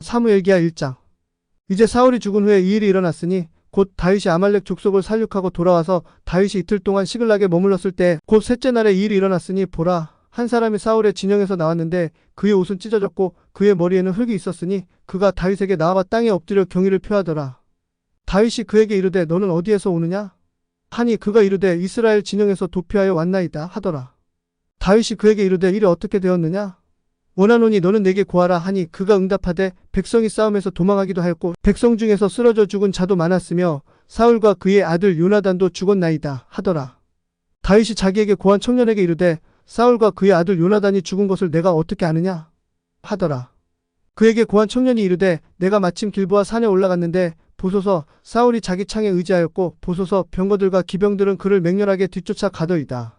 사무엘기하 1장. 이제 사울이 죽은 후에 이 일이 일어났으니 곧 다윗이 아말렉 족속을 살육하고 돌아와서 다윗이 이틀 동안 시글락에 머물렀을 때 곧 셋째 날에 이 일이 일어났으니 보라, 한 사람이 사울의 진영에서 나왔는데 그의 옷은 찢어졌고 그의 머리에는 흙이 있었으니 그가 다윗에게 나와 땅에 엎드려 경의를 표하더라. 다윗이 그에게 이르되 너는 어디에서 오느냐 하니 그가 이르되 이스라엘 진영에서 도피하여 왔나이다 하더라. 다윗이 그에게 이르되 일이 어떻게 되었느냐 원하노니 너는 내게 고하라 하니 그가 응답하되 백성이 싸움에서 도망하기도 하였고 백성 중에서 쓰러져 죽은 자도 많았으며 사울과 그의 아들 요나단도 죽었나이다 하더라. 다윗이 자기에게 고한 청년에게 이르되 사울과 그의 아들 요나단이 죽은 것을 내가 어떻게 아느냐 하더라. 그에게 고한 청년이 이르되 내가 마침 길보아 산에 올라갔는데 보소서 사울이 자기 창에 의지하였고 보소서 병거들과 기병들은 그를 맹렬하게 뒤쫓아 가더이다.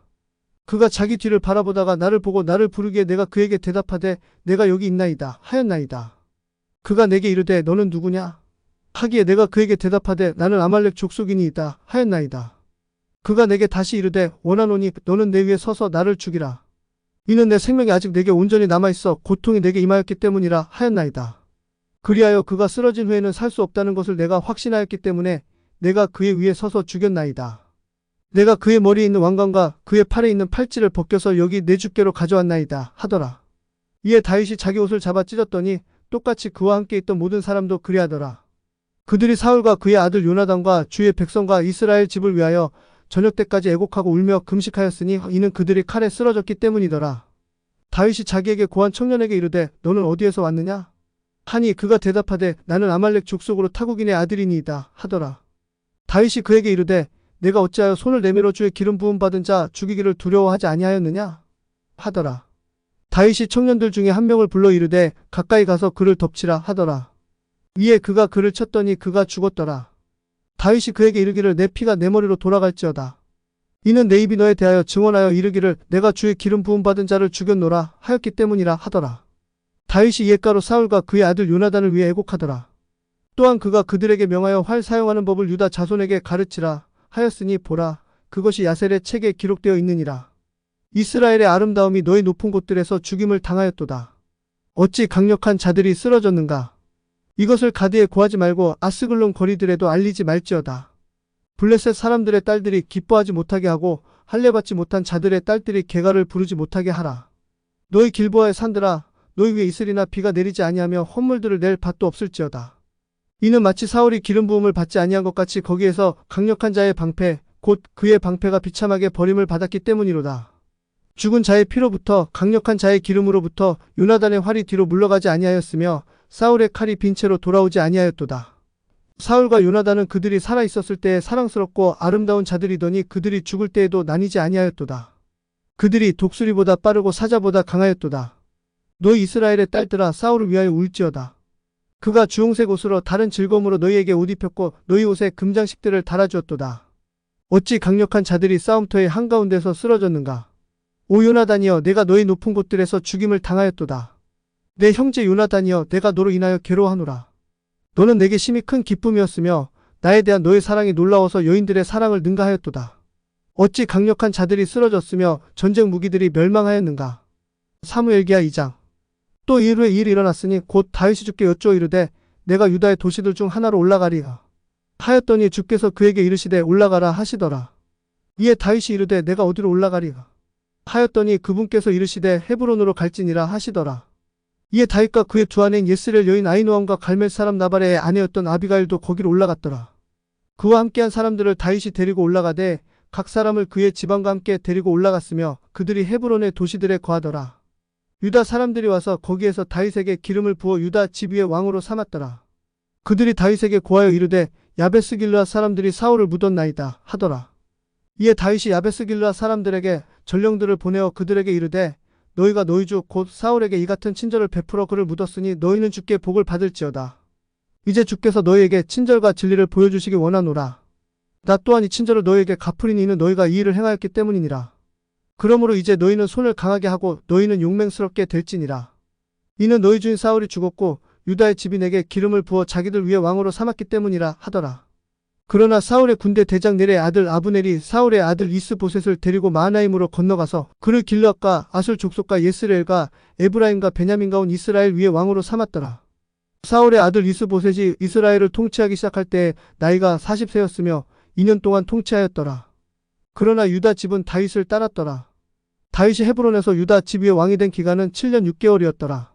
그가 자기 뒤를 바라보다가 나를 보고 나를 부르기에 내가 그에게 대답하되 내가 여기 있나이다 하였나이다. 그가 내게 이르되 너는 누구냐 하기에 내가 그에게 대답하되 나는 아말렉 족속이니이다 하였나이다. 그가 내게 다시 이르되 원하노니 너는 내 위에 서서 나를 죽이라. 이는 내 생명이 아직 내게 온전히 남아있어 고통이 내게 임하였기 때문이라 하였나이다. 그리하여 그가 쓰러진 후에는 살 수 없다는 것을 내가 확신하였기 때문에 내가 그의 위에 서서 죽였나이다. 내가 그의 머리에 있는 왕관과 그의 팔에 있는 팔찌를 벗겨서 여기 내 주께로 가져왔나이다 하더라. 이에 다윗이 자기 옷을 잡아 찢었더니 똑같이 그와 함께 있던 모든 사람도 그리하더라. 그들이 사울과 그의 아들 요나단과 주의 백성과 이스라엘 집을 위하여 저녁 때까지 애곡하고 울며 금식하였으니 이는 그들이 칼에 쓰러졌기 때문이더라. 다윗이 자기에게 고한 청년에게 이르되 너는 어디에서 왔느냐 하니 그가 대답하되 나는 아말렉 족속으로 타국인의 아들이니이다 하더라. 다윗이 그에게 이르되 내가 어찌하여 손을 내밀어 주의 기름 부음 받은 자 죽이기를 두려워하지 아니하였느냐 하더라. 다윗이 청년들 중에 한 명을 불러 이르되 가까이 가서 그를 덮치라 하더라. 이에 그가 그를 쳤더니 그가 죽었더라. 다윗이 그에게 이르기를 내 피가 내 머리로 돌아갈지어다. 이는 내 입이 너에 대하여 증언하여 이르기를 내가 주의 기름 부음 받은 자를 죽였노라 하였기 때문이라 하더라. 다윗이 옛가로 사울과 그의 아들 요나단을 위해 애곡하더라. 또한 그가 그들에게 명하여 활 사용하는 법을 유다 자손에게 가르치라 하였으니 보라, 그것이 야셀의 책에 기록되어 있느니라. 이스라엘의 아름다움이 너희 높은 곳들에서 죽임을 당하였도다. 어찌 강력한 자들이 쓰러졌는가. 이것을 가드에 고하지 말고 아스글론 거리들에도 알리지 말지어다. 블레셋 사람들의 딸들이 기뻐하지 못하게 하고 할례받지 못한 자들의 딸들이 개가를 부르지 못하게 하라. 너희 길보아의 산들아, 너희 위에 이슬이나 비가 내리지 아니하며 헌물들을 낼 밭도 없을지어다. 이는 마치 사울이 기름 부음을 받지 아니한 것 같이 거기에서 강력한 자의 방패 곧 그의 방패가 비참하게 버림을 받았기 때문이로다. 죽은 자의 피로부터 강력한 자의 기름으로부터 요나단의 활이 뒤로 물러가지 아니하였으며 사울의 칼이 빈 채로 돌아오지 아니하였도다. 사울과 요나단은 그들이 살아있었을 때에 사랑스럽고 아름다운 자들이더니 그들이 죽을 때에도 나뉘지 아니하였도다. 그들이 독수리보다 빠르고 사자보다 강하였도다. 너희 이스라엘의 딸들아 사울을 위하여 울지어다. 그가 주홍색 옷으로 다른 즐거움으로 너희에게 옷 입혔고 너희 옷에 금장식들을 달아주었도다. 어찌 강력한 자들이 싸움터의 한가운데서 쓰러졌는가. 오 요나단이여 내가 너희 높은 곳들에서 죽임을 당하였도다. 내 형제 요나단이여 내가 너로 인하여 괴로워하노라. 너는 내게 심히 큰 기쁨이었으며 나에 대한 너의 사랑이 놀라워서 여인들의 사랑을 능가하였도다. 어찌 강력한 자들이 쓰러졌으며 전쟁 무기들이 멸망하였는가. 사무엘기하 2장. 또 이후에 일이 일어났으니 곧 다윗이 주께 여쭈어 이르되 내가 유다의 도시들 중 하나로 올라가리라 하였더니 주께서 그에게 이르시되 올라가라 하시더라. 이에 다윗이 이르되 내가 어디로 올라가리라 하였더니 그분께서 이르시되 헤브론으로 갈지니라 하시더라. 이에 다윗과 그의 두 아내인 예스렐 여인 아히노함과 갈멜 사람 나발의 아내였던 아비가일도 거기로 올라갔더라. 그와 함께한 사람들을 다윗이 데리고 올라가되 각 사람을 그의 지방과 함께 데리고 올라갔으며 그들이 헤브론의 도시들에 거하더라. 유다 사람들이 와서 거기에서 다윗에게 기름을 부어 유다 집 위에 왕으로 삼았더라. 그들이 다윗에게 고하여 이르되 야베스 길르앗 사람들이 사울을 묻었나이다 하더라. 이에 다윗이 야베스 길르앗 사람들에게 전령들을 보내어 그들에게 이르되 너희가 너희 주 곧 사울에게 이 같은 친절을 베풀어 그를 묻었으니 너희는 주께 복을 받을지어다. 이제 주께서 너희에게 친절과 진리를 보여주시기 원하노라. 나 또한 이 친절을 너희에게 갚으리니 이는 너희가 이 일을 행하였기 때문이니라. 그러므로 이제 너희는 손을 강하게 하고 너희는 용맹스럽게 될지니라. 이는 너희 주인 사울이 죽었고 유다의 집이 내게 기름을 부어 자기들 위에 왕으로 삼았기 때문이라 하더라. 그러나 사울의 군대 대장 넬의 아들 아브넬이 사울의 아들 이스보셋을 데리고 마하나임으로 건너가서 그를 길르앗과 아술 족속과 예스레엘과 에브라임과 베냐민과 온 이스라엘 위에 왕으로 삼았더라. 사울의 아들 이스보셋이 이스라엘을 통치하기 시작할 때 나이가 40세였으며 2년 동안 통치하였더라. 그러나 유다 집은 다윗을 따랐더라. 다윗이 헤브론에서 유다 집 위에 왕이 된 기간은 7년 6개월이었더라.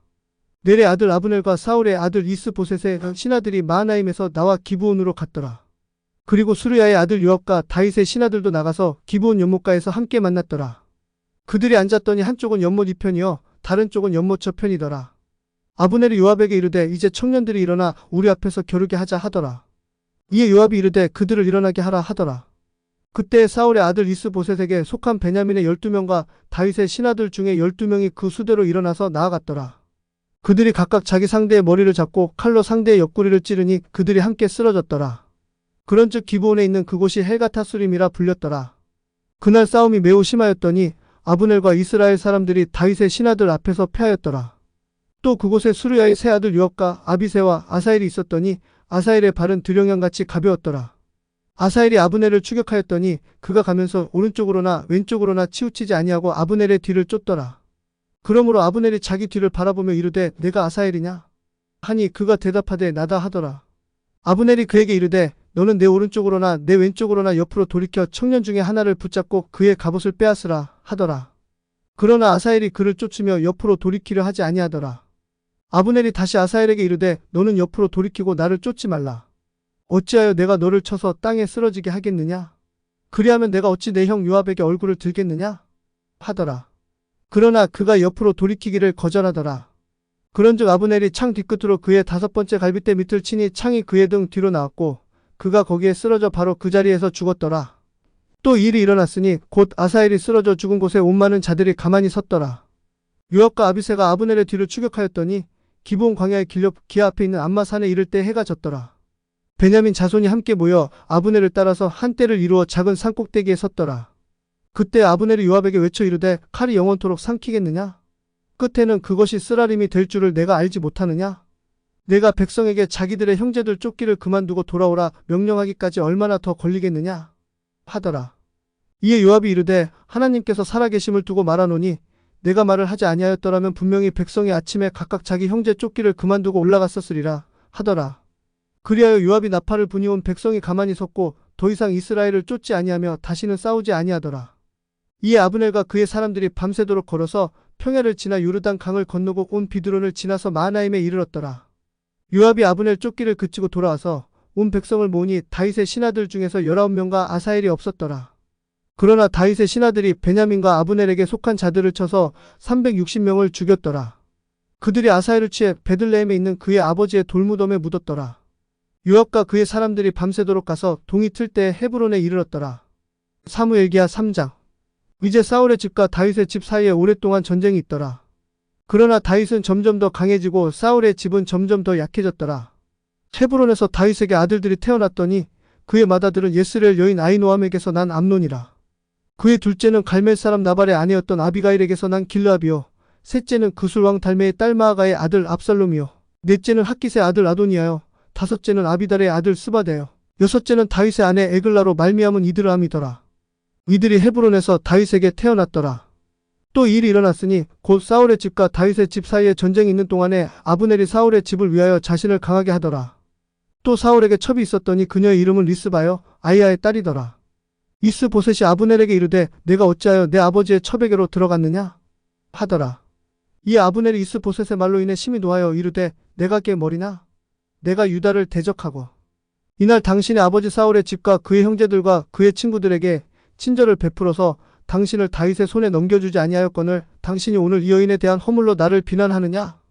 넬의 아들 아브넬과 사울의 아들 이스보셋의 신하들이 마하나임에서 나와 기브온으로 갔더라. 그리고 수르야의 아들 요압과 다윗의 신하들도 나가서 기브온 연못가에서 함께 만났더라. 그들이 앉았더니 한쪽은 연못 이편이요 다른 쪽은 연못 저편이더라. 아브넬이 요압에게 이르되 이제 청년들이 일어나 우리 앞에서 겨루게 하자 하더라. 이에 요압이 이르되 그들을 일어나게 하라 하더라. 그때 사울의 아들 이스보셋에게 속한 베냐민의 12명과 다윗의 신하들 중에 12명이 그 수대로 일어나서 나아갔더라. 그들이 각각 자기 상대의 머리를 잡고 칼로 상대의 옆구리를 찌르니 그들이 함께 쓰러졌더라. 그런즉 기브온에 있는 그곳이 헬가타수림이라 불렸더라. 그날 싸움이 매우 심하였더니 아브넬과 이스라엘 사람들이 다윗의 신하들 앞에서 패하였더라. 또 그곳에 수르야의 세 아들 요압과 아비새와 아사엘이 있었더니 아사엘의 발은 드령양같이 가벼웠더라. 아사엘이 아브넬을 추격하였더니 그가 가면서 오른쪽으로나 왼쪽으로나 치우치지 아니하고 아브넬의 뒤를 쫓더라. 그러므로 아브넬이 자기 뒤를 바라보며 이르되 내가 아사엘이냐? 하니 그가 대답하되 나다 하더라. 아브넬이 그에게 이르되 너는 내 오른쪽으로나 내 왼쪽으로나 옆으로 돌이켜 청년 중에 하나를 붙잡고 그의 갑옷을 빼앗으라 하더라. 그러나 아사엘이 그를 쫓으며 옆으로 돌이키려 하지 아니하더라. 아브넬이 다시 아사엘에게 이르되 너는 옆으로 돌이키고 나를 쫓지 말라. 어찌하여 내가 너를 쳐서 땅에 쓰러지게 하겠느냐? 그리하면 내가 어찌 내 형 요압에게 얼굴을 들겠느냐? 하더라. 그러나 그가 옆으로 돌이키기를 거절하더라. 그런즉 아브넬이 창 뒤끝으로 그의 5번째 갈빗대 밑을 치니 창이 그의 등 뒤로 나왔고 그가 거기에 쓰러져 바로 그 자리에서 죽었더라. 또 일이 일어났으니 곧 아사엘이 쓰러져 죽은 곳에 온 많은 자들이 가만히 섰더라. 요압과 아비새가 아브넬의 뒤를 추격하였더니 기브온 광야의 길옆 기아 앞에 있는 암마산에 이를 때 해가 졌더라. 베냐민 자손이 함께 모여 아브넬을 따라서 한때를 이루어 작은 산꼭대기에 섰더라. 그때 아브넬이 요압에게 외쳐 이르되 칼이 영원토록 삼키겠느냐? 끝에는 그것이 쓰라림이 될 줄을 내가 알지 못하느냐? 내가 백성에게 자기들의 형제들 쫓기를 그만두고 돌아오라 명령하기까지 얼마나 더 걸리겠느냐? 하더라. 이에 요압이 이르되 하나님께서 살아계심을 두고 말하노니 내가 말을 하지 아니하였더라면 분명히 백성이 아침에 각각 자기 형제 쫓기를 그만두고 올라갔었으리라 하더라. 그리하여 요압이 나팔을 부니온 백성이 가만히 섰고 더 이상 이스라엘을 쫓지 아니하며 다시는 싸우지 아니하더라. 이에 아브넬과 그의 사람들이 밤새도록 걸어서 평야를 지나 요르단 강을 건너고 온 비드론을 지나서 마하나임에 이르렀더라. 요압이 아브넬 쫓기를 그치고 돌아와서 온 백성을 모으니 다윗의 신하들 중에서 19명과 아사엘이 없었더라. 그러나 다윗의 신하들이 베냐민과 아브넬에게 속한 자들을 쳐서 360명을 죽였더라. 그들이 아사엘을 취해 베들레헴에 있는 그의 아버지의 돌무덤에 묻었더라. 요압과 그의 사람들이 밤새도록 가서 동이 틀 때 헤브론에 이르렀더라. 사무엘기하 3장. 이제 사울의 집과 다윗의 집 사이에 오랫동안 전쟁이 있더라. 그러나 다윗은 점점 더 강해지고 사울의 집은 점점 더 약해졌더라. 헤브론에서 다윗에게 아들들이 태어났더니 그의 맏아들은 예스레엘 여인 아히노암에게서 난 암논이라. 그의 둘째는 갈멜 사람 나발의 아내였던 아비가일에게서 난 길르압이요. 셋째는 그술 왕 달메의 딸 마아가의 아들 압살롬이요. 넷째는 핫깃의 아들 아도니아요. 다섯째는 아비달의 아들 스바데요. 여섯째는 다윗의 아내 에글라로 말미암은 이드람이더라. 이들이 헤브론에서 다윗에게 태어났더라. 또 일이 일어났으니 곧 사울의 집과 다윗의 집 사이에 전쟁이 있는 동안에 아브넬이 사울의 집을 위하여 자신을 강하게 하더라. 또 사울에게 첩이 있었더니 그녀의 이름은 리스바요 아이야의 딸이더라. 이스보셋이 아브넬에게 이르되 내가 어찌하여 내 아버지의 첩에게로 들어갔느냐? 하더라. 이에 아브넬이 이스보셋의 말로 인해 심히 노하여 이르되 내가 꽤 머리나? 내가 유다를 대적하고 이날 당신의 아버지 사울의 집과 그의 형제들과 그의 친구들에게 친절을 베풀어서 당신을 다윗의 손에 넘겨주지 아니하였거늘 당신이 오늘 이 여인에 대한 허물로 나를 비난하느냐?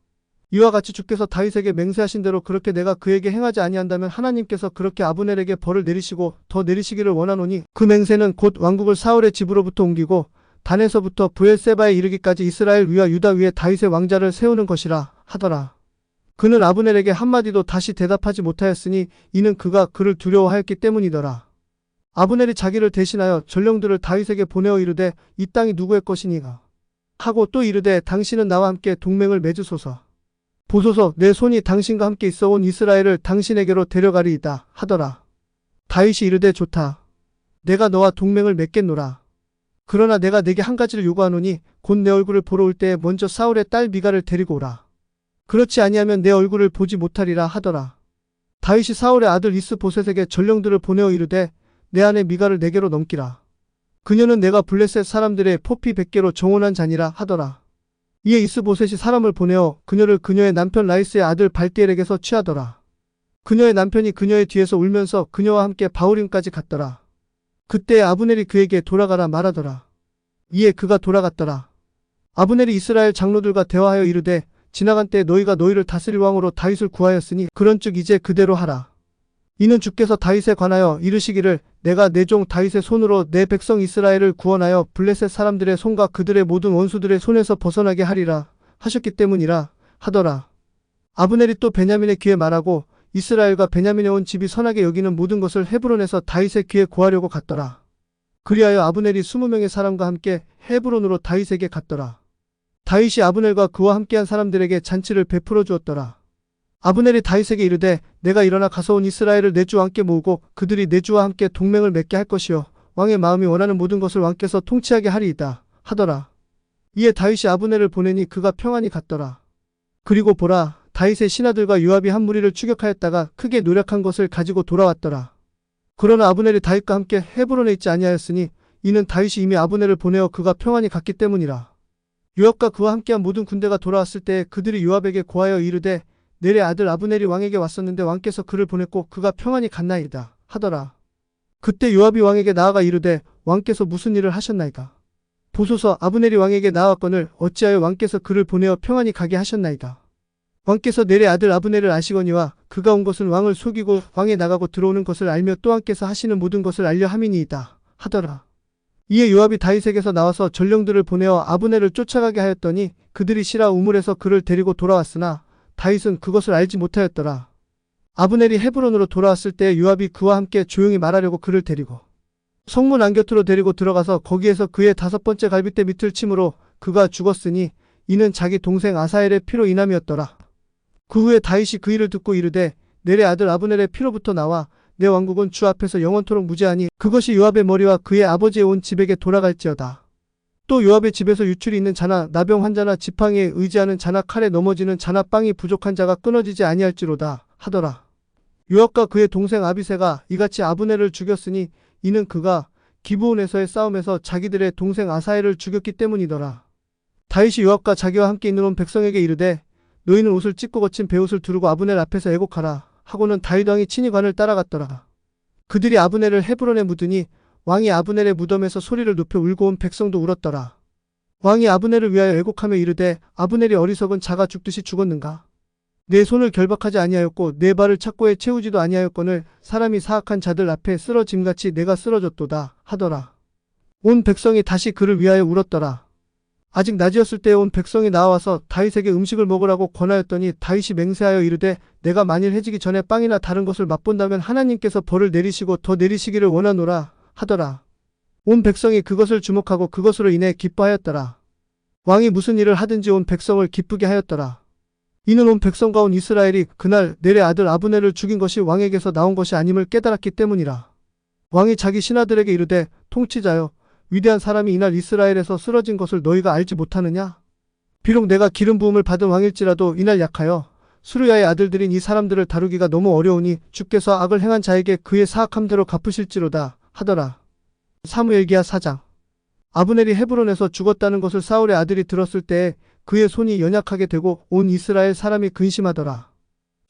이와 같이 주께서 다윗에게 맹세하신 대로 그렇게 내가 그에게 행하지 아니한다면 하나님께서 그렇게 아브넬에게 벌을 내리시고 더 내리시기를 원하노니 그 맹세는 곧 왕국을 사울의 집으로부터 옮기고 단에서부터 브엘세바에 이르기까지 이스라엘 위와 유다 위에 다윗의 왕자를 세우는 것이라 하더라. 그는 아브넬에게 한마디도 다시 대답하지 못하였으니 이는 그가 그를 두려워하였기 때문이더라. 아브넬이 자기를 대신하여 전령들을 다윗에게 보내어 이르되 이 땅이 누구의 것이니가 하고 또 이르되 당신은 나와 함께 동맹을 맺으소서. 보소서 내 손이 당신과 함께 있어 온 이스라엘을 당신에게로 데려가리이다 하더라. 다윗이 이르되 좋다. 내가 너와 동맹을 맺겠노라. 그러나 내가 내게 한 가지를 요구하노니 곧 내 얼굴을 보러 올 때에 먼저 사울의 딸 미갈을 데리고 오라. 그렇지 아니하면 내 얼굴을 보지 못하리라 하더라. 다윗이 사울의 아들 이스보셋에게 전령들을 보내어 이르되 내 아내 미가를 내게로 넘기라. 그녀는 내가 블레셋 사람들의 포피 100개로 정원한 자니라 하더라. 이에 이스보셋이 사람을 보내어 그녀를 그녀의 남편 라이스의 아들 발디엘에게서 취하더라. 그녀의 남편이 그녀의 뒤에서 울면서 그녀와 함께 바후림까지 갔더라. 그때 아브넬이 그에게 돌아가라 말하더라. 이에 그가 돌아갔더라. 아브넬이 이스라엘 장로들과 대화하여 이르되 지나간 때 너희가 너희를 다스릴 왕으로 다윗을 구하였으니 그런즉 이제 그대로 하라. 이는 주께서 다윗에 관하여 이르시기를 내가 내 종 다윗의 손으로 내 백성 이스라엘을 구원하여 블레셋 사람들의 손과 그들의 모든 원수들의 손에서 벗어나게 하리라 하셨기 때문이라 하더라. 아브넬이 또 베냐민의 귀에 말하고 이스라엘과 베냐민에 온 집이 선하게 여기는 모든 것을 헤브론에서 다윗의 귀에 고하려고 갔더라. 그리하여 아브넬이 20명의 사람과 함께 헤브론으로 다윗에게 갔더라. 다윗이 아브넬과 그와 함께한 사람들에게 잔치를 베풀어 주었더라. 아브넬이 다윗에게 이르되 내가 일어나 가서 온 이스라엘을 내 주와 함께 모으고 그들이 내 주와 함께 동맹을 맺게 할 것이요 왕의 마음이 원하는 모든 것을 왕께서 통치하게 하리이다 하더라. 이에 다윗이 아브넬을 보내니 그가 평안히 갔더라. 그리고 보라 다윗의 신하들과 요압이 한 무리를 추격하였다가 크게 노력한 것을 가지고 돌아왔더라. 그러나 아브넬이 다윗과 함께 헤브론에 있지 아니하였으니 이는 다윗이 이미 아브넬을 보내어 그가 평안히 갔기 때문이라. 요압과 그와 함께한 모든 군대가 돌아왔을 때 그들이 요압에게 고하여 이르되 넬의 아들 아브넬이 왕에게 왔었는데 왕께서 그를 보냈고 그가 평안히 갔나이다 하더라. 그때 요압이 왕에게 나아가 이르되 왕께서 무슨 일을 하셨나이까? 보소서 아브넬이 왕에게 나아왔거늘 어찌하여 왕께서 그를 보내어 평안히 가게 하셨나이까? 왕께서 넬의 아들 아브넬을 아시거니와 그가 온 것은 왕을 속이고 왕에 나가고 들어오는 것을 알며 또 왕께서 하시는 모든 것을 알려 함이니이다 하더라. 이에 요압이 다윗에게서 나와서 전령들을 보내어 아브넬을 쫓아가게 하였더니 그들이 시라 우물에서 그를 데리고 돌아왔으나 다윗은 그것을 알지 못하였더라. 아브넬이 헤브론으로 돌아왔을 때 요압이 그와 함께 조용히 말하려고 그를 데리고 성문 안곁으로 데리고 들어가서 거기에서 그의 5번째 갈빗대 밑을 침으로 그가 죽었으니 이는 자기 동생 아사엘의 피로 인함이었더라. 그 후에 다윗이 그 일을 듣고 이르되 넬의 아들 아브넬의 피로부터 나와 내 왕국은 주 앞에서 영원토록 무죄하니 그것이 요압의 머리와 그의 아버지의 온 집에게 돌아갈지어다. 또 요압의 집에서 유출이 있는 자나 나병 환자나 지팡이에 의지하는 자나 칼에 넘어지는 자나 빵이 부족한 자가 끊어지지 아니할지로다 하더라. 요압과 그의 동생 아비새가 이같이 아브넬을 죽였으니 이는 그가 기브온에서의 싸움에서 자기들의 동생 아사엘을 죽였기 때문이더라. 다윗이 요압과 자기와 함께 있는 온 백성에게 이르되 너희는 옷을 찢고 거친 베옷을 두르고 아브넬 앞에서 애곡하라 하고는 다윗 왕이 친히 관을 따라갔더라. 그들이 아브넬을 헤브론에 묻으니 왕이 아브넬의 무덤에서 소리를 높여 울고 온 백성도 울었더라. 왕이 아브넬을 위하여 애곡하며 이르되 아브넬이 어리석은 자가 죽듯이 죽었는가? 내 손을 결박하지 아니하였고 내 발을 착고에 채우지도 아니하였거늘 사람이 사악한 자들 앞에 쓰러짐같이 내가 쓰러졌도다 하더라. 온 백성이 다시 그를 위하여 울었더라. 아직 낮이었을 때에 온 백성이 나와서 다윗에게 음식을 먹으라고 권하였더니 다윗이 맹세하여 이르되 내가 만일 해지기 전에 빵이나 다른 것을 맛본다면 하나님께서 벌을 내리시고 더 내리시기를 원하노라 하더라. 온 백성이 그것을 주목하고 그것으로 인해 기뻐하였더라. 왕이 무슨 일을 하든지 온 백성을 기쁘게 하였더라. 이는 온 백성과 온 이스라엘이 그날 넬의 아들 아브넬을 죽인 것이 왕에게서 나온 것이 아님을 깨달았기 때문이라. 왕이 자기 신하들에게 이르되 통치자여 위대한 사람이 이날 이스라엘에서 쓰러진 것을 너희가 알지 못하느냐? 비록 내가 기름 부음을 받은 왕일지라도 이날 약하여 수르야의 아들들인 이 사람들을 다루기가 너무 어려우니 주께서 악을 행한 자에게 그의 사악함대로 갚으실지로다 하더라. 사무엘기하 4장. 아브넬이 헤브론에서 죽었다는 것을 사울의 아들이 들었을 때에 그의 손이 연약하게 되고 온 이스라엘 사람이 근심하더라.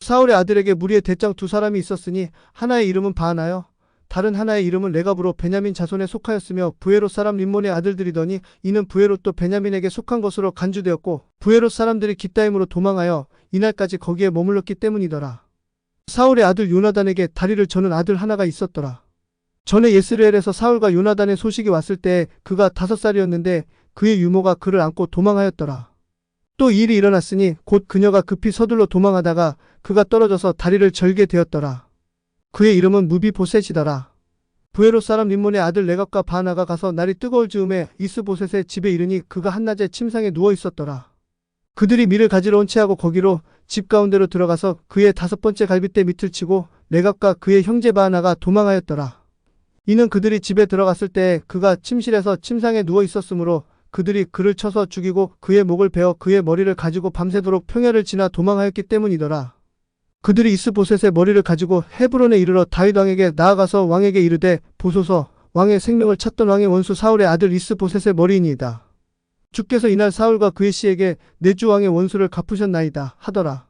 사울의 아들에게 무리의 대장 2사람이 있었으니 하나의 이름은 바하나요 다른 하나의 이름은 레갑으로 베냐민 자손에 속하였으며 부에롯 사람 림몬의 아들들이더니 이는 부에롯도 베냐민에게 속한 것으로 간주되었고 부에롯 사람들이 깃다임으로 도망하여 이날까지 거기에 머물렀기 때문이더라. 사울의 아들 요나단에게 다리를 저는 아들 하나가 있었더라. 전에 예스레엘에서 사울과 요나단의 소식이 왔을 때 그가 5살이었는데 그의 유모가 그를 안고 도망하였더라. 또 이 일이 일어났으니 곧 그녀가 급히 서둘러 도망하다가 그가 떨어져서 다리를 절게 되었더라. 그의 이름은 무비보셋이더라. 부에롯 사람 림몬의 아들 레갑과 바하나가 가서 날이 뜨거울 즈음에 이스보셋의 집에 이르니 그가 한낮에 침상에 누워 있었더라. 그들이 밀을 가지러 온 채하고 거기로 집 가운데로 들어가서 그의 5번째 갈빗대 밑을 치고 레갑과 그의 형제 바하나가 도망하였더라. 이는 그들이 집에 들어갔을 때 그가 침실에서 침상에 누워 있었으므로 그들이 그를 쳐서 죽이고 그의 목을 베어 그의 머리를 가지고 밤새도록 평야를 지나 도망하였기 때문이더라. 그들이 이스보셋의 머리를 가지고 헤브론에 이르러 다윗 왕에게 나아가서 왕에게 이르되 보소서 왕의 생명을 찾던 왕의 원수 사울의 아들 이스보셋의 머리이니이다. 주께서 이날 사울과 그의 씨에게 내 주 왕의 원수를 갚으셨나이다 하더라.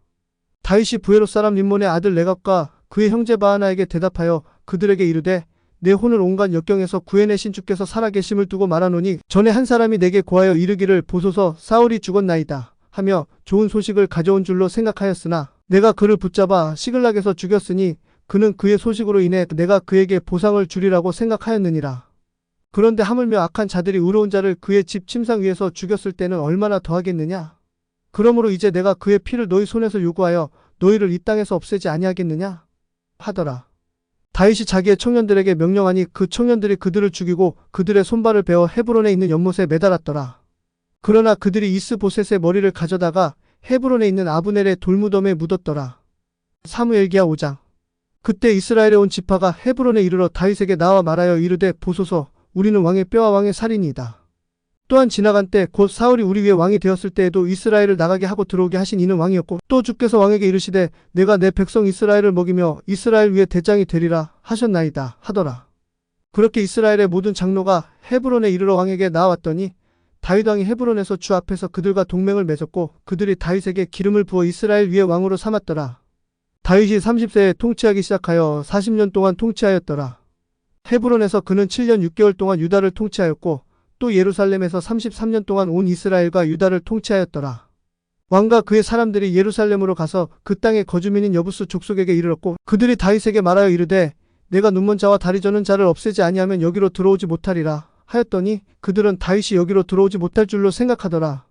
다윗이 부에롯 사람 림몬의 아들 레갑과 그의 형제 바하나에게 대답하여 그들에게 이르되 내 혼을 온갖 역경에서 구해내신 주께서 살아계심을 두고 말하노니 전에 한 사람이 내게 고하여 이르기를 보소서 사울이 죽었나이다 하며 좋은 소식을 가져온 줄로 생각하였으나 내가 그를 붙잡아 시글락에서 죽였으니 그는 그의 소식으로 인해 내가 그에게 보상을 주리라고 생각하였느니라. 그런데 하물며 악한 자들이 의로운 자를 그의 집 침상 위에서 죽였을 때는 얼마나 더하겠느냐. 그러므로 이제 내가 그의 피를 너희 손에서 요구하여 너희를 이 땅에서 없애지 아니하겠느냐 하더라. 다윗이 자기의 청년들에게 명령하니 그 청년들이 그들을 죽이고 그들의 손발을 베어 헤브론에 있는 연못에 매달았더라. 그러나 그들이 이스보셋의 머리를 가져다가 헤브론에 있는 아브넬의 돌무덤에 묻었더라. 사무엘기하 5장. 그때 이스라엘에 온 지파가 헤브론에 이르러 다윗에게 나와 말하여 이르되 보소서 우리는 왕의 뼈와 왕의 살이니이다. 또한 지나간 때 곧 사울이 우리 위에 왕이 되었을 때에도 이스라엘을 나가게 하고 들어오게 하신 이는 왕이었고 또 주께서 왕에게 이르시되 내가 내 백성 이스라엘을 먹이며 이스라엘 위에 대장이 되리라 하셨나이다 하더라. 그렇게 이스라엘의 모든 장로가 헤브론에 이르러 왕에게 나왔더니 다윗 왕이 헤브론에서 주 앞에서 그들과 동맹을 맺었고 그들이 다윗에게 기름을 부어 이스라엘 위에 왕으로 삼았더라. 다윗이 30세에 통치하기 시작하여 40년 동안 통치하였더라. 헤브론에서 그는 7년 6개월 동안 유다를 통치하였고 또 예루살렘에서 33년 동안 온 이스라엘과 유다를 통치하였더라. 왕과 그의 사람들이 예루살렘으로 가서 그 땅의 거주민인 여부스 족속에게 이르렀고 그들이 다윗에게 말하여 이르되 내가 눈먼 자와 다리 저는 자를 없애지 아니하면 여기로 들어오지 못하리라 하였더니 그들은 다윗이 여기로 들어오지 못할 줄로 생각하더라.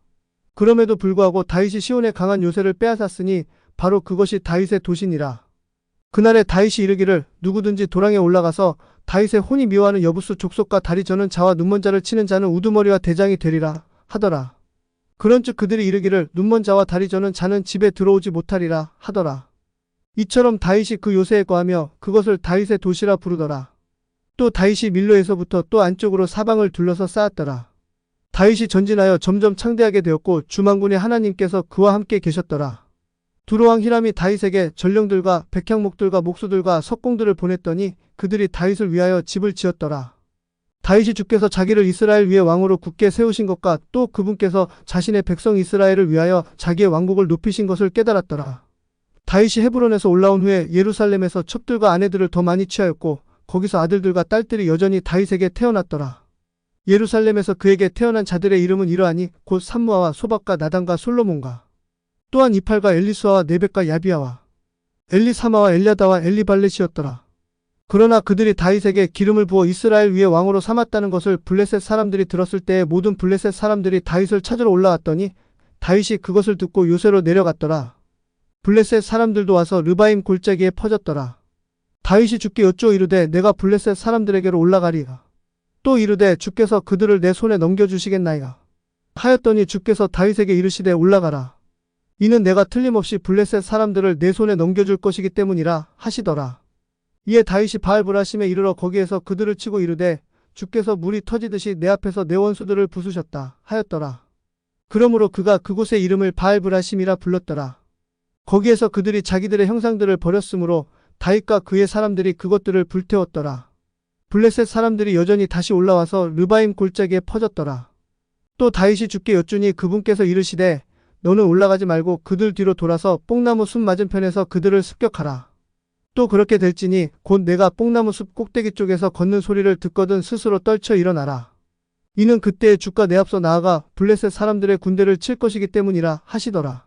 그럼에도 불구하고 다윗이 시온의 강한 요새를 빼앗았으니 바로 그것이 다윗의 도시니라. 그날에 다윗이 이르기를 누구든지 도랑에 올라가서 다윗의 혼이 미워하는 여부스 족속과 다리 저는 자와 눈먼 자를 치는 자는 우두머리와 대장이 되리라 하더라. 그런즉 그들이 이르기를 눈먼 자와 다리 저는 자는 집에 들어오지 못하리라 하더라. 이처럼 다윗이 그 요새에 거하며 그것을 다윗의 도시라 부르더라. 또 다윗이 밀로에서부터 또 안쪽으로 사방을 둘러서 쌓았더라. 다윗이 전진하여 점점 창대하게 되었고 주만군의 하나님께서 그와 함께 계셨더라. 두로왕 히람이 다윗에게 전령들과 백향목들과 목수들과 석공들을 보냈더니 그들이 다윗을 위하여 집을 지었더라. 다윗이 주께서 자기를 이스라엘 위에 왕으로 굳게 세우신 것과 또 그분께서 자신의 백성 이스라엘을 위하여 자기의 왕국을 높이신 것을 깨달았더라. 다윗이 헤브론에서 올라온 후에 예루살렘에서 첩들과 아내들을 더 많이 취하였고 거기서 아들들과 딸들이 여전히 다윗에게 태어났더라. 예루살렘에서 그에게 태어난 자들의 이름은 이러하니 곧 삼무아와 소박과 나단과 솔로몬과 또한 이팔과 엘리수아와 네벡과 야비아와 엘리사마와 엘야다와 엘리발렛이었더라. 그러나 그들이 다윗에게 기름을 부어 이스라엘 위에 왕으로 삼았다는 것을 블레셋 사람들이 들었을 때에 모든 블레셋 사람들이 다윗을 찾으러 올라왔더니 다윗이 그것을 듣고 요새로 내려갔더라. 블레셋 사람들도 와서 르바임 골짜기에 퍼졌더라. 다윗이 주께 여쭈어 이르되 내가 블레셋 사람들에게로 올라가리라. 또 이르되 주께서 그들을 내 손에 넘겨주시겠나이까 하였더니 주께서 다윗에게 이르시되 올라가라. 이는 내가 틀림없이 블레셋 사람들을 내 손에 넘겨줄 것이기 때문이라 하시더라. 이에 다윗이 바알브라심에 이르러 거기에서 그들을 치고 이르되 주께서 물이 터지듯이 내 앞에서 내 원수들을 부수셨다 하였더라. 그러므로 그가 그곳의 이름을 바알브라심이라 불렀더라. 거기에서 그들이 자기들의 형상들을 버렸으므로 다윗과 그의 사람들이 그것들을 불태웠더라. 블레셋 사람들이 여전히 다시 올라와서 르바임 골짜기에 퍼졌더라. 또 다윗이 주께 여쭈니 그분께서 이르시되 너는 올라가지 말고 그들 뒤로 돌아서 뽕나무 숲 맞은편에서 그들을 습격하라. 또 그렇게 될지니 곧 내가 뽕나무 숲 꼭대기 쪽에서 걷는 소리를 듣거든 스스로 떨쳐 일어나라. 이는 그때에 주가 내 앞서 나아가 블레셋 사람들의 군대를 칠 것이기 때문이라 하시더라.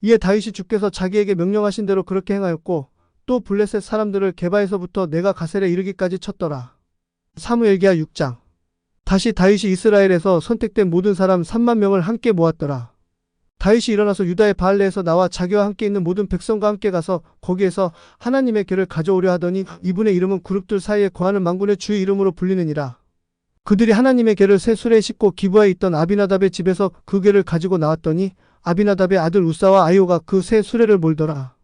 이에 다윗이 주께서 자기에게 명령하신 대로 그렇게 행하였고 또 블레셋 사람들을 게바에서부터 내가 가셀에 이르기까지 쳤더라. 사무엘기하 6장. 다시 다윗이 이스라엘에서 선택된 모든 사람 3만 명을 함께 모았더라. 다윗이 일어나서 유다의 바알레에서 나와 자기와 함께 있는 모든 백성과 함께 가서 거기에서 하나님의 궤를 가져오려 하더니 이분의 이름은 그룹들 사이에 거하는 만군의 주의 이름으로 불리느니라. 그들이 하나님의 궤를 새 수레에 싣고 기브아에 있던 아비나답의 집에서 그 궤를 가지고 나왔더니 아비나답의 아들 우사와 아이오가 그 새 수레를 몰더라.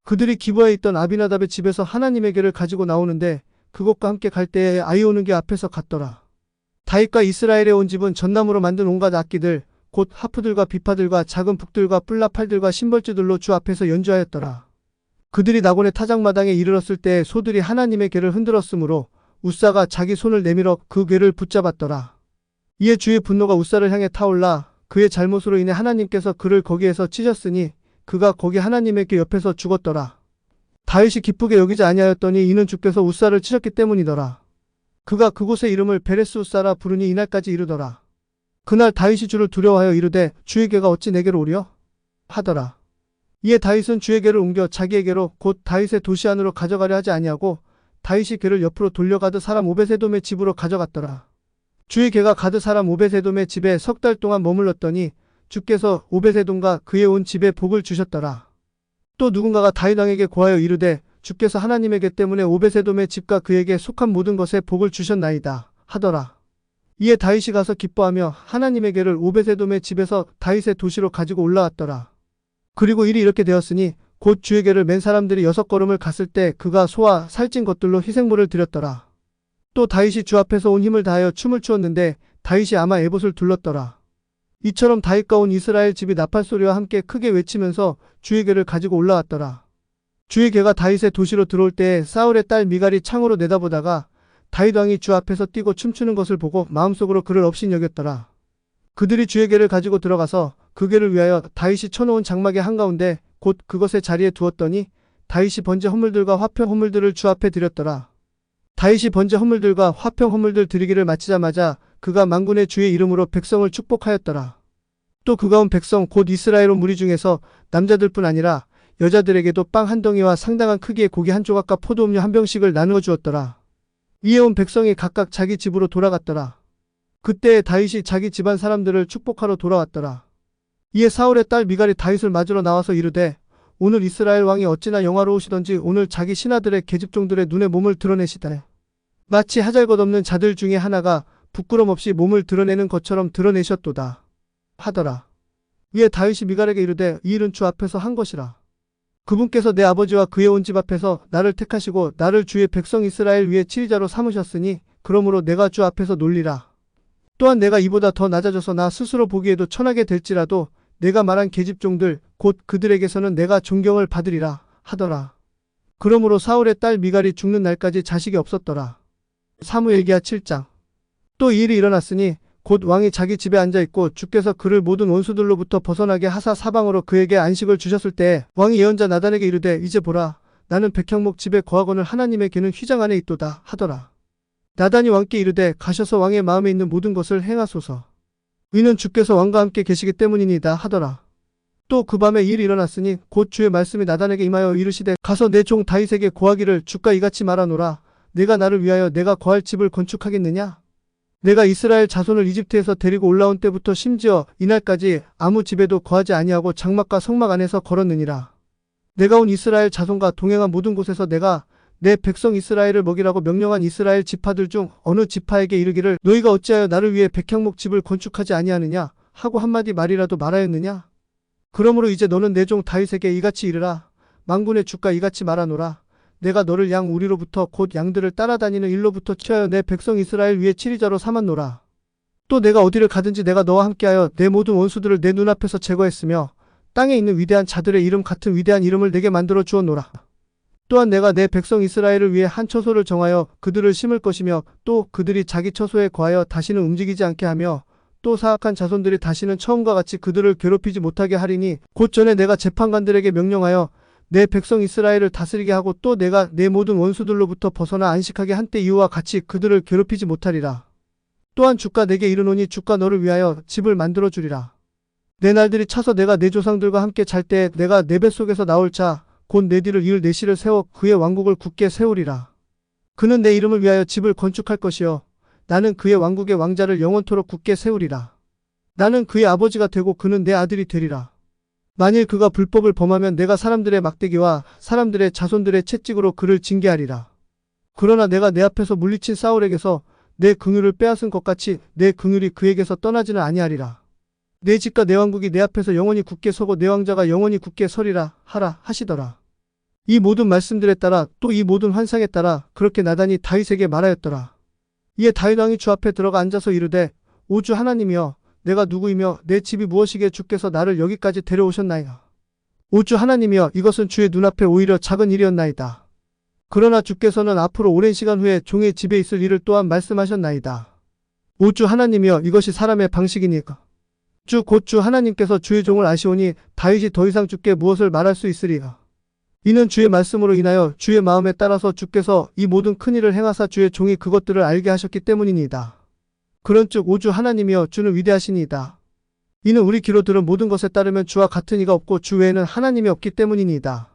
그들이 기브아에 있던 아비나답의 집에서 하나님의 궤를 가지고 나오는데 그것과 함께 갈 때에 아이오는 궤 앞에서 갔더라. 다윗과 이스라엘에 온 집은 전나무로 만든 온갖 악기들 곧 하프들과 비파들과 작은 북들과 뿔나팔들과 심벌주들로 주 앞에서 연주하였더라. 그들이 나곤의 타작마당에 이르렀을 때 소들이 하나님의 궤를 흔들었으므로 우사가 자기 손을 내밀어 그 궤를 붙잡았더라. 이에 주의 분노가 우사를 향해 타올라 그의 잘못으로 인해 하나님께서 그를 거기에서 찢었으니 그가 거기 하나님의 궤 옆에서 죽었더라. 다윗이 기쁘게 여기지 아니하였더니 이는 주께서 우사를 치셨기 때문이더라. 그가 그곳의 이름을 베레스 우사라 부르니 이날까지 이르더라. 그날 다윗이 주를 두려워하여 이르되 주의 궤가 어찌 내게로 오리요? 하더라. 이에 다윗은 주의 궤를 옮겨 자기에게로 곧 다윗의 도시 안으로 가져가려 하지 아니하고 다윗이 궤를 옆으로 돌려가듯 사람 오벳에돔의 집으로 가져갔더라. 주의 궤가 가드 사람 오벳에돔의 집에 석 달 동안 머물렀더니 주께서 오벳에돔과 그의 온 집에 복을 주셨더라. 또 누군가가 다윗 왕에게 고하여 이르되 주께서 하나님의 궤 때문에 오벳에돔의 집과 그에게 속한 모든 것에 복을 주셨나이다 하더라. 이에 다윗이 가서 기뻐하며 하나님의 궤를 오벳에돔의 집에서 다윗의 도시로 가지고 올라왔더라. 그리고 일이 이렇게 되었으니 곧 주의 궤를 맨 사람들이 6걸음을 갔을 때 그가 소와 살찐 것들로 희생물을 드렸더라. 또 다윗이 주 앞에서 온 힘을 다하여 춤을 추었는데 다윗이 아마 에봇을 둘렀더라. 이처럼 다윗과 온 이스라엘 집이 나팔소리와 함께 크게 외치면서 주의 궤를 가지고 올라왔더라. 주의 궤가 다윗의 도시로 들어올 때에 사울의 딸 미갈이 창으로 내다보다가 다윗 왕이 주 앞에서 뛰고 춤추는 것을 보고 마음속으로 그를 업신여겼더라. 그들이 주의 궤를 가지고 들어가서 그 궤를 위하여 다윗이 쳐놓은 장막의 한가운데 곧 그것의 자리에 두었더니 다윗이 번제 헌물들과 화평 헌물들을 주 앞에 드렸더라. 다윗이 번제 헌물들과 화평 헌물들 드리기를 마치자마자 그가 만군의 주의 이름으로 백성을 축복하였더라. 또 그가 온 백성 곧 이스라엘 온 무리 중에서 남자들뿐 아니라 여자들에게도 빵 한 덩이와 상당한 크기의 고기 한 조각과 포도음료 한 병씩을 나누어 주었더라. 이에 온 백성이 각각 자기 집으로 돌아갔더라. 그때에 다윗이 자기 집안 사람들을 축복하러 돌아왔더라. 이에 사울의 딸 미갈이 다윗을 맞으러 나와서 이르되 오늘 이스라엘 왕이 어찌나 영화로우시던지 오늘 자기 신하들의 계집종들의 눈에 몸을 드러내시다네. 마치 하잘것없는 자들 중에 하나가 부끄럼 없이 몸을 드러내는 것처럼 드러내셨도다 하더라. 이에 다윗이 미갈에게 이르되 이 일은 주 앞에서 한 것이라. 그분께서 내 아버지와 그의 온 집 앞에서 나를 택하시고 나를 주의 백성 이스라엘 위에 치리자로 삼으셨으니 그러므로 내가 주 앞에서 놀리라. 또한 내가 이보다 더 낮아져서 나 스스로 보기에도 천하게 될지라도 내가 말한 계집종들 곧 그들에게서는 내가 존경을 받으리라 하더라. 그러므로 사울의 딸 미갈이 죽는 날까지 자식이 없었더라. 사무엘기하 7장. 또 이 일이 일어났으니 곧 왕이 자기 집에 앉아있고 주께서 그를 모든 원수들로부터 벗어나게 하사 사방으로 그에게 안식을 주셨을 때 왕이 예언자 나단에게 이르되 이제 보라 나는 백향목 집에 거하거늘 하나님의 궤는 휘장 안에 있도다 하더라. 나단이 왕께 이르되 가셔서 왕의 마음에 있는 모든 것을 행하소서. 이는 주께서 왕과 함께 계시기 때문이니이다 하더라. 또 그 밤에 이 일이 일어났으니 곧 주의 말씀이 나단에게 임하여 이르시되 가서 내 종 다윗에게 고하기를 주가 이같이 말하노라. 내가 나를 위하여 내가 거할 집을 건축하겠느냐? 내가 이스라엘 자손을 이집트에서 데리고 올라온 때부터 심지어 이날까지 아무 집에도 거하지 아니하고 장막과 성막 안에서 걸었느니라. 내가 온 이스라엘 자손과 동행한 모든 곳에서 내가 내 백성 이스라엘을 먹이라고 명령한 이스라엘 지파들 중 어느 지파에게 이르기를 너희가 어찌하여 나를 위해 백향목 집을 건축하지 아니하느냐 하고 한마디 말이라도 말하였느냐? 그러므로 이제 너는 내 종 다윗에게 이같이 이르라. 만군의 주가 이같이 말하노라. 내가 너를 양 우리로부터 곧 양들을 따라다니는 일로부터 취하여 내 백성 이스라엘 위에 치리자로 삼았노라. 또 내가 어디를 가든지 내가 너와 함께하여 내 모든 원수들을 내 눈앞에서 제거했으며 땅에 있는 위대한 자들의 이름 같은 위대한 이름을 내게 만들어 주었노라. 또한 내가 내 백성 이스라엘을 위해 한 처소를 정하여 그들을 심을 것이며 또 그들이 자기 처소에 거하여 다시는 움직이지 않게 하며 또 사악한 자손들이 다시는 처음과 같이 그들을 괴롭히지 못하게 하리니 곧 전에 내가 재판관들에게 명령하여 내 백성 이스라엘을 다스리게 하고 또 내가 내 모든 원수들로부터 벗어나 안식하게 한때 이후와 같이 그들을 괴롭히지 못하리라. 또한 주가 내게 이르노니 주가 너를 위하여 집을 만들어 주리라. 내 날들이 차서 내가 내 조상들과 함께 잘 때 내가 내 뱃속에서 나올 자 곧 내 뒤를 이을 내 씨를 세워 그의 왕국을 굳게 세우리라. 그는 내 이름을 위하여 집을 건축할 것이요 나는 그의 왕국의 왕자를 영원토록 굳게 세우리라. 나는 그의 아버지가 되고 그는 내 아들이 되리라. 만일 그가 불법을 범하면 내가 사람들의 막대기와 사람들의 자손들의 채찍으로 그를 징계하리라. 그러나 내가 내 앞에서 물리친 사울에게서 내 긍휼을 빼앗은 것 같이 내 긍휼이 그에게서 떠나지는 아니하리라. 내 집과 내 왕국이 내 앞에서 영원히 굳게 서고 내 왕자가 영원히 굳게 서리라 하라 하시더라. 이 모든 말씀들에 따라 또 이 모든 환상에 따라 그렇게 나단이 다윗에게 말하였더라. 이에 다윗 왕이 주 앞에 들어가 앉아서 이르되 오 주 하나님이여 내가 누구이며 내 집이 무엇이기에 주께서 나를 여기까지 데려오셨나이까. 오 주 하나님이여 이것은 주의 눈앞에 오히려 작은 일이었나이다. 그러나 주께서는 앞으로 오랜 시간 후에 종의 집에 있을 일을 또한 말씀하셨나이다. 오 주 하나님이여 이것이 사람의 방식이니까. 주 곧 주 하나님께서 주의 종을 아시오니 다윗이 더 이상 주께 무엇을 말할 수 있으리까. 이는 주의 말씀으로 인하여 주의 마음에 따라서 주께서 이 모든 큰 일을 행하사 주의 종이 그것들을 알게 하셨기 때문이니이다. 그런즉 오 주 하나님이여 주는 위대하시니이다. 이는 우리 귀로 들은 모든 것에 따르면 주와 같은 이가 없고 주 외에는 하나님이 없기 때문이니이다.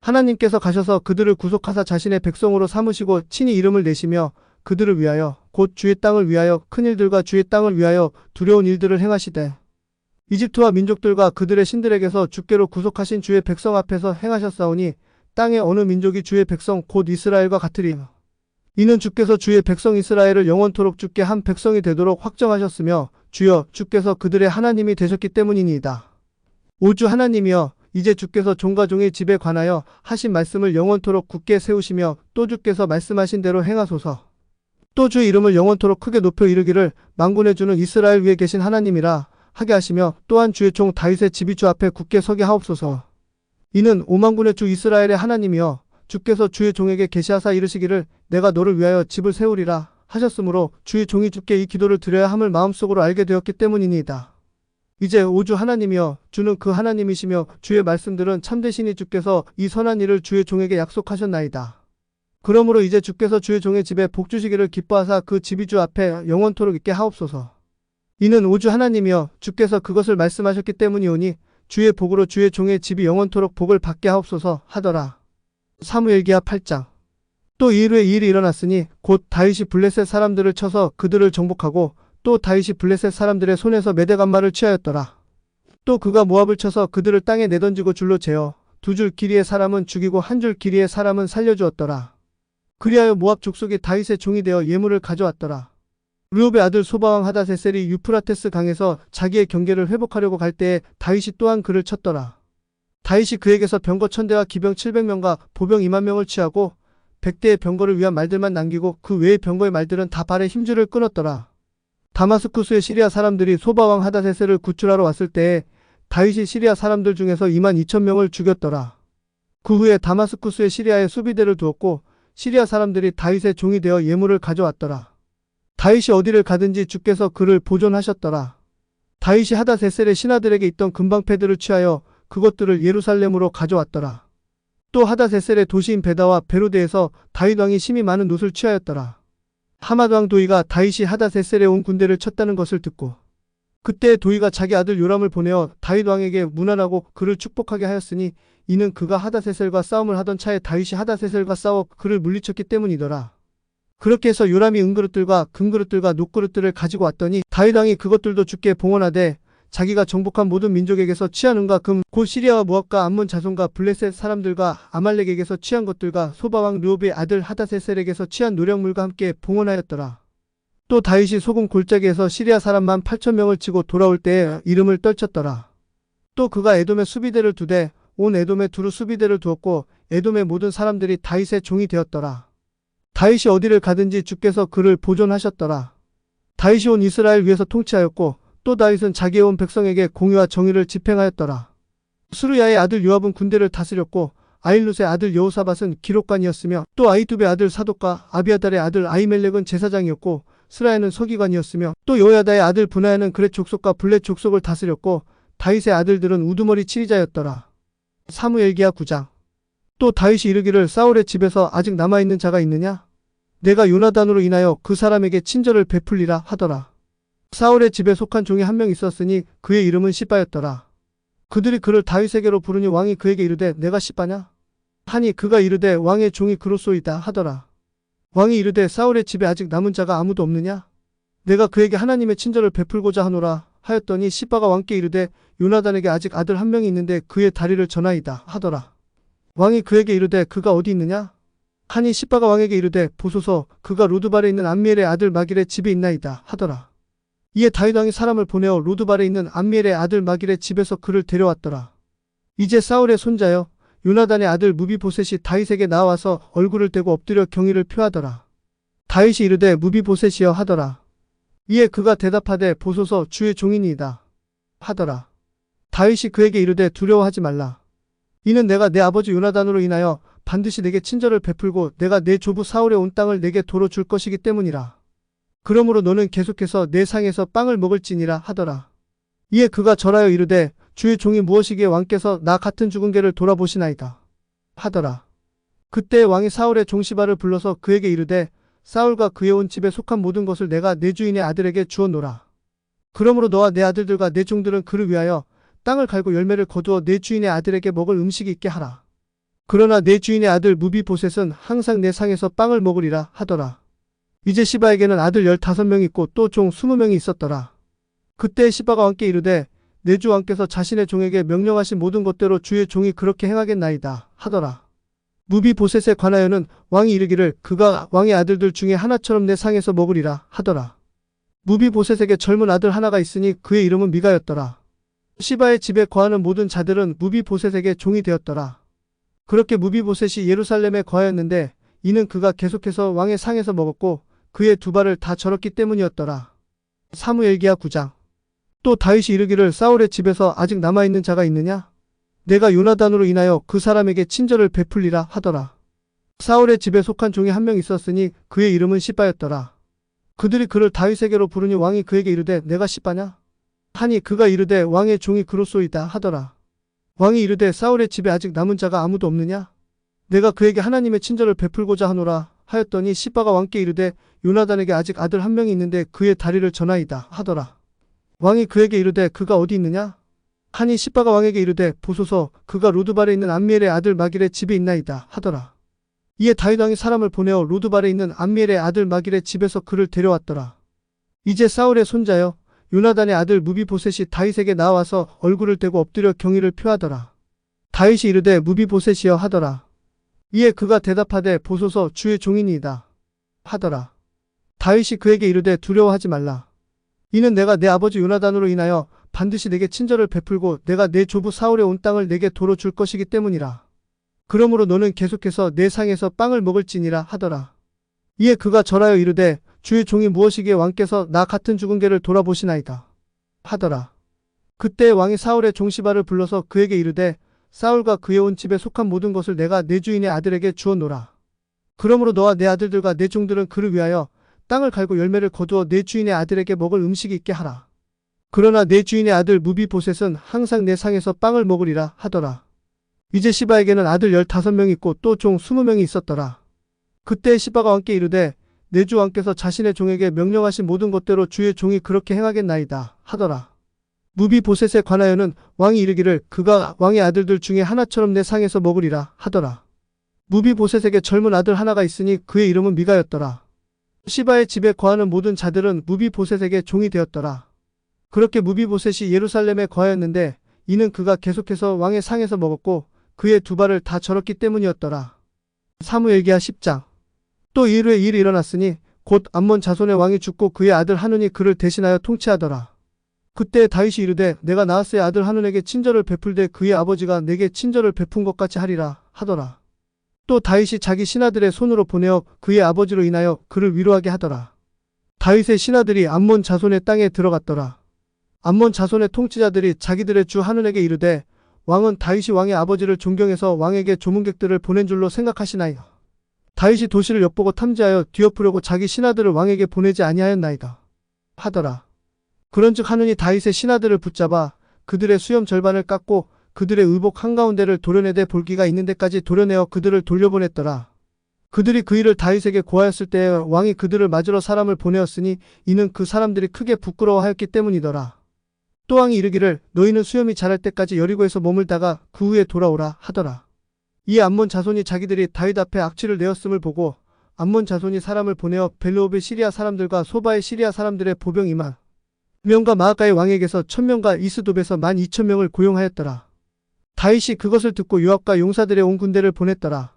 하나님께서 가셔서 그들을 구속하사 자신의 백성으로 삼으시고 친히 이름을 내시며 그들을 위하여 곧 주의 땅을 위하여 큰 일들과 주의 땅을 위하여 두려운 일들을 행하시되 이집트와 민족들과 그들의 신들에게서 주께로 구속하신 주의 백성 앞에서 행하셨사오니 땅의 어느 민족이 주의 백성 곧 이스라엘과 같으리라. 이는 주께서 주의 백성 이스라엘을 영원토록 주께 한 백성이 되도록 확정하셨으며 주여 주께서 그들의 하나님이 되셨기 때문이니이다. 오 주 하나님이여 이제 주께서 종과 종의 집에 관하여 하신 말씀을 영원토록 굳게 세우시며 또 주께서 말씀하신 대로 행하소서. 또 주의 이름을 영원토록 크게 높여 이르기를 만군의 주는 이스라엘 위에 계신 하나님이라 하게 하시며 또한 주의 종 다윗의 집이 주 앞에 굳게 서게 하옵소서. 이는 오만군의 주 이스라엘의 하나님이여 주께서 주의 종에게 계시하사 이르시기를 내가 너를 위하여 집을 세우리라 하셨으므로 주의 종이 주께 이 기도를 드려야 함을 마음속으로 알게 되었기 때문이니이다. 이제 오 주 하나님이여 주는 그 하나님이시며 주의 말씀들은 참되시니 주께서 이 선한 일을 주의 종에게 약속하셨나이다. 그러므로 이제 주께서 주의 종의 집에 복 주시기를 기뻐하사 그 집이 주 앞에 영원토록 있게 하옵소서. 이는 오 주 하나님이여 주께서 그것을 말씀하셨기 때문이오니 주의 복으로 주의 종의 집이 영원토록 복을 받게 하옵소서 하더라. 사무엘기하 8장. 또 이 일에 이 일이 일어났으니 곧 다윗이 블레셋 사람들을 쳐서 그들을 정복하고 또 다윗이 블레셋 사람들의 손에서 메대간말을 취하였더라. 또 그가 모압을 쳐서 그들을 땅에 내던지고 줄로 재어 두 줄 길이의 사람은 죽이고 한 줄 길이의 사람은 살려주었더라. 그리하여 모압 족속이 다윗의 종이 되어 예물을 가져왔더라. 르홉의 아들 소바왕 하닷세셀이 유프라테스 강에서 자기의 경계를 회복하려고 갈 때에 다윗이 또한 그를 쳤더라. 다윗이 그에게서 병거 1000대와 기병 700명과 보병 2만 명을 취하고 100대의 병거를 위한 말들만 남기고 그 외의 병거의 말들은 다 발에 힘줄을 끊었더라. 다마스쿠스의 시리아 사람들이 소바왕 하닷세셀을 구출하러 왔을 때에 다윗이 시리아 사람들 중에서 2만 2천 명을 죽였더라. 그 후에 다마스쿠스의 시리아에 수비대를 두었고 시리아 사람들이 다윗의 종이 되어 예물을 가져왔더라. 다윗이 어디를 가든지 주께서 그를 보존하셨더라. 다윗이 하닷세셀의 신하들에게 있던 금방패들을 취하여 그것들을 예루살렘으로 가져왔더라. 또 하닷세셀의 도시인 베다와 베로데에서 다윗 왕이 심히 많은 놋을 취하였더라. 하맛 왕 도이가 다윗이 하닷세셀에 온 군대를 쳤다는 것을 듣고 그때 도이가 자기 아들 요람을 보내어 다윗 왕에게 문안하고 그를 축복하게 하였으니 이는 그가 하닷세셀과 싸움을 하던 차에 다윗이 하닷세셀과 싸워 그를 물리쳤기 때문이더라. 그렇게 해서 요람이 은그릇들과 금그릇들과 놋그릇들을 가지고 왔더니 다윗 왕이 그것들도 주께 봉헌하되 자기가 정복한 모든 민족에게서 취한 은과 금 곧 시리아와 모압과 암몬 자손과 블레셋 사람들과 아말렉에게서 취한 것들과 소바왕 르홉의 아들 하닷세셀에게서 취한 노력물과 함께 봉헌하였더라. 또 다윗이 소금 골짜기에서 시리아 사람 18,000명을 치고 돌아올 때에 이름을 떨쳤더라. 또 그가 에돔에 수비대를 두되 온 에돔에 두루 수비대를 두었고 에돔의 모든 사람들이 다윗의 종이 되었더라. 다윗이 어디를 가든지 주께서 그를 보존하셨더라. 다윗이 온 이스라엘 위에서 통치하였고 또 다윗은 자기의 온 백성에게 공의와 정의를 집행하였더라. 수르야의 아들 요압은 군대를 다스렸고 아일룻의 아들 여호사밧은 기록관이었으며 또 아히두베의 아들 사독과 아비아달의 아들 아히멜렉은 제사장이었고 스라야는 서기관이었으며 또 여호야다의 아들 브나야는 그렛 족속과 블렛 족속을 다스렸고 다윗의 아들들은 우두머리 치리자였더라. 사무엘기하 9장. 또 다윗이 이르기를 사울의 집에서 아직 남아있는 자가 있느냐? 내가 요나단으로 인하여 그 사람에게 친절을 베풀리라 하더라. 사울의 집에 속한 종이 한 명 있었으니 그의 이름은 시바였더라. 그들이 그를 다윗에게로 부르니 왕이 그에게 이르되 내가 시바냐? 하니 그가 이르되 왕의 종이 그로소이다 하더라. 왕이 이르되 사울의 집에 아직 남은 자가 아무도 없느냐? 내가 그에게 하나님의 친절을 베풀고자 하노라 하였더니 시바가 왕께 이르되 요나단에게 아직 아들 한 명이 있는데 그의 다리를 전하이다 하더라. 왕이 그에게 이르되 그가 어디 있느냐? 하니 시바가 왕에게 이르되 보소서 그가 로드발에 있는 암미엘의 아들 마길의 집에 있나이다 하더라. 이에 다윗 왕이 사람을 보내어 로드발에 있는 암미엘의 아들 마길의 집에서 그를 데려왔더라. 이제 사울의 손자여 요나단의 아들 무비보셋이 다윗에게 나와서 얼굴을 대고 엎드려 경의를 표하더라. 다윗이 이르되 무비보셋이여 하더라. 이에 그가 대답하되 보소서 주의 종이니이다 하더라. 다윗이 그에게 이르되 두려워하지 말라. 이는 내가 내 아버지 요나단으로 인하여 반드시 내게 친절을 베풀고 내가 내 조부 사울의 온 땅을 내게 도로 줄 것이기 때문이라. 그러므로 너는 계속해서 내 상에서 빵을 먹을지니라 하더라. 이에 그가 절하여 이르되 주의 종이 무엇이기에 왕께서 나 같은 죽은 개를 돌아보시나이다 하더라. 그때 왕이 사울의 종 시바를 불러서 그에게 이르되 사울과 그의 온 집에 속한 모든 것을 내가 내 주인의 아들에게 주었노라. 그러므로 너와 내 아들들과 내 종들은 그를 위하여 땅을 갈고 열매를 거두어 내 주인의 아들에게 먹을 음식이 있게 하라. 그러나 내 주인의 아들 무비보셋은 항상 내 상에서 빵을 먹으리라 하더라. 이제 시바에게는 아들 15명이 있고 또 종 20명이 있었더라. 그때 시바가 왕께 이르되 내 주 왕께서 자신의 종에게 명령하신 모든 것대로 주의 종이 그렇게 행하겠나이다 하더라. 무비보셋에 관하여는 왕이 이르기를 그가 왕의 아들들 중에 하나처럼 내 상에서 먹으리라 하더라. 무비보셋에게 젊은 아들 하나가 있으니 그의 이름은 미가였더라. 시바의 집에 거하는 모든 자들은 무비보셋에게 종이 되었더라. 그렇게 무비보셋이 예루살렘에 거하였는데 이는 그가 계속해서 왕의 상에서 먹었고 그의 두 발을 다 절었기 때문이었더라. 사무엘기하 9장. 또 다윗이 이르기를 사울의 집에서 아직 남아있는 자가 있느냐? 내가 요나단으로 인하여 그 사람에게 친절을 베풀리라 하더라. 사울의 집에 속한 종이 한 명 있었으니 그의 이름은 시바였더라. 그들이 그를 다윗에게로 부르니 왕이 그에게 이르되 내가 시바냐? 하니 그가 이르되 왕의 종이 그로소이다 하더라. 왕이 이르되 사울의 집에 아직 남은 자가 아무도 없느냐? 내가 그에게 하나님의 친절을 베풀고자 하노라 하였더니 시바가 왕께 이르되 요나단에게 아직 아들 한 명이 있는데 그의 다리를 전하이다 하더라. 왕이 그에게 이르되 그가 어디 있느냐? 하니 시바가 왕에게 이르되 보소서 그가 로드발에 있는 암미엘의 아들 마길의 집에 있나이다 하더라. 이에 다윗 왕이 사람을 보내어 로드발에 있는 암미엘의 아들 마길의 집에서 그를 데려왔더라. 이제 사울의 손자여 요나단의 아들 무비보셋이 다윗에게 나와서 얼굴을 대고 엎드려 경의를 표하더라. 다윗이 이르되 무비보셋이여 하더라. 이에 그가 대답하되 보소서 주의 종이니이다 하더라. 다윗이 그에게 이르되 두려워하지 말라. 이는 내가 내 아버지 요나단으로 인하여 반드시 내게 친절을 베풀고 내가 내 조부 사울의 온 땅을 내게 도로 줄 것이기 때문이라. 그러므로 너는 계속해서 내 상에서 빵을 먹을지니라 하더라. 이에 그가 절하여 이르되 주의 종이 무엇이기에 왕께서 나 같은 죽은 개를 돌아보시나이다 하더라. 그때 왕이 사울의 종 시바를 불러서 그에게 이르되 사울과 그의 온 집에 속한 모든 것을 내가 내 주인의 아들에게 주었노라. 그러므로 너와 내 아들들과 내 종들은 그를 위하여 땅을 갈고 열매를 거두어 내 주인의 아들에게 먹을 음식이 있게 하라. 그러나 내 주인의 아들 무비보셋은 항상 내 상에서 빵을 먹으리라 하더라. 이제 시바에게는 아들 15명이 있고 또 종 20명이 있었더라. 그때 시바가 왕께 이르되 내 주 왕께서 자신의 종에게 명령하신 모든 것대로 주의 종이 그렇게 행하겠나이다 하더라. 무비보셋에 관하여는 왕이 이르기를 그가 왕의 아들들 중에 하나처럼 내 상에서 먹으리라 하더라. 무비보셋에게 젊은 아들 하나가 있으니 그의 이름은 미가였더라. 시바의 집에 거하는 모든 자들은 무비보셋에게 종이 되었더라. 그렇게 무비보셋이 예루살렘에 거하였는데 이는 그가 계속해서 왕의 상에서 먹었고 그의 두 발을 다 절었기 때문이었더라. 사무엘기하 10장. 또 이일 후에 일이 일어났으니 곧 암몬 자손의 왕이 죽고 그의 아들 한운이 그를 대신하여 통치하더라. 그때 다윗이 이르되 내가 나하스의 아들 한운에게 친절을 베풀되 그의 아버지가 내게 친절을 베푼 것 같이 하리라 하더라. 또 다윗이 자기 신하들의 손으로 보내어 그의 아버지로 인하여 그를 위로하게 하더라. 다윗의 신하들이 암몬 자손의 땅에 들어갔더라. 암몬 자손의 통치자들이 자기들의 주 한운에게 이르되 왕은 다윗이 왕의 아버지를 존경해서 왕에게 조문객들을 보낸 줄로 생각하시나이다. 다윗이 도시를 엿보고 탐지하여 뒤엎으려고 자기 신하들을 왕에게 보내지 아니하였나이다 하더라. 그런즉 한운이 다윗의 신하들을 붙잡아 그들의 수염 절반을 깎고 그들의 의복 한가운데를 도려내되 볼기가 있는 데까지 도려내어 그들을 돌려보냈더라. 그들이 그 일을 다윗에게 고하였을 때에 왕이 그들을 맞으러 사람을 보내었으니 이는 그 사람들이 크게 부끄러워하였기 때문이더라. 또 왕이 이르기를 너희는 수염이 자랄 때까지 여리고에서 머물다가 그 후에 돌아오라 하더라. 이에 암몬 자손이 자기들이 다윗 앞에 악취를 내었음을 보고 암몬 자손이 사람을 보내어 벨르옵의 시리아 사람들과 소바의 시리아 사람들의 보병 2만 명과 마아가의 왕에게서 1000명과 이스돕에서 12,000명을 고용하였더라. 다윗이 그것을 듣고 요압과 용사들의 온 군대를 보냈더라.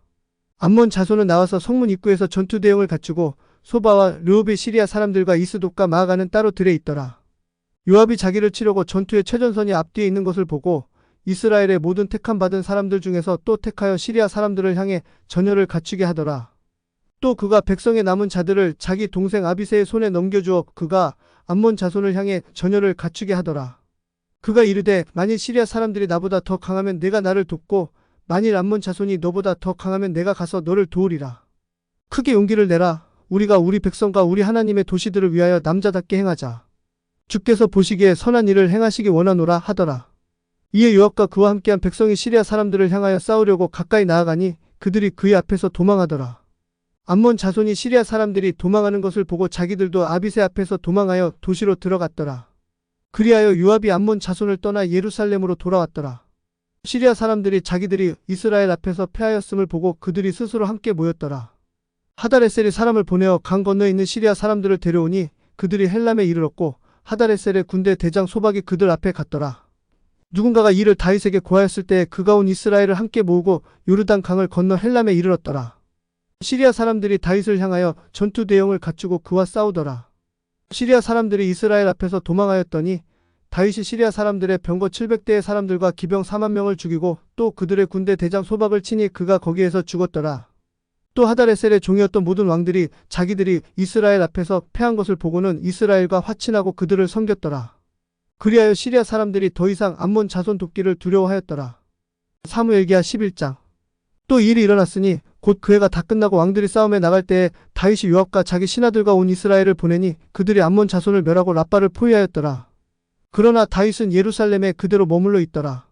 암몬 자손은 나와서 성문 입구에서 전투 대용을 갖추고 소바와 르옵의 시리아 사람들과 이스돗과 마아가는 따로 들에 있더라. 요압이 자기를 치려고 전투의 최전선이 앞뒤에 있는 것을 보고 이스라엘의 모든 택함 받은 사람들 중에서 또 택하여 시리아 사람들을 향해 전열을 갖추게 하더라. 또 그가 백성의 남은 자들을 자기 동생 아비새의 손에 넘겨주어 그가 암몬 자손을 향해 전열을 갖추게 하더라. 그가 이르되 만일 시리아 사람들이 나보다 더 강하면 내가 나를 돕고 만일 암몬 자손이 너보다 더 강하면 내가 가서 너를 도우리라. 크게 용기를 내라. 우리가 우리 백성과 우리 하나님의 도시들을 위하여 남자답게 행하자. 주께서 보시기에 선한 일을 행하시기 원하노라 하더라. 이에 요압과 그와 함께한 백성이 시리아 사람들을 향하여 싸우려고 가까이 나아가니 그들이 그의 앞에서 도망하더라. 암몬 자손이 시리아 사람들이 도망하는 것을 보고 자기들도 아비새 앞에서 도망하여 도시로 들어갔더라. 그리하여 요압이 암몬 자손을 떠나 예루살렘으로 돌아왔더라. 시리아 사람들이 자기들이 이스라엘 앞에서 패하였음을 보고 그들이 스스로 함께 모였더라. 하다레셀이 사람을 보내어 강 건너에 있는 시리아 사람들을 데려오니 그들이 헬람에 이르렀고 하다레셀의 군대 대장 소박이 그들 앞에 갔더라. 누군가가 이를 다윗에게 고하였을 때 그가 온 이스라엘을 함께 모으고 요르단 강을 건너 헬람에 이르렀더라. 시리아 사람들이 다윗을 향하여 전투 대용을 갖추고 그와 싸우더라. 시리아 사람들이 이스라엘 앞에서 도망하였더니 다윗이 시리아 사람들의 병거 700대의 사람들과 기병 4만 명을 죽이고 또 그들의 군대 대장 소박을 치니 그가 거기에서 죽었더라. 또 하다레셀의 종이었던 모든 왕들이 자기들이 이스라엘 앞에서 패한 것을 보고는 이스라엘과 화친하고 그들을 섬겼더라. 그리하여 시리아 사람들이 더 이상 암몬 자손 돕기를 두려워하였더라. 사무엘기하 11장. 또 이 일이 일어났으니 곧 그 해가 다 끝나고 왕들이 싸움에 나갈 때에 다윗이 요압과 자기 신하들과 온 이스라엘을 보내니 그들이 암몬 자손을 멸하고 라빠를 포위하였더라. 그러나 다윗은 예루살렘에 그대로 머물러 있더라.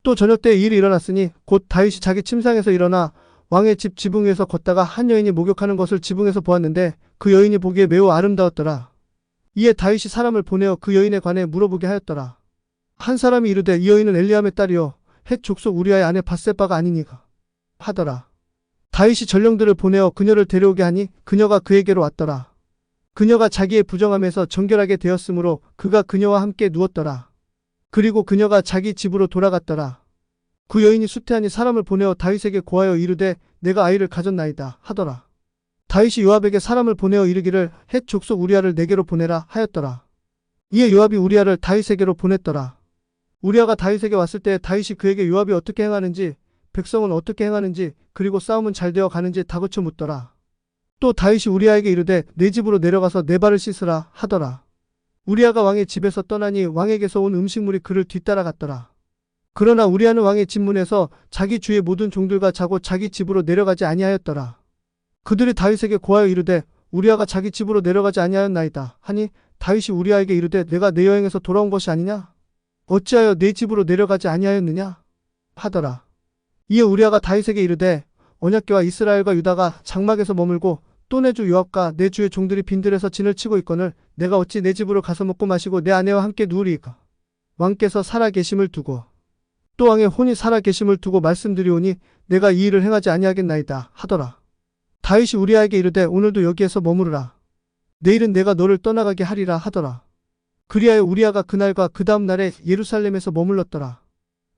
또 저녁 때에 이 일이 일어났으니 곧 다윗이 자기 침상에서 일어나 왕의 집 지붕 위에서 걷다가 한 여인이 목욕하는 것을 지붕에서 보았는데 그 여인이 보기에 매우 아름다웠더라. 이에 다윗이 사람을 보내어 그 여인에 관해 물어보게 하였더라. 한 사람이 이르되 이 여인은 엘리암의 딸이요 헷 족속 우리아의 아내 밧세바가 아니니가 하더라. 다윗이 전령들을 보내어 그녀를 데려오게 하니 그녀가 그에게로 왔더라. 그녀가 자기의 부정함에서 정결하게 되었으므로 그가 그녀와 함께 누웠더라. 그리고 그녀가 자기 집으로 돌아갔더라. 그 여인이 수태하니 사람을 보내어 다윗에게 고하여 이르되 내가 아이를 가졌나이다 하더라. 다윗이 요압에게 사람을 보내어 이르기를 헷 족속 우리아를 내게로 보내라 하였더라. 이에 요압이 우리아를 다윗에게로 보냈더라. 우리아가 다윗에게 왔을 때 다윗이 그에게 요압이 어떻게 행하는지 백성은 어떻게 행하는지 그리고 싸움은 잘 되어 가는지 다그쳐 묻더라. 또 다윗이 우리아에게 이르되 내 집으로 내려가서 내 발을 씻으라 하더라. 우리아가 왕의 집에서 떠나니 왕에게서 온 음식물이 그를 뒤따라갔더라. 그러나 우리아는 왕의 집 문에서 자기 주의 모든 종들과 자고 자기 집으로 내려가지 아니하였더라. 그들이 다윗에게 고하여 이르되 우리아가 자기 집으로 내려가지 아니하였나이다 하니 다윗이 우리아에게 이르되 내가 내 여행에서 돌아온 것이 아니냐? 어찌하여 내 집으로 내려가지 아니하였느냐? 하더라. 이에 우리아가 다윗에게 이르되 언약궤와 이스라엘과 유다가 장막에서 머물고 또 내 주 요압과 내 주의 종들이 빈들에서 진을 치고 있거늘 내가 어찌 내 집으로 가서 먹고 마시고 내 아내와 함께 누우리이까? 왕께서 살아 계심을 두고 또 왕의 혼이 살아 계심을 두고 말씀드리오니 내가 이 일을 행하지 아니하겠나이다 하더라. 다윗이 우리아에게 이르되 오늘도 여기에서 머무르라. 내일은 내가 너를 떠나가게 하리라 하더라. 그리하여 우리아가 그날과 그 다음 날에 예루살렘에서 머물렀더라.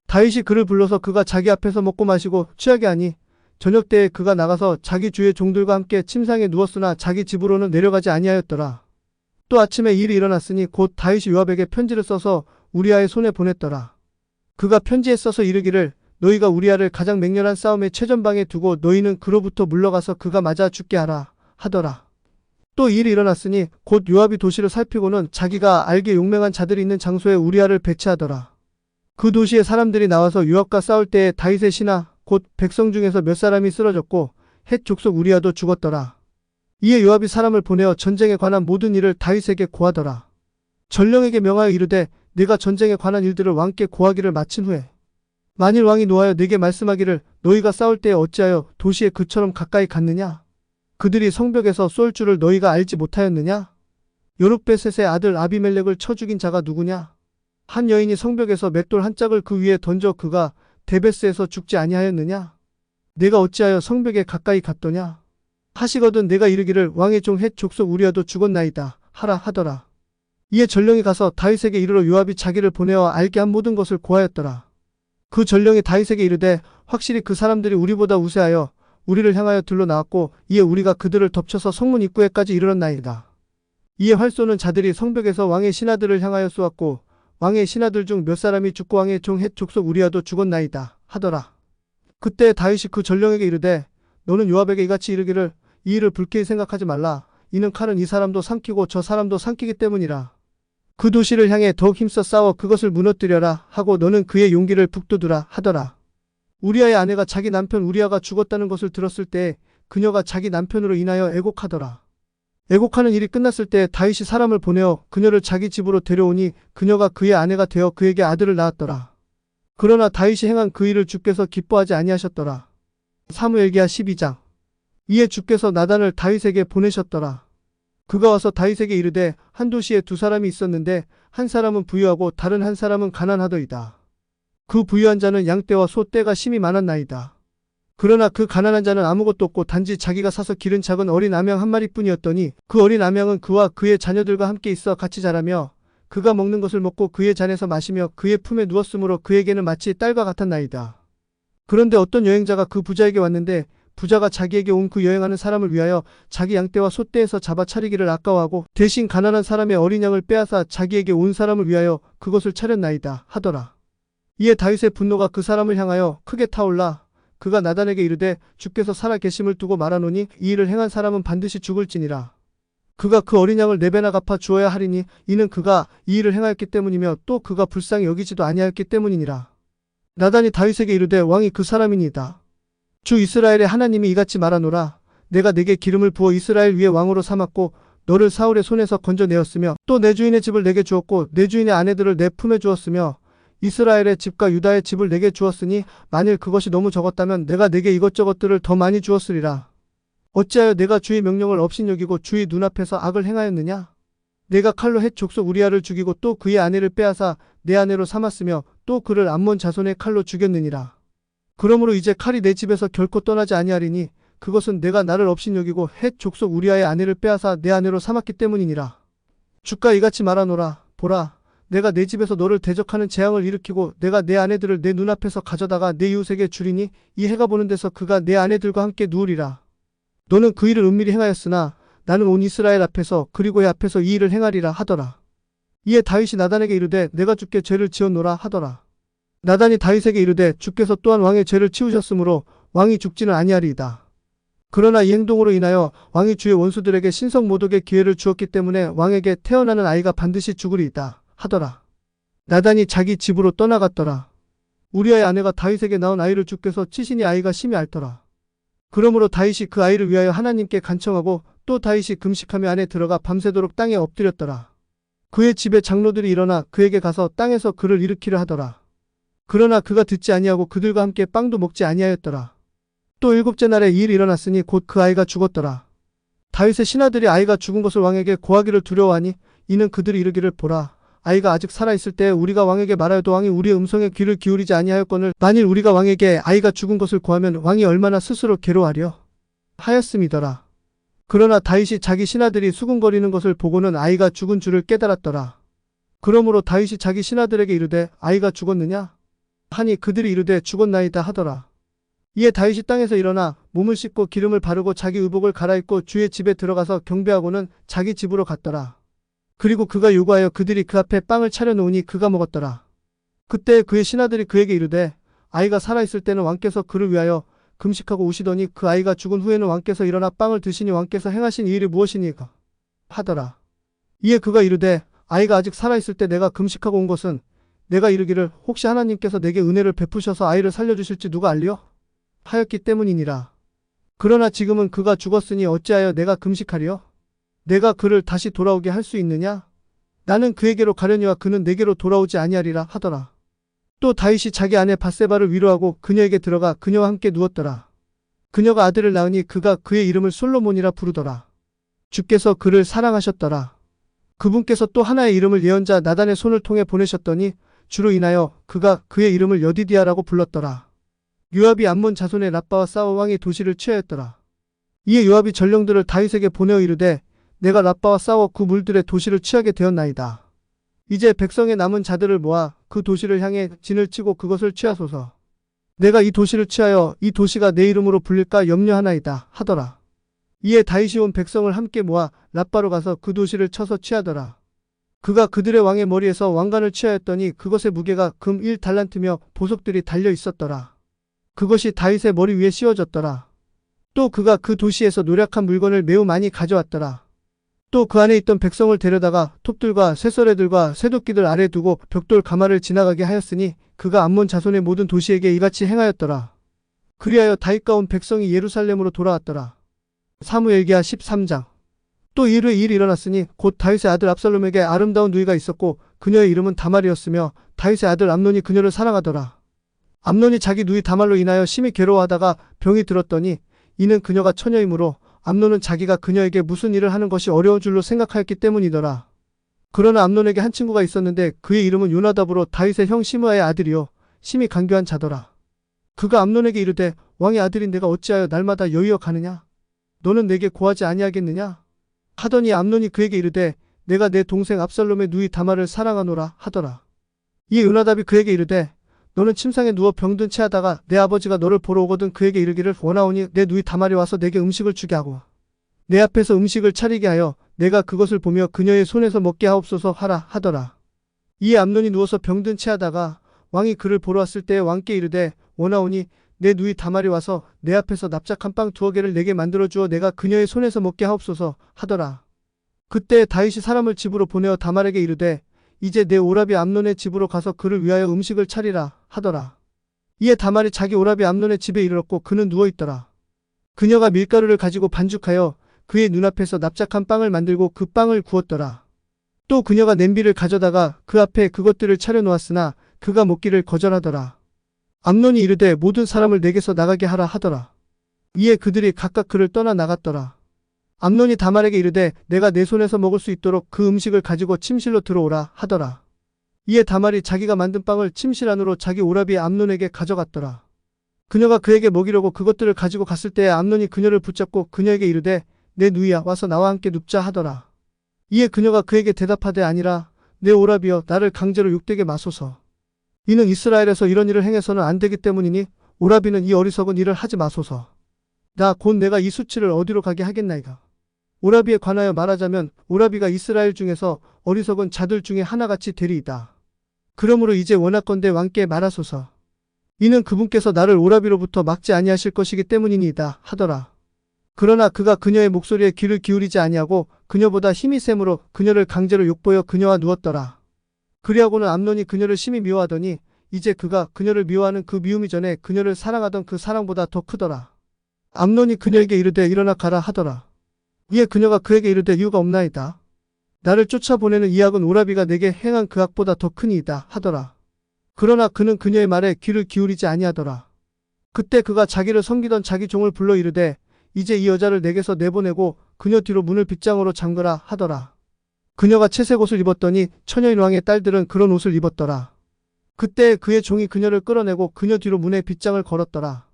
다윗이 그를 불러서 그가 자기 앞에서 먹고 마시고 취하게 하니 저녁 때에 그가 나가서 자기 주의 종들과 함께 침상에 누웠으나 자기 집으로는 내려가지 아니하였더라. 또 아침에 일이 일어났으니 곧 다윗이 요압에게 편지를 써서 우리아의 손에 보냈더라. 그가 편지에 써서 이르기를 너희가 우리아를 가장 맹렬한 싸움의 최전방에 두고 너희는 그로부터 물러가서 그가 맞아 죽게 하라 하더라. 또 일이 일어났으니 곧 요압이 도시를 살피고는 자기가 알게 용맹한 자들이 있는 장소에 우리아를 배치하더라. 그 도시의 사람들이 나와서 요압과 싸울 때에 다윗의 신하 곧 백성 중에서 몇 사람이 쓰러졌고 헷 족속 우리아도 죽었더라. 이에 요압이 사람을 보내어 전쟁에 관한 모든 일을 다윗에게 고하더라. 전령에게 명하여 이르되 네가 전쟁에 관한 일들을 왕께 고하기를 마친 후에 만일 왕이 노하여 네게 말씀하기를 너희가 싸울 때에 어찌하여 도시에 그처럼 가까이 갔느냐? 그들이 성벽에서 쏠 줄을 너희가 알지 못하였느냐? 요룹베셋의 아들 아비멜렉을 쳐 죽인 자가 누구냐? 한 여인이 성벽에서 맷돌 한 짝을 그 위에 던져 그가 데베스에서 죽지 아니하였느냐? 내가 어찌하여 성벽에 가까이 갔더냐? 하시거든 내가 이르기를 왕의 종 헷 족속 우리아도 죽었나이다 하라 하더라. 이에 전령이 가서 다윗에게 이르러 요압이 자기를 보내어 알게 한 모든 것을 고하였더라. 그 전령이 다윗에게 이르되 확실히 그 사람들이 우리보다 우세하여 우리를 향하여 들러 나왔고 이에 우리가 그들을 덮쳐서 성문 입구에까지 이르렀나이다. 이에 활 쏘는 자들이 성벽에서 왕의 신하들을 향하여 쏘았고 왕의 신하들 중 몇 사람이 죽고 왕의 종 헷 족속 우리아도 죽었나이다 하더라. 그때 다윗이 그 전령에게 이르되 너는 요압에게 이같이 이르기를 이 일을 불쾌히 생각하지 말라. 이는 칼은 이 사람도 삼키고 저 사람도 삼키기 때문이라. 그 도시를 향해 더욱 힘써 싸워 그것을 무너뜨려라 하고 너는 그의 용기를 북돋우라 하더라. 우리아의 아내가 자기 남편 우리아가 죽었다는 것을 들었을 때 그녀가 자기 남편으로 인하여 애곡하더라. 애곡하는 일이 끝났을 때 다윗이 사람을 보내어 그녀를 자기 집으로 데려오니 그녀가 그의 아내가 되어 그에게 아들을 낳았더라. 그러나 다윗이 행한 그 일을 주께서 기뻐하지 아니하셨더라. 사무엘기하 12장. 이에 주께서 나단을 다윗에게 보내셨더라. 그가 와서 다윗에게 이르되 한 도시에 두 사람이 있었는데 한 사람은 부유하고 다른 한 사람은 가난하더이다. 그 부유한 자는 양떼와 소떼가 심히 많았나이다. 그러나 그 가난한 자는 아무것도 없고 단지 자기가 사서 기른 작은 어린 암양 한 마리뿐이었더니 그 어린 암양은 그와 그의 자녀들과 함께 있어 같이 자라며 그가 먹는 것을 먹고 그의 잔에서 마시며 그의 품에 누웠으므로 그에게는 마치 딸과 같았나이다. 그런데 어떤 여행자가 그 부자에게 왔는데 부자가 자기에게 온 그 여행하는 사람을 위하여 자기 양떼와 소떼에서 잡아 차리기를 아까워하고 대신 가난한 사람의 어린 양을 빼앗아 자기에게 온 사람을 위하여 그것을 차렸나이다 하더라. 이에 다윗의 분노가 그 사람을 향하여 크게 타올라 그가 나단에게 이르되 주께서 살아 계심을 두고 말하노니 이 일을 행한 사람은 반드시 죽을지니라. 그가 그 어린 양을 4배나 갚아 주어야 하리니 이는 그가 이 일을 행하였기 때문이며 또 그가 불쌍히 여기지도 아니하였기 때문이니라. 나단이 다윗에게 이르되 왕이 그 사람이니이다. 주 이스라엘의 하나님이 이같이 말하노라. 내가 내게 기름을 부어 이스라엘 위에 왕으로 삼았고 너를 사울의 손에서 건져내었으며 또 내 주인의 집을 내게 주었고 내 주인의 아내들을 내 품에 주었으며 이스라엘의 집과 유다의 집을 내게 주었으니 만일 그것이 너무 적었다면 내가 내게 이것저것들을 더 많이 주었으리라. 어찌하여 내가 주의 명령을 업신여기고 주의 눈앞에서 악을 행하였느냐? 내가 칼로 헷 족속 우리아를 죽이고 또 그의 아내를 빼앗아 내 아내로 삼았으며 또 그를 암몬 자손의 칼로 죽였느니라. 그러므로 이제 칼이 내 집에서 결코 떠나지 아니하리니 그것은 내가 나를 업신여기고 헷 족속 우리아의 아내를 빼앗아 내 아내로 삼았기 때문이니라. 주가 이같이 말하노라. 보라, 내가 내 집에서 너를 대적하는 재앙을 일으키고 내가 내 아내들을 내 눈앞에서 가져다가 내 이웃에게 주리니 이 해가 보는 데서 그가 내 아내들과 함께 누우리라. 너는 그 일을 은밀히 행하였으나 나는 온 이스라엘 앞에서 그리고의 앞에서 이 일을 행하리라 하더라. 이에 다윗이 나단에게 이르되 내가 주께 죄를 지었노라 하더라. 나단이 다윗에게 이르되 주께서 또한 왕의 죄를 치우셨으므로 왕이 죽지는 아니하리이다. 그러나 이 행동으로 인하여 왕이 주의 원수들에게 신성모독의 기회를 주었기 때문에 왕에게 태어나는 아이가 반드시 죽으리이다 하더라. 나단이 자기 집으로 떠나갔더라. 우리아의 아내가 다윗에게 낳은 아이를 주께서 치시니 아이가 심히 앓더라. 그러므로 다윗이 그 아이를 위하여 하나님께 간청하고 또 다윗이 금식하며 안에 들어가 밤새도록 땅에 엎드렸더라. 그의 집의 장로들이 일어나 그에게 가서 땅에서 그를 일으키려 하더라. 그러나 그가 듣지 아니하고 그들과 함께 빵도 먹지 아니하였더라. 또 7째 날에 이 일이 일어났으니 곧 그 아이가 죽었더라. 다윗의 신하들이 아이가 죽은 것을 왕에게 고하기를 두려워하니 이는 그들이 이르기를 보라. 아이가 아직 살아있을 때 우리가 왕에게 말하여도 왕이 우리의 음성에 귀를 기울이지 아니하였거늘 만일 우리가 왕에게 아이가 죽은 것을 고하면 왕이 얼마나 스스로 괴로워하려 하였음이더라. 그러나 다윗이 자기 신하들이 수군거리는 것을 보고는 아이가 죽은 줄을 깨달았더라. 그러므로 다윗이 자기 신하들에게 이르되 아이가 죽었느냐 하니 그들이 이르되 죽었나이다 하더라. 이에 다윗이 땅에서 일어나 몸을 씻고 기름을 바르고 자기 의복을 갈아입고 주의 집에 들어가서 경배하고는 자기 집으로 갔더라. 그리고 그가 요구하여 그들이 그 앞에 빵을 차려놓으니 그가 먹었더라. 그때 그의 신하들이 그에게 이르되 아이가 살아있을 때는 왕께서 그를 위하여 금식하고 우시더니 그 아이가 죽은 후에는 왕께서 일어나 빵을 드시니 왕께서 행하신 이 일이 무엇이니까 하더라. 이에 그가 이르되 아이가 아직 살아있을 때 내가 금식하고 온 것은 내가 이르기를 혹시 하나님께서 내게 은혜를 베푸셔서 아이를 살려주실지 누가 알리요? 하였기 때문이니라. 그러나 지금은 그가 죽었으니 어찌하여 내가 금식하리요? 내가 그를 다시 돌아오게 할 수 있느냐? 나는 그에게로 가려니와 그는 내게로 돌아오지 아니하리라 하더라. 또 다윗이 자기 아내 밧세바를 위로하고 그녀에게 들어가 그녀와 함께 누웠더라. 그녀가 아들을 낳으니 그가 그의 이름을 솔로몬이라 부르더라. 주께서 그를 사랑하셨더라. 그분께서 또 하나의 이름을 예언자 나단의 손을 통해 보내셨더니 주로 인하여 그가 그의 이름을 여디디아라고 불렀더라. 요압이 암몬 자손의 라빠와 싸워 왕이 도시를 취하였더라. 이에 요압이 전령들을 다윗에게 보내어 이르되 내가 라빠와 싸워 그 물들의 도시를 취하게 되었나이다. 이제 백성의 남은 자들을 모아 그 도시를 향해 진을 치고 그것을 취하소서. 내가 이 도시를 취하여 이 도시가 내 이름으로 불릴까 염려하나이다 하더라. 이에 다윗이 온 백성을 함께 모아 라빠로 가서 그 도시를 쳐서 취하더라. 그가 그들의 왕의 머리에서 왕관을 취하였더니 그것의 무게가 금 1달란트며 보석들이 달려 있었더라. 그것이 다윗의 머리 위에 씌워졌더라. 또 그가 그 도시에서 노략한 물건을 매우 많이 가져왔더라. 또 그 안에 있던 백성을 데려다가 톱들과 쇠서래들과 쇠도끼들 아래 두고 벽돌 가마를 지나가게 하였으니 그가 암몬 자손의 모든 도시에게 이같이 행하였더라. 그리하여 다윗과 온 백성이 예루살렘으로 돌아왔더라. 사무엘기하 13장. 또 이르 일이 일어났으니 곧 다윗의 아들 압살롬에게 아름다운 누이가 있었고 그녀의 이름은 다말이었으며 다윗의 아들 암논이 그녀를 사랑하더라. 암논이 자기 누이 다말로 인하여 심히 괴로워하다가 병이 들었더니 이는 그녀가 처녀이므로 암논은 자기가 그녀에게 무슨 일을 하는 것이 어려운 줄로 생각하였기 때문이더라. 그러나 암논에게 한 친구가 있었는데 그의 이름은 요나답으로 다윗의 형 시므아의 아들이요 심히 간교한 자더라. 그가 암논에게 이르되 왕의 아들인 내가 어찌하여 날마다 여위어 가느냐? 너는 내게 고하지 아니하겠느냐? 하더니 암논이 그에게 이르되 내가 내 동생 압살롬의 누이 다말을 사랑하노라 하더라. 이에 요나답이 그에게 이르되 너는 침상에 누워 병든 채 하다가 내 아버지가 너를 보러 오거든 그에게 이르기를 원하오니 내 누이 다말이 와서 내게 음식을 주게 하고 내 앞에서 음식을 차리게 하여 내가 그것을 보며 그녀의 손에서 먹게 하옵소서 하라 하더라. 이에 암논이 누워서 병든 채 하다가 왕이 그를 보러 왔을 때에 왕께 이르되 원하오니 내 누이 다말이 와서 내 앞에서 납작한 빵 2개를 내게 만들어 주어 내가 그녀의 손에서 먹게 하옵소서 하더라. 그때 다윗이 사람을 집으로 보내어 다말에게 이르되 이제 내 오라비 암논의 집으로 가서 그를 위하여 음식을 차리라 하더라. 이에 다말이 자기 오라비 암논의 집에 이르렀고 그는 누워있더라. 그녀가 밀가루를 가지고 반죽하여 그의 눈앞에서 납작한 빵을 만들고 그 빵을 구웠더라. 또 그녀가 냄비를 가져다가 그 앞에 그것들을 차려놓았으나 그가 먹기를 거절하더라. 암논이 이르되 모든 사람을 내게서 나가게 하라 하더라. 이에 그들이 각각 그를 떠나 나갔더라. 암논이 다말에게 이르되 내가 내 손에서 먹을 수 있도록 그 음식을 가지고 침실로 들어오라 하더라. 이에 다말이 자기가 만든 빵을 침실 안으로 자기 오라비 암논에게 가져갔더라. 그녀가 그에게 먹이려고 그것들을 가지고 갔을 때에 암논이 그녀를 붙잡고 그녀에게 이르되 내 누이야 와서 나와 함께 눕자 하더라. 이에 그녀가 그에게 대답하되 아니라 내 오라비여 나를 강제로 욕되게 마소서. 이는 이스라엘에서 이런 일을 행해서는 안 되기 때문이니 오라비는 이 어리석은 일을 하지 마소서. 나 곧 내가 이 수치를 어디로 가게 하겠나이까. 오라비에 관하여 말하자면 오라비가 이스라엘 중에서 어리석은 자들 중에 하나같이 되리이다. 그러므로 이제 원하건대 왕께 말하소서. 이는 그분께서 나를 오라비로부터 막지 아니하실 것이기 때문이니이다 하더라. 그러나 그가 그녀의 목소리에 귀를 기울이지 아니하고 그녀보다 힘이 셈으로 그녀를 강제로 욕보여 그녀와 누웠더라. 그리하고는 암논이 그녀를 심히 미워하더니 이제 그가 그녀를 미워하는 그 미움이 전에 그녀를 사랑하던 그 사랑보다 더 크더라. 암논이 그녀에게 이르되 일어나 가라 하더라. 이에 그녀가 그에게 이르되 이유가 없나이다. 나를 쫓아보내는 이 악은 오라비가 내게 행한 그 악보다 더 크니이다 하더라. 그러나 그는 그녀의 말에 귀를 기울이지 아니하더라. 그때 그가 자기를 섬기던 자기 종을 불러 이르되 이제 이 여자를 내게서 내보내고 그녀 뒤로 문을 빗장으로 잠그라 하더라. 그녀가 채색 옷을 입었더니 처녀인 왕의 딸들은 그런 옷을 입었더라. 그때 그의 종이 그녀를 끌어내고 그녀 뒤로 문에 빗장을 걸었더라.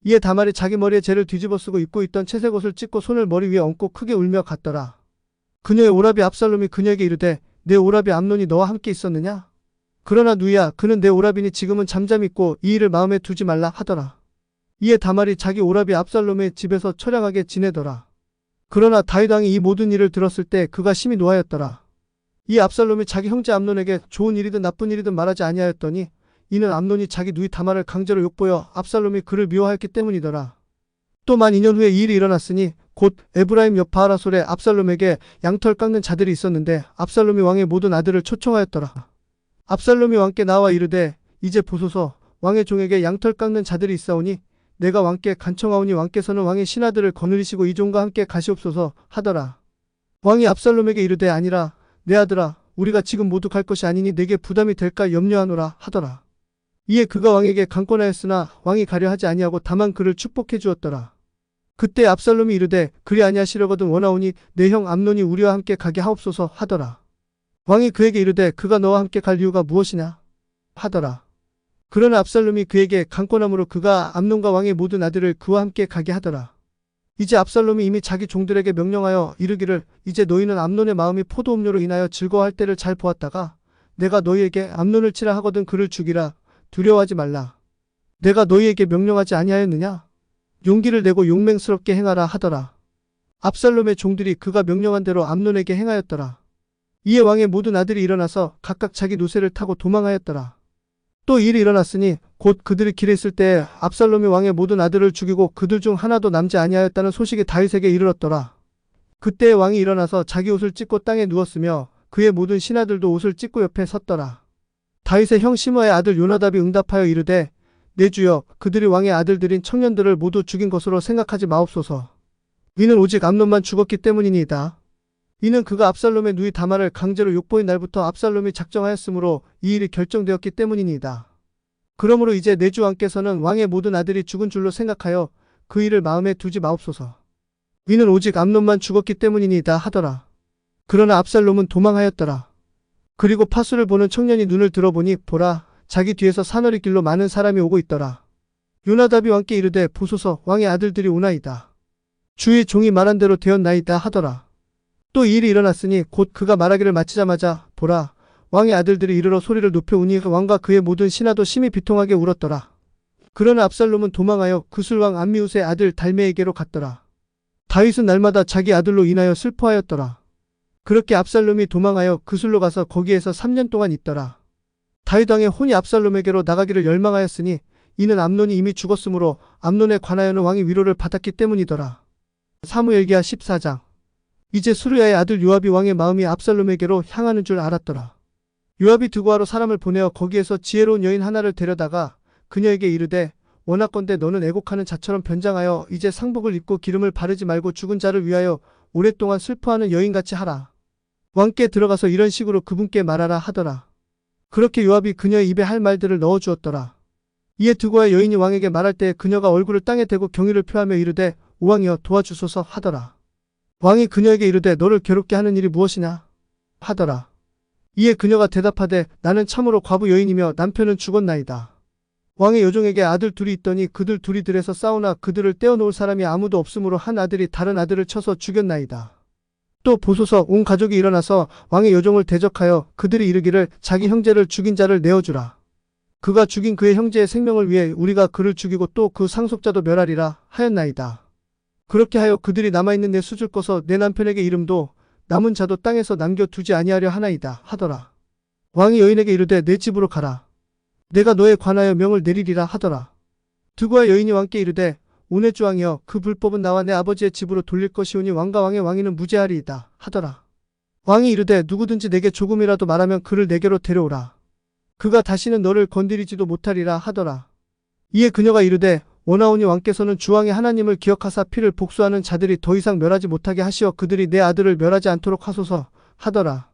이에 다말이 자기 머리에 재를 뒤집어 쓰고 입고 있던 채색 옷을 찢고 손을 머리 위에 얹고 크게 울며 갔더라. 그녀의 오라비 압살롬이 그녀에게 이르되 내 오라비 암논이 너와 함께 있었느냐? 그러나 누이야 그는 내 오라비니 지금은 잠잠히 있고 이 일을 마음에 두지 말라 하더라. 이에 다말이 자기 오라비 압살롬의 집에서 처량하게 지내더라. 그러나 다윗 왕이 이 모든 일을 들었을 때 그가 심히 노하였더라. 이 압살롬이 자기 형제 암논에게 좋은 일이든 나쁜 일이든 말하지 아니하였더니 이는 암논이 자기 누이 다말을 강제로 욕보여 압살롬이 그를 미워하였기 때문이더라. 또 만 2년 후에 이 일이 일어났으니 곧 에브라임 옆 바하라솔에 압살롬에게 양털 깎는 자들이 있었는데 압살롬이 왕의 모든 아들을 초청하였더라. 압살롬이 왕께 나와 이르되 이제 보소서 왕의 종에게 양털 깎는 자들이 있사오니 내가 왕께 간청하오니 왕께서는 왕의 신하들을 거느리시고 이 종과 함께 가시옵소서 하더라. 왕이 압살롬에게 이르되 아니라 내 아들아 우리가 지금 모두 갈 것이 아니니 내게 부담이 될까 염려하노라 하더라. 이에 그가 왕에게 간권하였으나 왕이 가려 하지 아니하고 다만 그를 축복해 주었더라. 그때 압살롬이 이르되 그리 아니하시려거든 원하오니 내 형 암논이 우리와 함께 가게 하옵소서 하더라. 왕이 그에게 이르되 그가 너와 함께 갈 이유가 무엇이냐 하더라. 그러나 압살롬이 그에게 간권함으로 그가 암논과 왕의 모든 아들을 그와 함께 가게 하더라. 이제 압살롬이 이미 자기 종들에게 명령하여 이르기를 이제 너희는 암논의 마음이 포도 음료로 인하여 즐거워할 때를 잘 보았다가 내가 너희에게 암논을 치라 하거든 그를 죽이라. 두려워하지 말라. 내가 너희에게 명령하지 아니하였느냐? 용기를 내고 용맹스럽게 행하라 하더라. 압살롬의 종들이 그가 명령한 대로 암논에게 행하였더라. 이에 왕의 모든 아들이 일어나서 각각 자기 노새를 타고 도망하였더라. 또 일이 일어났으니 곧 그들이 길에 있을 때 압살롬이 왕의 모든 아들을 죽이고 그들 중 하나도 남지 아니하였다는 소식이 다윗에게 이르렀더라. 그때 왕이 일어나서 자기 옷을 찢고 땅에 누웠으며 그의 모든 신하들도 옷을 찢고 옆에 섰더라. 다윗의 형 시므아의 아들 요나답이 응답하여 이르되 내 주여 그들이 왕의 아들들인 청년들을 모두 죽인 것으로 생각하지 마옵소서. 이는 오직 암논만 죽었기 때문이니이다. 이는 그가 압살롬의 누이 다말을 강제로 욕보인 날부터 압살롬이 작정하였으므로 이 일이 결정되었기 때문이니이다. 그러므로 이제 내 주 왕께서는 왕의 모든 아들이 죽은 줄로 생각하여 그 일을 마음에 두지 마옵소서. 이는 오직 암논만 죽었기 때문이니이다 하더라. 그러나 압살롬은 도망하였더라. 그리고 파수를 보는 청년이 눈을 들어보니 보라 자기 뒤에서 사너리 길로 많은 사람이 오고 있더라. 요나답이 왕께 이르되 보소서 왕의 아들들이 오나이다. 주의 종이 말한 대로 되었나이다 하더라. 또 이 일이 일어났으니 곧 그가 말하기를 마치자마자 보라 왕의 아들들이 이르러 소리를 높여 우니 왕과 그의 모든 신하도 심히 비통하게 울었더라. 그러나 압살롬은 도망하여 구술왕 암미웃의 아들 달메에게로 갔더라. 다윗은 날마다 자기 아들로 인하여 슬퍼하였더라. 그렇게 압살롬이 도망하여 구술로 가서 거기에서 3년 동안 있더라. 다윗 왕의 혼이 압살롬에게로 나가기를 열망하였으니 이는 암논이 이미 죽었으므로 암논에 관하여는 왕이 위로를 받았기 때문이더라. 사무엘기하 14장. 이제 수르야의 아들 요압이 왕의 마음이 압살롬에게로 향하는 줄 알았더라. 요압이 드고아로 사람을 보내어 거기에서 지혜로운 여인 하나를 데려다가 그녀에게 이르되 원하건대 너는 애곡하는 자처럼 변장하여 이제 상복을 입고 기름을 바르지 말고 죽은 자를 위하여 오랫동안 슬퍼하는 여인같이 하라. 왕께 들어가서 이런 식으로 그분께 말하라 하더라. 그렇게 요압이 그녀의 입에 할 말들을 넣어주었더라. 이에 드고아의 여인이 왕에게 말할 때 그녀가 얼굴을 땅에 대고 경의를 표하며 이르되 오왕이여 도와주소서 하더라. 왕이 그녀에게 이르되 너를 괴롭게 하는 일이 무엇이냐 하더라. 이에 그녀가 대답하되 나는 참으로 과부 여인이며 남편은 죽었나이다. 왕의 여종에게 아들 둘이 있더니 그들 둘이 들에서 싸우나 그들을 떼어놓을 사람이 아무도 없으므로 한 아들이 다른 아들을 쳐서 죽였나이다. 또 보소서 온 가족이 일어나서 왕의 여종을 대적하여 그들이 이르기를 자기 형제를 죽인 자를 내어주라. 그가 죽인 그의 형제의 생명을 위해 우리가 그를 죽이고 또 그 상속자도 멸하리라 하였나이다. 그렇게 하여 그들이 남아있는 내 수줄 꺼서 내 남편에게 이름도 남은 자도 땅에서 남겨두지 아니하려 하나이다 하더라. 왕이 여인에게 이르되 내 집으로 가라. 내가 너에 관하여 명을 내리리라 하더라. 드고아 여인이 왕께 이르되 오내 주 왕이여 그 불법은 나와 내 아버지의 집으로 돌릴 것이오니 왕과 왕의 왕위는 무죄하리이다 하더라. 왕이 이르되 누구든지 내게 조금이라도 말하면 그를 내게로 데려오라. 그가 다시는 너를 건드리지도 못하리라 하더라. 이에 그녀가 이르되 원하오니 왕께서는 주왕의 하나님을 기억하사 피를 복수하는 자들이 더 이상 멸하지 못하게 하시어 그들이 내 아들을 멸하지 않도록 하소서 하더라.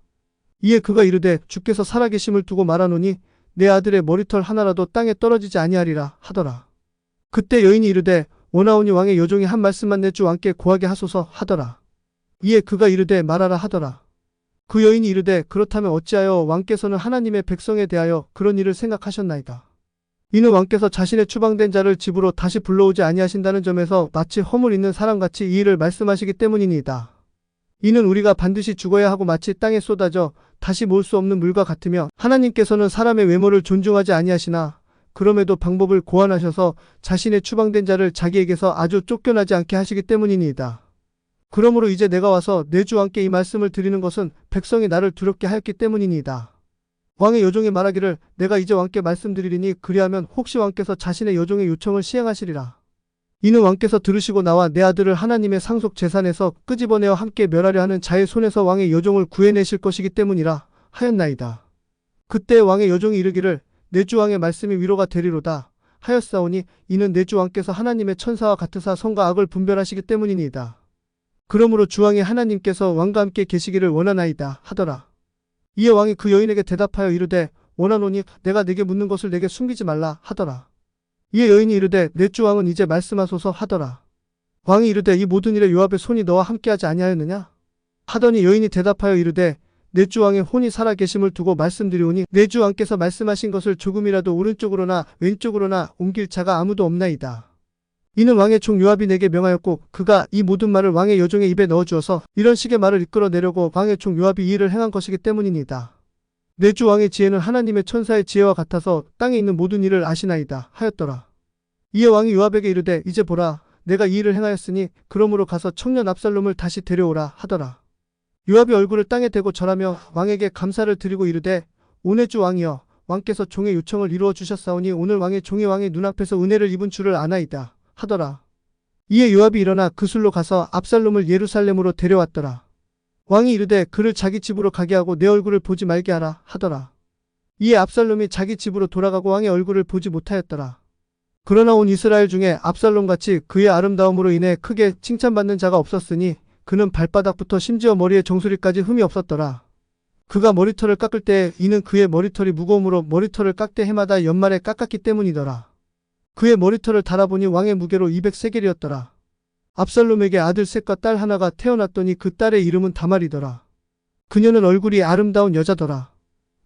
이에 그가 이르되 주께서 살아계심을 두고 말하노니 내 아들의 머리털 하나라도 땅에 떨어지지 아니하리라 하더라. 그때 여인이 이르되 원하오니 왕의 여종이 한 말씀만 내 주 왕께 고하게 하소서 하더라. 이에 그가 이르되 말하라 하더라. 그 여인이 이르되 그렇다면 어찌하여 왕께서는 하나님의 백성에 대하여 그런 일을 생각하셨나이까. 이는 왕께서 자신의 추방된 자를 집으로 다시 불러오지 아니하신다는 점에서 마치 허물 있는 사람같이 이 일을 말씀하시기 때문이니이다. 이는 우리가 반드시 죽어야 하고 마치 땅에 쏟아져 다시 모을 수 없는 물과 같으며 하나님께서는 사람의 외모를 존중하지 아니하시나 그럼에도 방법을 고안하셔서 자신의 추방된 자를 자기에게서 아주 쫓겨나지 않게 하시기 때문이니이다. 그러므로 이제 내가 와서 내 주 왕께 이 말씀을 드리는 것은 백성이 나를 두렵게 하였기 때문이니이다. 왕의 여종이 말하기를 내가 이제 왕께 말씀드리리니 그리하면 혹시 왕께서 자신의 여종의 요청을 시행하시리라. 이는 왕께서 들으시고 나와 내 아들을 하나님의 상속 재산에서 끄집어내어 함께 멸하려 하는 자의 손에서 왕의 여종을 구해내실 것이기 때문이라 하였나이다. 그때 왕의 여종이 이르기를 내 주 왕의 말씀이 위로가 되리로다 하였사오니 이는 내 주 왕께서 하나님의 천사와 같으사 선과 악을 분별하시기 때문이니이다. 그러므로 주왕의 하나님께서 왕과 함께 계시기를 원하나이다 하더라. 이에 왕이 그 여인에게 대답하여 이르되 원하노니 내가 네게 묻는 것을 내게 숨기지 말라 하더라. 이에 여인이 이르되 내 주 왕은 이제 말씀하소서 하더라. 왕이 이르되 이 모든 일에 요압의 손이 너와 함께하지 아니하였느냐 하더니 여인이 대답하여 이르되 내 주 왕의 혼이 살아 계심을 두고 말씀드리오니 내 주 왕께서 말씀하신 것을 조금이라도 오른쪽으로나 왼쪽으로나 옮길 자가 아무도 없나이다. 이는 왕의 종 요압이 내게 명하였고 그가 이 모든 말을 왕의 여종의 입에 넣어주어서 이런 식의 말을 이끌어내려고 왕의 종 요압이 이 일을 행한 것이기 때문이니이다. 내 주 왕의 지혜는 하나님의 천사의 지혜와 같아서 땅에 있는 모든 일을 아시나이다 하였더라. 이에 왕이 요압에게 이르되 이제 보라 내가 이 일을 행하였으니 그러므로 가서 청년 압살롬을 다시 데려오라 하더라. 요압이 얼굴을 땅에 대고 절하며 왕에게 감사를 드리고 이르되 오 내 주 왕이여 왕께서 종의 요청을 이루어 주셨사오니 오늘 왕의 종이 왕의 눈앞에서 은혜를 입은 줄을 아나이다 하더라. 이에 요압이 일어나 그 술로 가서 압살롬을 예루살렘으로 데려왔더라. 왕이 이르되 그를 자기 집으로 가게 하고 내 얼굴을 보지 말게 하라 하더라. 이에 압살롬이 자기 집으로 돌아가고 왕의 얼굴을 보지 못하였더라. 그러나 온 이스라엘 중에 압살롬같이 그의 아름다움으로 인해 크게 칭찬받는 자가 없었으니 그는 발바닥부터 심지어 머리에 정수리까지 흠이 없었더라. 그가 머리털을 깎을 때 이는 그의 머리털이 무거움으로 머리털을 깎되 해마다 연말에 깎았기 때문이더라. 그의 머리털을 달아보니 왕의 무게로 200세겔이었더라. 압살롬에게 아들 셋과 딸 하나가 태어났더니 그 딸의 이름은 다말이더라. 그녀는 얼굴이 아름다운 여자더라.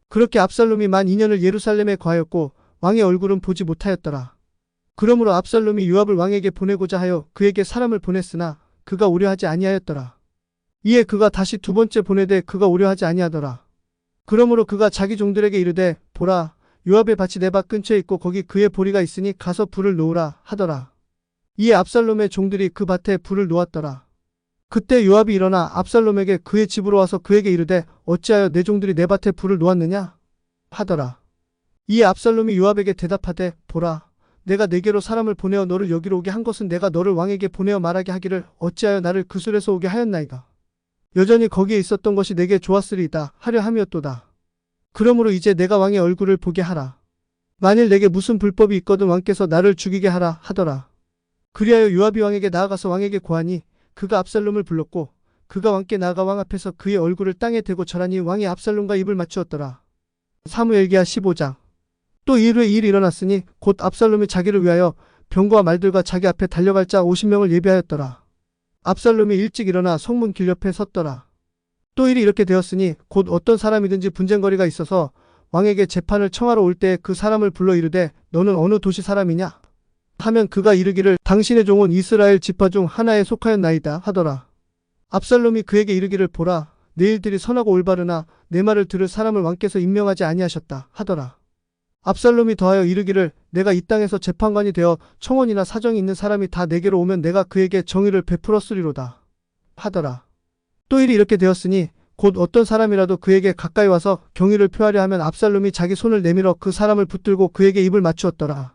그렇게 압살롬이 만 2년을 예루살렘에 거하였고 왕의 얼굴은 보지 못하였더라. 그러므로 압살롬이 요압을 왕에게 보내고자 하여 그에게 사람을 보냈으나 그가 오려하지 아니하였더라. 이에 그가 다시 두 번째 보내되 그가 오려하지 아니하더라. 그러므로 그가 자기 종들에게 이르되 보라 요압의 밭이 내 밭 근처에 있고 거기 그의 보리가 있으니 가서 불을 놓으라 하더라. 이에 압살롬의 종들이 그 밭에 불을 놓았더라. 그때 요압이 일어나 압살롬에게 그의 집으로 와서 그에게 이르되 어찌하여 내 종들이 내 밭에 불을 놓았느냐 하더라. 이에 압살롬이 요압에게 대답하되 보라 내가 내게로 사람을 보내어 너를 여기로 오게 한 것은 내가 너를 왕에게 보내어 말하게 하기를 어찌하여 나를 그 술에서 오게 하였나이까. 여전히 거기에 있었던 것이 내게 좋았으리이다 하려 함이었도다. 그러므로 이제 내가 왕의 얼굴을 보게 하라. 만일 내게 무슨 불법이 있거든 왕께서 나를 죽이게 하라 하더라. 그리하여 요압이 왕에게 나아가서 왕에게 고하니 그가 압살롬을 불렀고 그가 왕께 나아가 왕 앞에서 그의 얼굴을 땅에 대고 절하니 왕이 압살롬과 입을 맞추었더라. 사무엘기하 15장. 또 이일 후에 일이 일어났으니 곧 압살롬이 자기를 위하여 병거와 말들과 자기 앞에 달려갈 자 50명을 예비하였더라. 압살롬이 일찍 일어나 성문 길 옆에 섰더라. 또 일이 이렇게 되었으니 곧 어떤 사람이든지 분쟁거리가 있어서 왕에게 재판을 청하러 올 때 그 사람을 불러 이르되 너는 어느 도시 사람이냐 하면 그가 이르기를 당신의 종은 이스라엘 지파 중 하나에 속하였나이다 하더라. 압살롬이 그에게 이르기를 보라 내 일들이 선하고 올바르나 내 말을 들을 사람을 왕께서 임명하지 아니하셨다 하더라. 압살롬이 더하여 이르기를 내가 이 땅에서 재판관이 되어 청원이나 사정이 있는 사람이 다 내게로 오면 내가 그에게 정의를 베풀었으리로다 하더라. 또 일이 이렇게 되었으니 곧 어떤 사람이라도 그에게 가까이 와서 경의를 표하려 하면 압살롬이 자기 손을 내밀어 그 사람을 붙들고 그에게 입을 맞추었더라.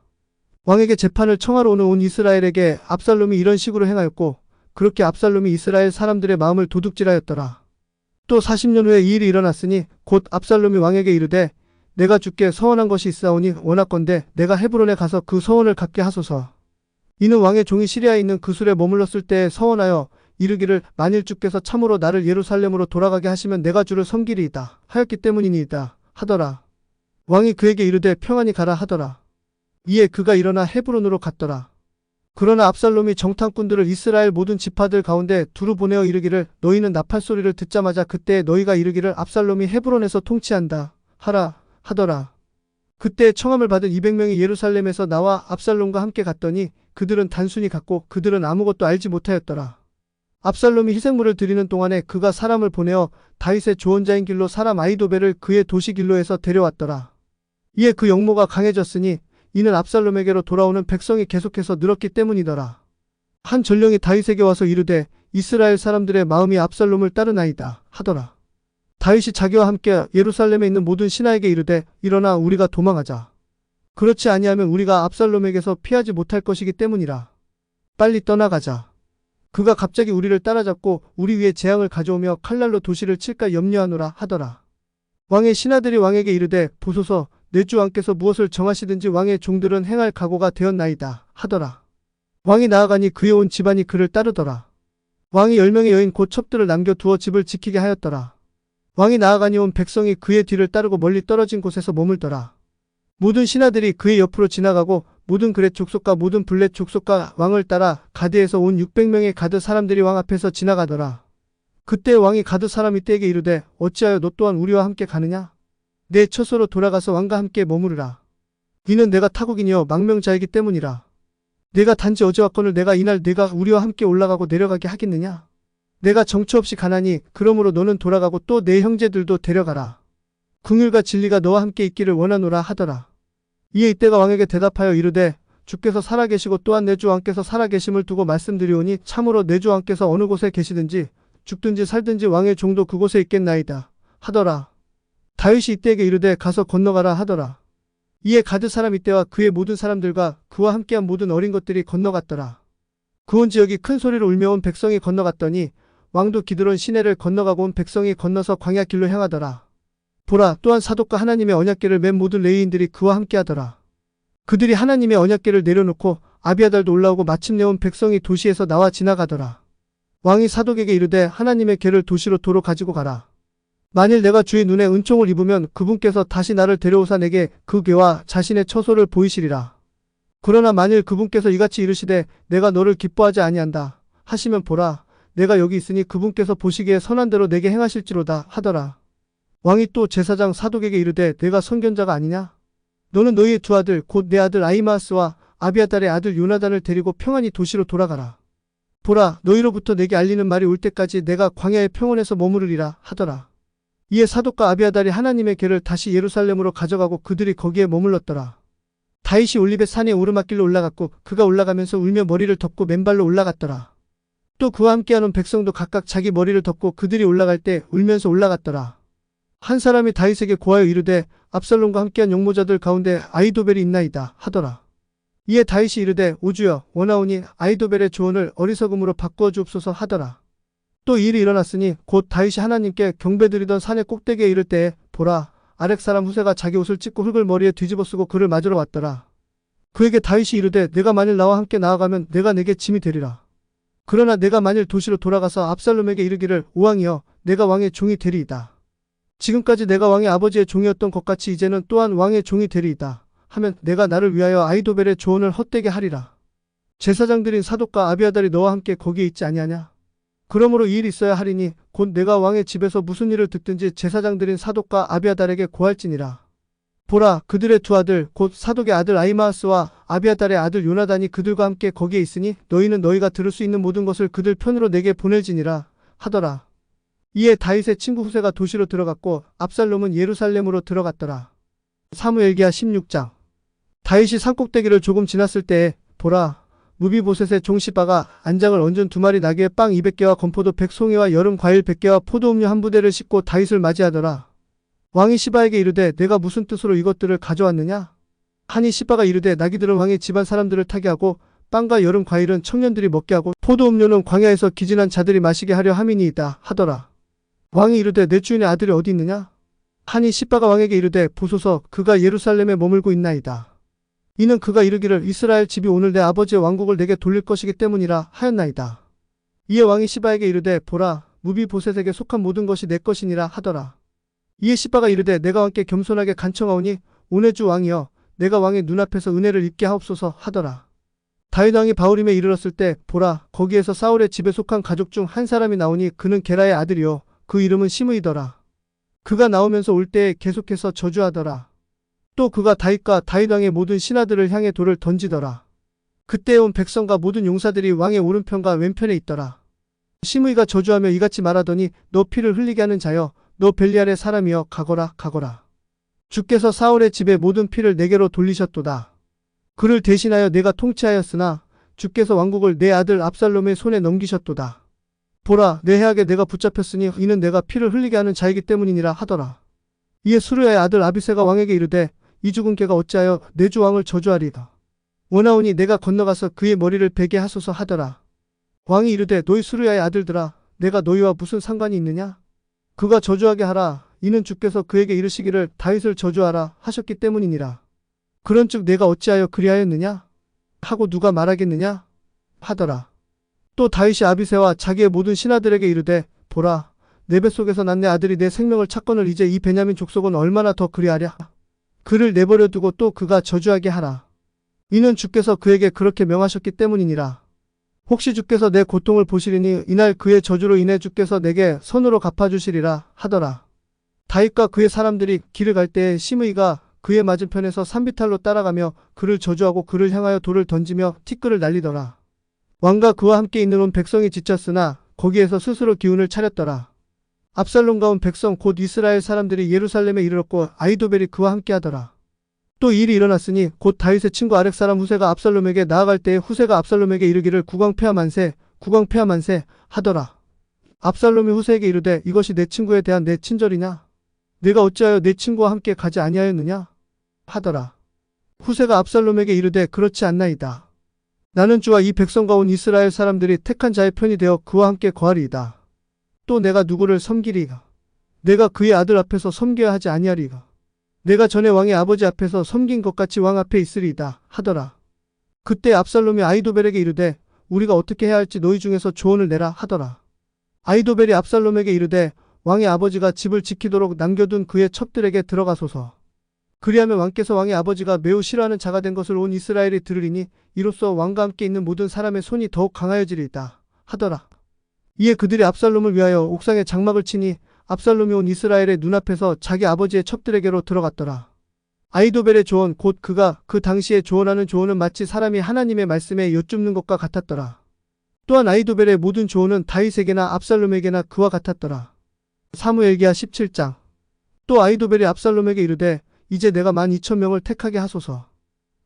왕에게 재판을 청하러 오는 온 이스라엘에게 압살롬이 이런 식으로 행하였고 그렇게 압살롬이 이스라엘 사람들의 마음을 도둑질하였더라. 또 40년 후에 이 일이 일어났으니 곧 압살롬이 왕에게 이르되 내가 주께 서원한 것이 있사오니 원하건대 내가 헤브론에 가서 그 서원을 갖게 하소서. 이는 왕의 종이 시리아에 있는 그 술에 머물렀을 때에 서원하여 이르기를 만일 주께서 참으로 나를 예루살렘으로 돌아가게 하시면 내가 주를 섬기리이다 하였기 때문이니이다 하더라. 왕이 그에게 이르되 평안히 가라 하더라. 이에 그가 일어나 헤브론으로 갔더라. 그러나 압살롬이 정탐꾼들을 이스라엘 모든 지파들 가운데 두루 보내어 이르기를 너희는 나팔 소리를 듣자마자 그때 너희가 이르기를 압살롬이 헤브론에서 통치한다 하라 하더라. 그때 청함을 받은 200명이 예루살렘에서 나와 압살롬과 함께 갔더니 그들은 단순히 갔고 그들은 아무것도 알지 못하였더라. 압살롬이 희생물을 드리는 동안에 그가 사람을 보내어 다윗의 조언자인 길로 사람 아히도벨을 그의 도시 길로에서 데려왔더라. 이에 그 역모가 강해졌으니 이는 압살롬에게로 돌아오는 백성이 계속해서 늘었기 때문이더라. 한 전령이 다윗에게 와서 이르되 이스라엘 사람들의 마음이 압살롬을 따르나이다 하더라. 다윗이 자기와 함께 예루살렘에 있는 모든 신하에게 이르되 일어나 우리가 도망하자. 그렇지 아니하면 우리가 압살롬에게서 피하지 못할 것이기 때문이라. 빨리 떠나가자. 그가 갑자기 우리를 따라잡고 우리 위에 재앙을 가져오며 칼날로 도시를 칠까 염려하노라 하더라. 왕의 신하들이 왕에게 이르되 보소서 내 주 왕께서 무엇을 정하시든지 왕의 종들은 행할 각오가 되었나이다 하더라. 왕이 나아가니 그의 온 집안이 그를 따르더라. 왕이 10명의 여인 곧 첩들을 남겨두어 집을 지키게 하였더라. 왕이 나아가니 온 백성이 그의 뒤를 따르고 멀리 떨어진 곳에서 머물더라. 모든 신하들이 그의 옆으로 지나가고 모든 그렛 족속과 모든 블렛 족속과 왕을 따라 가드에서 온 600명의 가드 사람들이 왕 앞에서 지나가더라. 그때 왕이 가드 사람 이때에게 이르되 어찌하여 너 또한 우리와 함께 가느냐? 내 처소로 돌아가서 왕과 함께 머무르라. 이는 내가 타국이니여 망명자이기 때문이라. 내가 단지 어제 왔거늘 내가 이날 내가 우리와 함께 올라가고 내려가게 하겠느냐? 내가 정처 없이 가나니 그러므로 너는 돌아가고 또 내 형제들도 데려가라. 긍휼과 진리가 너와 함께 있기를 원하노라 하더라. 이에 이때가 왕에게 대답하여 이르되 주께서 살아계시고 또한 내 주 왕께서 살아계심을 두고 말씀드리오니 참으로 내 주 왕께서 어느 곳에 계시든지 죽든지 살든지 왕의 종도 그곳에 있겠나이다 하더라. 다윗이 이때에게 이르되 가서 건너가라 하더라. 이에 가드 사람 이때와 그의 모든 사람들과 그와 함께한 모든 어린 것들이 건너갔더라. 그 온 지역이 큰 소리로 울며 온 백성이 건너갔더니 왕도 기드론 시내를 건너가고 온 백성이 건너서 광야 길로 향하더라. 보라, 또한 사독과 하나님의 언약궤를 맨 모든 레위인들이 그와 함께하더라. 그들이 하나님의 언약궤를 내려놓고 아비아달도 올라오고 마침내 온 백성이 도시에서 나와 지나가더라. 왕이 사독에게 이르되 하나님의 궤를 도시로 도로 가지고 가라. 만일 내가 주의 눈에 은총을 입으면 그분께서 다시 나를 데려오사 내게 그 궤와 자신의 처소를 보이시리라. 그러나 만일 그분께서 이같이 이르시되 내가 너를 기뻐하지 아니한다 하시면 보라, 내가 여기 있으니 그분께서 보시기에 선한 대로 내게 행하실지로다 하더라. 왕이 또 제사장 사독에게 이르되 내가 선견자가 아니냐? 너는 너희의 두 아들 곧 내 아들 아히마아스와 아비아달의 아들 요나단을 데리고 평안히 도시로 돌아가라. 보라, 너희로부터 내게 알리는 말이 올 때까지 내가 광야의 평원에서 머무르리라 하더라. 이에 사독과 아비아달이 하나님의 궤를 다시 예루살렘으로 가져가고 그들이 거기에 머물렀더라. 다윗이 올리벳 산의 오르막길로 올라갔고 그가 올라가면서 울며 머리를 덮고 맨발로 올라갔더라. 또 그와 함께하는 백성도 각각 자기 머리를 덮고 그들이 올라갈 때 울면서 올라갔더라. 한 사람이 다윗에게 고하여 이르되 압살롬과 함께한 용모자들 가운데 아히도벨이 있나이다 하더라. 이에 다윗이 이르되 오주여 원하오니 아히도벨의 조언을 어리석음으로 바꾸어 주옵소서 하더라. 또 이 일이 일어났으니 곧 다윗이 하나님께 경배드리던 산의 꼭대기에 이를 때에 보라, 아렉 사람 후세가 자기 옷을 찢고 흙을 머리에 뒤집어 쓰고 그를 맞으러 왔더라. 그에게 다윗이 이르되 내가 만일 나와 함께 나아가면 내가 내게 짐이 되리라. 그러나 내가 만일 도시로 돌아가서 압살롬에게 이르기를 오왕이여 내가 왕의 종이 되리이다. 지금까지 내가 왕의 아버지의 종이었던 것 같이 이제는 또한 왕의 종이 되리이다 하면 내가 나를 위하여 아히도벨의 조언을 헛되게 하리라. 제사장들인 사독과 아비아달이 너와 함께 거기에 있지 아니하냐? 그러므로 이 일이 있어야 하리니 곧 내가 왕의 집에서 무슨 일을 듣든지 제사장들인 사독과 아비아달에게 고할지니라. 보라, 그들의 두 아들 곧 사독의 아들 아히마아스와 아비아달의 아들 요나단이 그들과 함께 거기에 있으니 너희는 너희가 들을 수 있는 모든 것을 그들 편으로 내게 보낼지니라 하더라. 이에 다윗의 친구 후세가 도시로 들어갔고 압살롬은 예루살렘으로 들어갔더라. 사무엘기하 16장. 다윗이 산꼭대기를 조금 지났을 때에 보라, 무비보셋의 종 시바가 안장을 얹은 2마리 나귀에 빵 200개와 건포도 100송이와 여름 과일 100개와 포도음료 한 부대를 싣고 다윗을 맞이하더라. 왕이 시바에게 이르되 내가 무슨 뜻으로 이것들을 가져왔느냐? 하니 시바가 이르되 나귀들은 왕의 집안 사람들을 타게 하고 빵과 여름 과일은 청년들이 먹게 하고 포도음료는 광야에서 기진한 자들이 마시게 하려 함이니이다 하더라. 왕이 이르되 내 주인의 아들이 어디 있느냐? 하니 시바가 왕에게 이르되 보소서 그가 예루살렘에 머물고 있나이다. 이는 그가 이르기를 이스라엘 집이 오늘 내 아버지의 왕국을 내게 돌릴 것이기 때문이라 하였나이다. 이에 왕이 시바에게 이르되 보라, 무비보셋에게 속한 모든 것이 내 것이니라 하더라. 이에 시바가 이르되 내가 왕께 겸손하게 간청하오니 오내 주 왕이여 내가 왕의 눈앞에서 은혜를 입게 하옵소서 하더라. 다윗 왕이 바후림에 이르렀을 때 보라, 거기에서 사울의 집에 속한 가족 중 한 사람이 나오니 그는 게라의 아들이요 그 이름은 시므이더라. 그가 나오면서 올 때에 계속해서 저주하더라. 또 그가 다윗과 다윗 왕의 모든 신하들을 향해 돌을 던지더라. 그때에 온 백성과 모든 용사들이 왕의 오른편과 왼편에 있더라. 시므이가 저주하며 이같이 말하더니 너 피를 흘리게 하는 자여, 너 벨리알의 사람이여 가거라 가거라. 주께서 사울의 집의 모든 피를 내게로 돌리셨도다. 그를 대신하여 내가 통치하였으나 주께서 왕국을 내 아들 압살롬의 손에 넘기셨도다. 보라, 내 해악에 내가 붙잡혔으니 이는 내가 피를 흘리게 하는 자이기 때문이니라 하더라. 이에 수르야의 아들 아비새가 왕에게 이르되 이 죽은 개가 어찌하여 내 주 왕을 저주하리이다. 원하오니 내가 건너가서 그의 머리를 베게 하소서 하더라. 왕이 이르되 너희 수르야의 아들들아, 내가 너희와 무슨 상관이 있느냐? 그가 저주하게 하라. 이는 주께서 그에게 이르시기를 다윗을 저주하라 하셨기 때문이니라. 그런즉 내가 어찌하여 그리하였느냐? 하고 누가 말하겠느냐? 하더라. 또 다윗이 아비새와 자기의 모든 신하들에게 이르되 보라, 내 뱃속에서 난 내 아들이 내 생명을 찾거늘 이제 이 베냐민 족속은 얼마나 더 그리하랴? 그를 내버려 두고 또 그가 저주하게 하라. 이는 주께서 그에게 그렇게 명하셨기 때문이니라. 혹시 주께서 내 고통을 보시리니 이날 그의 저주로 인해 주께서 내게 선으로 갚아주시리라 하더라. 다윗과 그의 사람들이 길을 갈 때에 시므이가 그의 맞은편에서 산비탈로 따라가며 그를 저주하고 그를 향하여 돌을 던지며 티끌을 날리더라. 왕과 그와 함께 있는 온 백성이 지쳤으나 거기에서 스스로 기운을 차렸더라. 압살롬과 온 백성 곧 이스라엘 사람들이 예루살렘에 이르렀고 아히도벨이 그와 함께하더라. 또 이 일이 일어났으니 곧 다윗의 친구 아렉 사람 후세가 압살롬에게 나아갈 때에 후세가 압살롬에게 이르기를 국왕폐하만세 국왕폐하만세 하더라. 압살롬이 후세에게 이르되 이것이 내 친구에 대한 내 친절이냐? 내가 어찌하여 내 친구와 함께 가지 아니하였느냐? 하더라. 후세가 압살롬에게 이르되 그렇지 않나이다. 나는 주와 이 백성과 온 이스라엘 사람들이 택한 자의 편이 되어 그와 함께 거하리이다. 또 내가 누구를 섬기리가? 내가 그의 아들 앞에서 섬겨야 하지 아니하리가? 내가 전에 왕의 아버지 앞에서 섬긴 것 같이 왕 앞에 있으리이다 하더라. 그때 압살롬이 아히도벨에게 이르되 우리가 어떻게 해야 할지 너희 중에서 조언을 내라 하더라. 아히도벨이 압살롬에게 이르되 왕의 아버지가 집을 지키도록 남겨둔 그의 첩들에게 들어가소서. 그리하면 왕께서 왕의 아버지가 매우 싫어하는 자가 된 것을 온 이스라엘이 들으리니 이로써 왕과 함께 있는 모든 사람의 손이 더욱 강하여지리이다 하더라. 이에 그들이 압살롬을 위하여 옥상에 장막을 치니 압살롬이 온 이스라엘의 눈앞에서 자기 아버지의 첩들에게로 들어갔더라. 아히도벨의 조언 곧 그가 그 당시에 조언하는 조언은 마치 사람이 하나님의 말씀에 여쭙는 것과 같았더라. 또한 아히도벨의 모든 조언은 다윗에게나 압살롬에게나 그와 같았더라. 사무엘기하 17장. 또 아히도벨이 압살롬에게 이르되 이제 내가 12,000명을 택하게 하소서.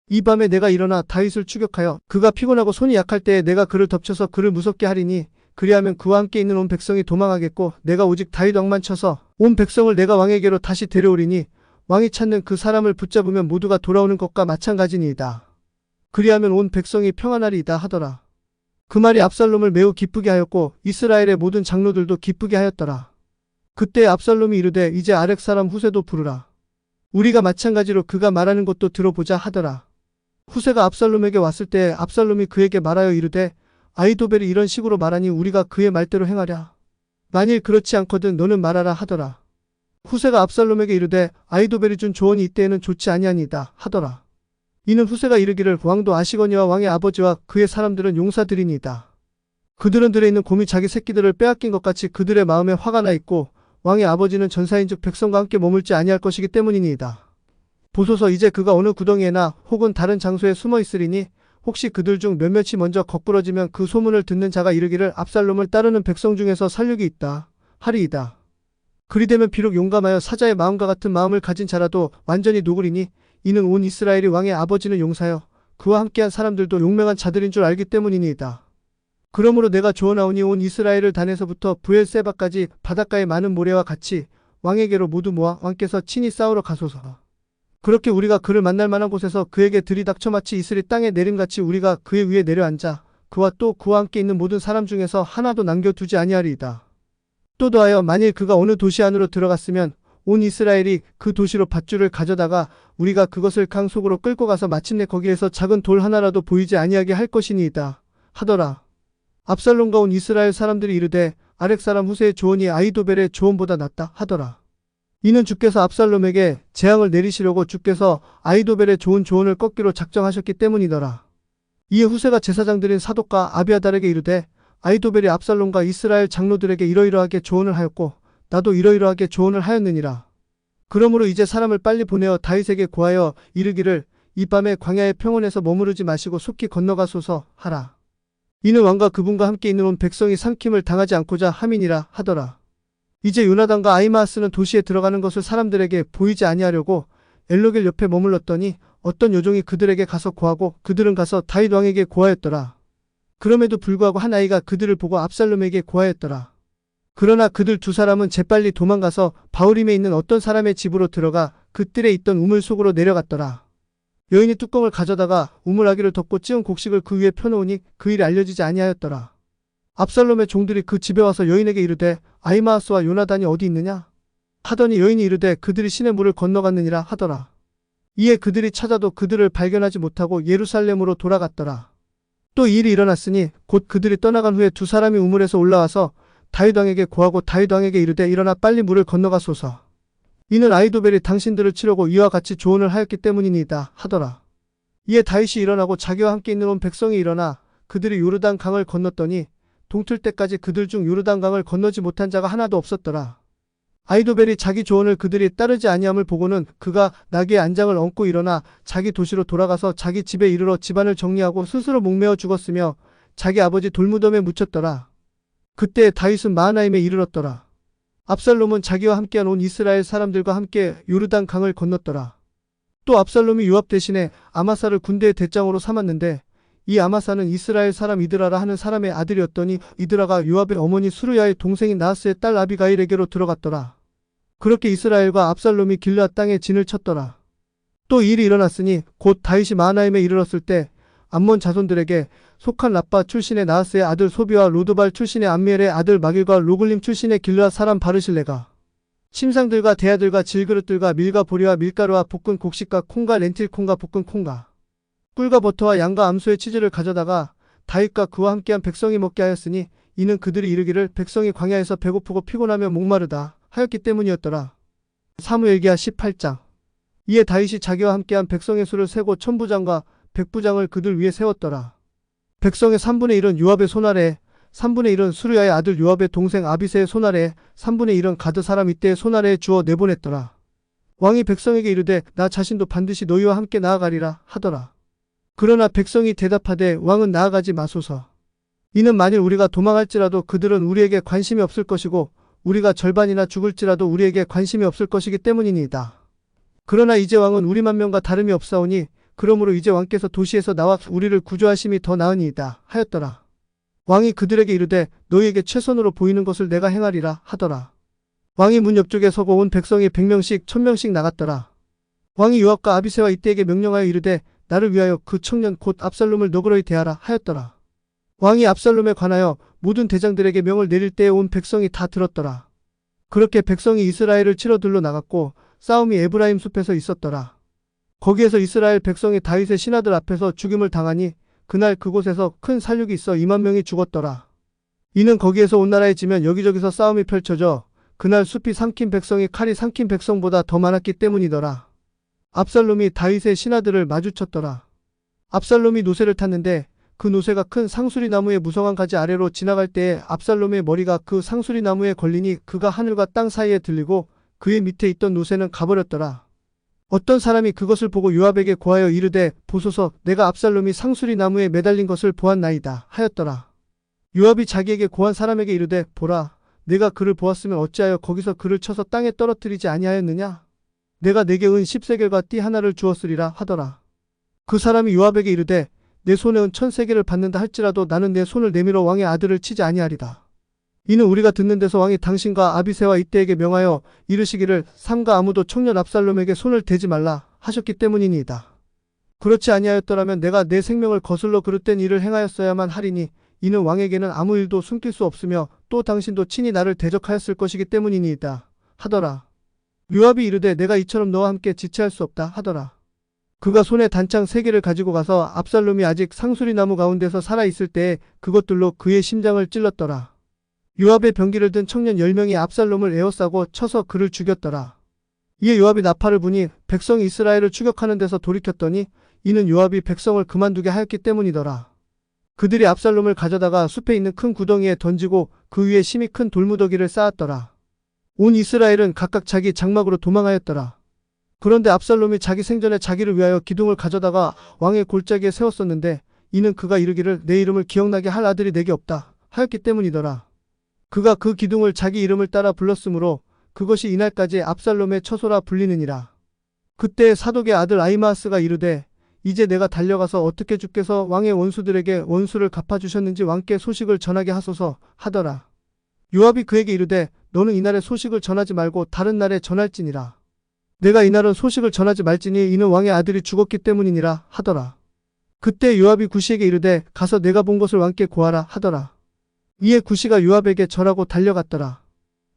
이 밤에 내가 일어나 다윗을 추격하여 그가 피곤하고 손이 약할 때에 내가 그를 덮쳐서 그를 무섭게 하리니 그리하면 그와 함께 있는 온 백성이 도망하겠고 내가 오직 다윗 왕만 쳐서 온 백성을 내가 왕에게로 다시 데려오리니 왕이 찾는 그 사람을 붙잡으면 모두가 돌아오는 것과 마찬가지니이다. 그리하면 온 백성이 평안하리이다 하더라. 그 말이 압살롬을 매우 기쁘게 하였고 이스라엘의 모든 장로들도 기쁘게 하였더라. 그때 압살롬이 이르되 이제 아렉 사람 후세도 부르라. 우리가 마찬가지로 그가 말하는 것도 들어보자 하더라. 후세가 압살롬에게 왔을 때 압살롬이 그에게 말하여 이르되 아히도벨이 이런 식으로 말하니 우리가 그의 말대로 행하랴. 만일 그렇지 않거든 너는 말하라 하더라. 후세가 압살롬에게 이르되 아히도벨이 준 조언이 이때에는 좋지 아니하니이다 하더라. 이는 후세가 이르기를 왕도 아시거니와 왕의 아버지와 그의 사람들은 용사들이니이다. 그들은 들에 있는 곰이 자기 새끼들을 빼앗긴 것 같이 그들의 마음에 화가 나 있고 왕의 아버지는 전사인즉 백성과 함께 머물지 아니할 것이기 때문이니이다. 보소서 이제 그가 어느 구덩이에나 혹은 다른 장소에 숨어 있으리니 혹시 그들 중 몇몇이 먼저 거꾸러지면 그 소문을 듣는 자가 이르기를 압살롬을 따르는 백성 중에서 살육이 있다 하리이다. 그리 되면 비록 용감하여 사자의 마음과 같은 마음을 가진 자라도 완전히 노그리니 이는 온 이스라엘이 왕의 아버지는 용사여 그와 함께한 사람들도 용맹한 자들인 줄 알기 때문이니이다. 그러므로 내가 조언하오니 온 이스라엘을 단에서부터 브엘세바까지 바닷가의 많은 모래와 같이 왕에게로 모두 모아 왕께서 친히 싸우러 가소서. 그렇게 우리가 그를 만날 만한 곳에서 그에게 들이닥쳐 마치 이슬이 땅에 내림같이 우리가 그의 위에 내려앉아 그와 또 그와 함께 있는 모든 사람 중에서 하나도 남겨두지 아니하리이다. 또 더하여 만일 그가 어느 도시 안으로 들어갔으면 온 이스라엘이 그 도시로 밧줄을 가져다가 우리가 그것을 강 속으로 끌고 가서 마침내 거기에서 작은 돌 하나라도 보이지 아니하게 할 것이니이다 하더라. 압살롬과 온 이스라엘 사람들이 이르되 아렉 사람 후세의 조언이 아히도벨의 조언보다 낫다 하더라. 이는 주께서 압살롬에게 재앙을 내리시려고 주께서 아히도벨의 좋은 조언을 꺾기로 작정하셨기 때문이더라. 이에 후세가 제사장들인 사독과 아비아달에게 이르되 아히도벨이 압살롬과 이스라엘 장로들에게 이러이러하게 조언을 하였고 나도 이러이러하게 조언을 하였느니라. 그러므로 이제 사람을 빨리 보내어 다윗에게 고하여 이르기를 이 밤에 광야의 평원에서 머무르지 마시고 속히 건너가소서 하라. 이는 왕과 그분과 함께 있는 온 백성이 삼킴을 당하지 않고자 함이니라 하더라. 이제 요나단과 아히마아스는 도시에 들어가는 것을 사람들에게 보이지 아니하려고 엘로겔 옆에 머물렀더니 어떤 요종이 그들에게 가서 고하고 그들은 가서 다윗 왕에게 고하였더라. 그럼에도 불구하고 한 아이가 그들을 보고 압살롬에게 고하였더라. 그러나 그들 두 사람은 재빨리 도망가서 바후림에 있는 어떤 사람의 집으로 들어가 그 뜰에 있던 우물 속으로 내려갔더라. 여인이 뚜껑을 가져다가 우물아기를 덮고 찌은 곡식을 그 위에 펴놓으니 그 일이 알려지지 아니하였더라. 압살롬의 종들이 그 집에 와서 여인에게 이르되 아히마아스와 요나단이 어디 있느냐 하더니 여인이 이르되 그들이 시내 물을 건너갔느니라 하더라. 이에 그들이 찾아도 그들을 발견하지 못하고 예루살렘으로 돌아갔더라. 또 이 일이 일어났으니 곧 그들이 떠나간 후에 두 사람이 우물에서 올라와서 다윗 왕에게 고하고 다윗 왕에게 이르되 일어나 빨리 물을 건너가소서. 이는 아히도벨이 당신들을 치려고 이와 같이 조언을 하였기 때문이니이다 하더라. 이에 다윗이 일어나고 자기와 함께 있는 온 백성이 일어나 그들이 요르단 강을 건넜더니 동틀 때까지 그들 중 요르단 강을 건너지 못한 자가 하나도 없었더라. 아히도벨이 자기 조언을 그들이 따르지 아니함을 보고는 그가 나귀의 안장을 얹고 일어나 자기 도시로 돌아가서 자기 집에 이르러 집안을 정리하고 스스로 목매어 죽었으며 자기 아버지 돌무덤에 묻혔더라. 그때 다윗은 마하나임에 이르렀더라. 압살롬은 자기와 함께한 온 이스라엘 사람들과 함께 요르단 강을 건넜더라. 또 압살롬이 요압 대신에 아마사를 군대의 대장으로 삼았는데 이 아마사는 이스라엘 사람 이드라라 하는 사람의 아들이었더니 이드라가 요압의 어머니 수르야의 동생인 나하스의 딸 아비가일에게로 들어갔더라. 그렇게 이스라엘과 압살롬이 길르앗 땅에 진을 쳤더라. 또 이 일이 일어났으니 곧 다윗이 마하나임에 이르렀을 때 암몬 자손들에게 속한 라빠 출신의 나하스의 아들 소비와 로드발 출신의 암미엘의 아들 마길과 로글림 출신의 길르앗 사람 바르실레가 침상들과 대야들과 질그릇들과 밀과 보리와 밀가루와 볶은 곡식과 콩과 렌틸 콩과 볶은 콩과 꿀과 버터와 양과 암소의 치즈를 가져다가 다윗과 그와 함께한 백성이 먹게 하였으니 이는 그들이 이르기를 백성이 광야에서 배고프고 피곤하며 목마르다 하였기 때문이었더라. 사무엘기하 18장. 이에 다윗이 자기와 함께한 백성의 수를 세고 천부장과 백부장을 그들 위에 세웠더라. 백성의 3분의 1은 요압의 손아래, 3분의 1은 수르야의 아들 요압의 동생 아비새의 손아래, 3분의 1은 가드 사람 이때의 손아래에 주어 내보냈더라. 왕이 백성에게 이르되 나 자신도 반드시 너희와 함께 나아가리라 하더라. 그러나 백성이 대답하되 왕은 나아가지 마소서. 이는 만일 우리가 도망할지라도 그들은 우리에게 관심이 없을 것이고 우리가 절반이나 죽을지라도 우리에게 관심이 없을 것이기 때문이니이다. 그러나 이제 왕은 우리만 명과 다름이 없사오니 그러므로 이제 왕께서 도시에서 나와 우리를 구조하심이 더 나으니이다 하였더라. 왕이 그들에게 이르되 너희에게 최선으로 보이는 것을 내가 행하리라 하더라. 왕이 문 옆쪽에 서고 온 백성이 100명씩 1000명씩 나갔더라. 왕이 요압과 아비새와 이때에게 명령하여 이르되 나를 위하여 그 청년 곧 압살롬을 너그러이 대하라 하였더라. 왕이 압살롬에 관하여 모든 대장들에게 명을 내릴 때에 온 백성이 다 들었더라. 그렇게 백성이 이스라엘을 치러 들러 나갔고 싸움이 에브라임 숲에서 있었더라. 거기에서 이스라엘 백성이 다윗의 신하들 앞에서 죽임을 당하니 그날 그곳에서 큰 살육이 있어 2만 명이 죽었더라. 이는 거기에서 온 나라에 지면 여기저기서 싸움이 펼쳐져 그날 숲이 삼킨 백성이 칼이 삼킨 백성보다 더 많았기 때문이더라. 압살롬이 다윗의 신하들을 마주쳤더라. 압살롬이 노새를 탔는데 그 노새가 큰 상수리 나무의 무성한 가지 아래로 지나갈 때에 압살롬의 머리가 그 상수리 나무에 걸리니 그가 하늘과 땅 사이에 들리고 그의 밑에 있던 노새는 가버렸더라. 어떤 사람이 그것을 보고 요압에게 고하여 이르되 보소서 내가 압살롬이 상수리 나무에 매달린 것을 보았나이다 하였더라. 요압이 자기에게 고한 사람에게 이르되 보라 내가 그를 보았으면 어찌하여 거기서 그를 쳐서 땅에 떨어뜨리지 아니하였느냐. 내가 내게 은 10세겔과 띠 하나를 주었으리라 하더라. 그 사람이 요압에게 이르되 내 손에 은 1000세겔을 받는다 할지라도 나는 내 손을 내밀어 왕의 아들을 치지 아니하리다. 이는 우리가 듣는 데서 왕이 당신과 아비새와 이때에게 명하여 이르시기를 삼가 아무도 청년 압살롬에게 손을 대지 말라 하셨기 때문이니이다. 그렇지 아니하였더라면 내가 내 생명을 거슬러 그릇된 일을 행하였어야만 하리니 이는 왕에게는 아무 일도 숨길 수 없으며 또 당신도 친히 나를 대적하였을 것이기 때문이니이다 하더라. 요압이 이르되 내가 이처럼 너와 함께 지체할 수 없다 하더라. 그가 손에 단창 3개를 가지고 가서 압살롬이 아직 상수리 나무 가운데서 살아있을 때에 그것들로 그의 심장을 찔렀더라. 요압의 병기를 든 청년 10명이 압살롬을 에워싸고 쳐서 그를 죽였더라. 이에 요압이 나팔을 부니 백성이 이스라엘을 추격하는 데서 돌이켰더니 이는 요압이 백성을 그만두게 하였기 때문이더라. 그들이 압살롬을 가져다가 숲에 있는 큰 구덩이에 던지고 그 위에 심히 큰 돌무더기를 쌓았더라. 온 이스라엘은 각각 자기 장막으로 도망하였더라. 그런데 압살롬이 자기 생전에 자기를 위하여 기둥을 가져다가 왕의 골짜기에 세웠었는데 이는 그가 이르기를 내 이름을 기억나게 할 아들이 내게 없다 하였기 때문이더라. 그가 그 기둥을 자기 이름을 따라 불렀으므로 그것이 이날까지 압살롬의 처소라 불리느니라. 그때 사독의 아들 아히마아스가 이르되 이제 내가 달려가서 어떻게 주께서 왕의 원수들에게 원수를 갚아주셨는지 왕께 소식을 전하게 하소서 하더라. 요압이 그에게 이르되 너는 이날에 소식을 전하지 말고 다른 날에 전할지니라. 내가 이날은 소식을 전하지 말지니 이는 왕의 아들이 죽었기 때문이니라 하더라. 그때 요압이 구시에게 이르되 가서 내가 본 것을 왕께 고하라 하더라. 이에 구시가 요압에게 절하고 달려갔더라.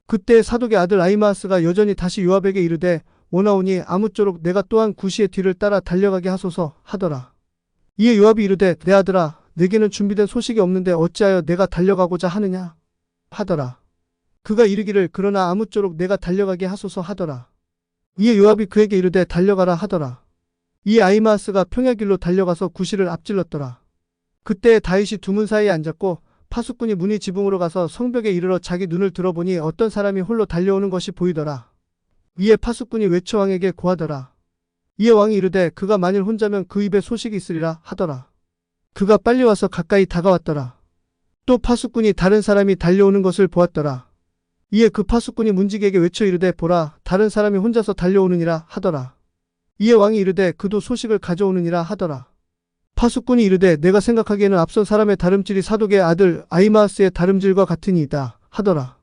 그때 사독의 아들 아히마아스가 여전히 다시 요압에게 이르되 오나오니 아무쪼록 내가 또한 구시의 뒤를 따라 달려가게 하소서 하더라. 이에 요압이 이르되 내 아들아 내게는 준비된 소식이 없는데 어찌하여 내가 달려가고자 하느냐 하더라. 그가 이르기를 그러나 아무쪼록 내가 달려가게 하소서 하더라. 이에 요압이 그에게 이르되 달려가라 하더라. 이에 아히마아스가 평야길로 달려가서 구시를 앞질렀더라. 그때 다윗이 두문 사이에 앉았고 파수꾼이 문이 지붕으로 가서 성벽에 이르러 자기 눈을 들어보니 어떤 사람이 홀로 달려오는 것이 보이더라. 이에 파수꾼이 외쳐 왕에게 고하더라. 이에 왕이 이르되 그가 만일 혼자면 그 입에 소식이 있으리라 하더라. 그가 빨리 와서 가까이 다가왔더라. 또 파수꾼이 다른 사람이 달려오는 것을 보았더라. 이에 그 파수꾼이 문지기에게 외쳐 이르되 보라 다른 사람이 혼자서 달려오느니라 하더라. 이에 왕이 이르되 그도 소식을 가져오느니라 하더라. 파수꾼이 이르되 내가 생각하기에는 앞선 사람의 다름질이 사독의 아들 아히마아스의 다름질과 같으니이다 하더라.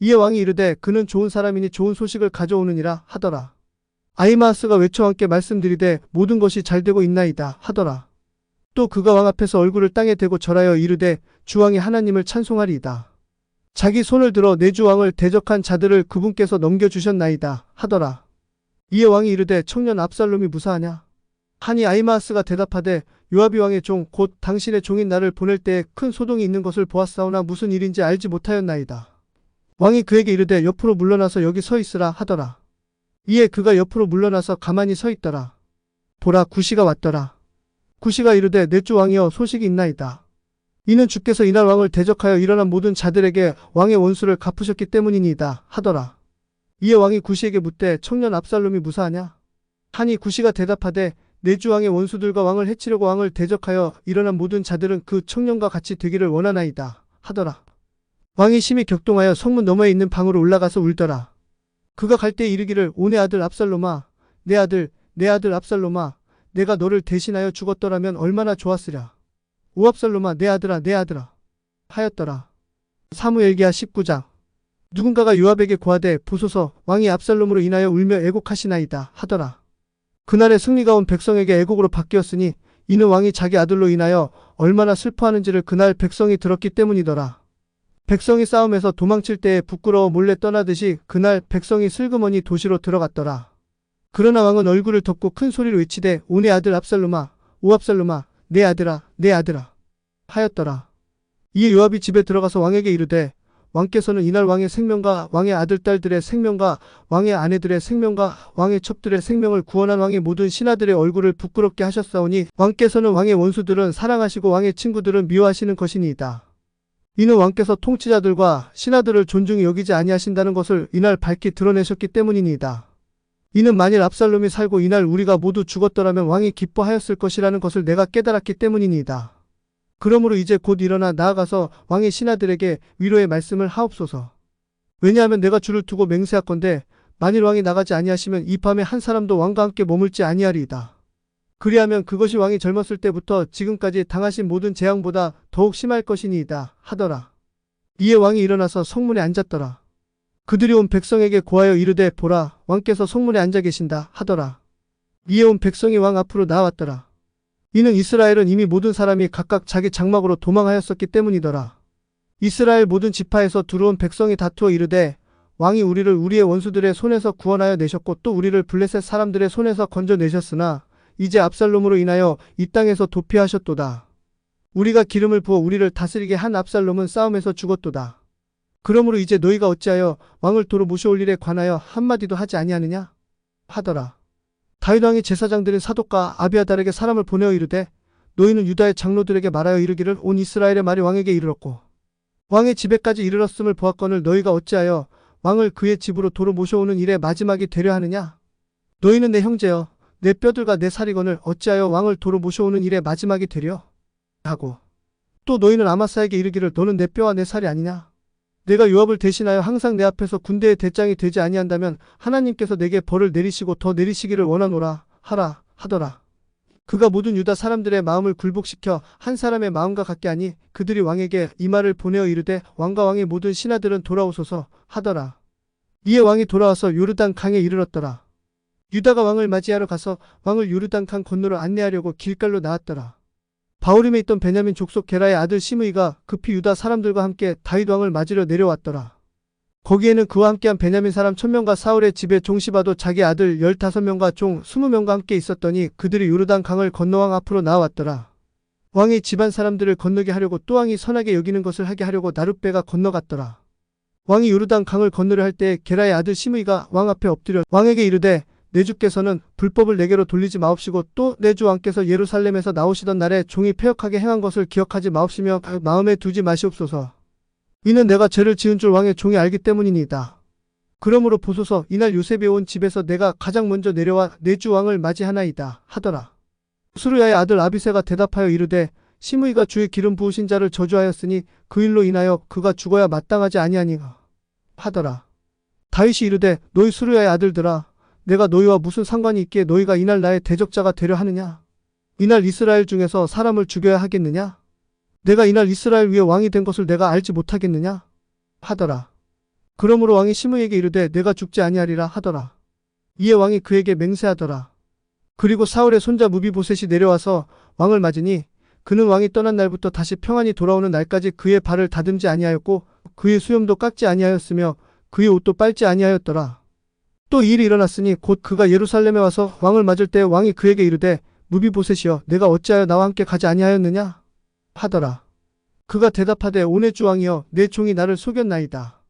이에 왕이 이르되 그는 좋은 사람이니 좋은 소식을 가져오느니라 하더라. 아히마아스가 외쳐 왕께 말씀드리되 모든 것이 잘되고 있나이다 하더라. 또 그가 왕 앞에서 얼굴을 땅에 대고 절하여 이르되 주왕이 하나님을 찬송하리이다. 자기 손을 들어 내 주 왕을 대적한 자들을 그분께서 넘겨주셨나이다 하더라. 이에 왕이 이르되 청년 압살롬이 무사하냐 하니 아히마아스가 대답하되 요압이 왕의 종 곧 당신의 종인 나를 보낼 때에 큰 소동이 있는 것을 보았사오나 무슨 일인지 알지 못하였나이다. 왕이 그에게 이르되 옆으로 물러나서 여기 서 있으라 하더라. 이에 그가 옆으로 물러나서 가만히 서 있더라. 보라 구시가 왔더라. 구시가 이르되 내 주 왕이여 소식이 있나이다. 이는 주께서 이날 왕을 대적하여 일어난 모든 자들에게 왕의 원수를 갚으셨기 때문이니이다 하더라. 이에 왕이 구시에게 묻되 청년 압살롬이 무사하냐 하니 구시가 대답하되 내 주 왕의 원수들과 왕을 해치려고 왕을 대적하여 일어난 모든 자들은 그 청년과 같이 되기를 원하나이다 하더라. 왕이 심히 격동하여 성문 너머에 있는 방으로 올라가서 울더라. 그가 갈 때 이르기를 오 내 아들 압살롬아 내 아들 압살롬아 내가 너를 대신하여 죽었더라면 얼마나 좋았으랴. 오 압살롬아 내 아들아 하였더라. 사무엘기하 19장. 누군가가 요압에게 고하되 보소서 왕이 압살롬으로 인하여 울며 애곡하시나이다 하더라. 그날의 승리가 온 백성에게 애곡으로 바뀌었으니 이는 왕이 자기 아들로 인하여 얼마나 슬퍼하는지를 그날 백성이 들었기 때문이더라. 백성이 싸움에서 도망칠 때에 부끄러워 몰래 떠나듯이 그날 백성이 슬그머니 도시로 들어갔더라. 그러나 왕은 얼굴을 덮고 큰 소리로 외치되 오 내 아들 압살롬아 오 압살롬아 내 아들아 하였더라. 이에 요압이 집에 들어가서 왕에게 이르되 왕께서는 이날 왕의 생명과 왕의 아들 딸들의 생명과 왕의 아내들의 생명과 왕의 첩들의 생명을 구원한 왕의 모든 신하들의 얼굴을 부끄럽게 하셨사오니 왕께서는 왕의 원수들은 사랑하시고 왕의 친구들은 미워하시는 것이니이다. 이는 왕께서 통치자들과 신하들을 존중히 여기지 아니하신다는 것을 이날 밝히 드러내셨기 때문이니이다. 이는 만일 압살롬이 살고 이날 우리가 모두 죽었더라면 왕이 기뻐하였을 것이라는 것을 내가 깨달았기 때문이니이다. 그러므로 이제 곧 일어나 나아가서 왕의 신하들에게 위로의 말씀을 하옵소서. 왜냐하면 내가 주를 두고 맹세하건대 만일 왕이 나가지 아니하시면 이 밤에 한 사람도 왕과 함께 머물지 아니하리이다. 그리하면 그것이 왕이 젊었을 때부터 지금까지 당하신 모든 재앙보다 더욱 심할 것이니이다 하더라. 이에 왕이 일어나서 성문에 앉았더라. 그들이 온 백성에게 고하여 이르되 보라 왕께서 성문에 앉아 계신다 하더라. 이에 온 백성이 왕 앞으로 나왔더라. 이는 이스라엘은 이미 모든 사람이 각각 자기 장막으로 도망하였었기 때문이더라. 이스라엘 모든 지파에서 들어온 백성이 다투어 이르되 왕이 우리를 우리의 원수들의 손에서 구원하여 내셨고 또 우리를 블레셋 사람들의 손에서 건져내셨으나 이제 압살롬으로 인하여 이 땅에서 도피하셨도다. 우리가 기름을 부어 우리를 다스리게 한 압살롬은 싸움에서 죽었도다. 그러므로 이제 너희가 어찌하여 왕을 도로 모셔올 일에 관하여 한마디도 하지 아니하느냐 하더라. 다윗 왕이 제사장들인 사독과 아비아달에게 사람을 보내어 이르되 너희는 유다의 장로들에게 말하여 이르기를 온 이스라엘의 말이 왕에게 이르렀고 왕의 집에까지 이르렀음을 보았거늘 너희가 어찌하여 왕을 그의 집으로 도로 모셔오는 일에 마지막이 되려 하느냐. 너희는 내 형제여 내 뼈들과 내 살이거늘 어찌하여 왕을 도로 모셔오는 일에 마지막이 되려 하고 또 너희는 아마사에게 이르기를 너는 내 뼈와 내 살이 아니냐. 내가 요압을 대신하여 항상 내 앞에서 군대의 대장이 되지 아니한다면 하나님께서 내게 벌을 내리시고 더 내리시기를 원하노라 하라 하더라. 그가 모든 유다 사람들의 마음을 굴복시켜 한 사람의 마음과 같게 하니 그들이 왕에게 이 말을 보내어 이르되 왕과 왕의 모든 신하들은 돌아오소서 하더라. 이에 왕이 돌아와서 요르단 강에 이르렀더라. 유다가 왕을 맞이하러 가서 왕을 요르단 강 건너로 안내하려고 길갈로 나왔더라. 바후림에 있던 베냐민 족속 게라의 아들 시므이가 급히 유다 사람들과 함께 다윗 왕을 맞으려 내려왔더라. 거기에는 그와 함께한 베냐민 사람 1000명과 사울의 집에 종 시바도 자기 아들 15명과 종 20명과 함께 있었더니 그들이 요르단 강을 건너 왕 앞으로 나아왔더라. 왕이 집안 사람들을 건너게 하려고 또 왕이 선하게 여기는 것을 하게 하려고 나룻배가 건너갔더라. 왕이 요르단 강을 건너려 할 때 게라의 아들 시므이가 왕 앞에 엎드려 왕에게 이르되 내 주께서는 불법을 내게로 돌리지 마옵시고 또 내 주 왕께서 예루살렘에서 나오시던 날에 종이 패역하게 행한 것을 기억하지 마옵시며 마음에 두지 마시옵소서. 이는 내가 죄를 지은 줄 왕의 종이 알기 때문이니이다. 그러므로 보소서 이날 요셉이 온 집에서 내가 가장 먼저 내려와 내 주 왕을 맞이하나이다 하더라. 수르야의 아들 아비새가 대답하여 이르되 시므이가 주의 기름 부으신 자를 저주하였으니 그 일로 인하여 그가 죽어야 마땅하지 아니하니가 하더라. 다윗이 이르되 너희 수르야의 아들들아 내가 너희와 무슨 상관이 있기에 너희가 이날 나의 대적자가 되려 하느냐. 이날 이스라엘 중에서 사람을 죽여야 하겠느냐. 내가 이날 이스라엘 위에 왕이 된 것을 내가 알지 못하겠느냐 하더라. 그러므로 왕이 시므에게 이르되 내가 죽지 아니하리라 하더라. 이에 왕이 그에게 맹세하더라. 그리고 사울의 손자 무비보셋이 내려와서 왕을 맞으니 그는 왕이 떠난 날부터 다시 평안히 돌아오는 날까지 그의 발을 다듬지 아니하였고 그의 수염도 깎지 아니하였으며 그의 옷도 빨지 아니하였더라. 또 이 일이 일어났으니 곧 그가 예루살렘에 와서 왕을 맞을 때 왕이 그에게 이르되 무비보셋이여 내가 어찌하여 나와 함께 가지 아니하였느냐 하더라. 그가 대답하되 오내 주 왕이여 내 종이 나를 속였나이다.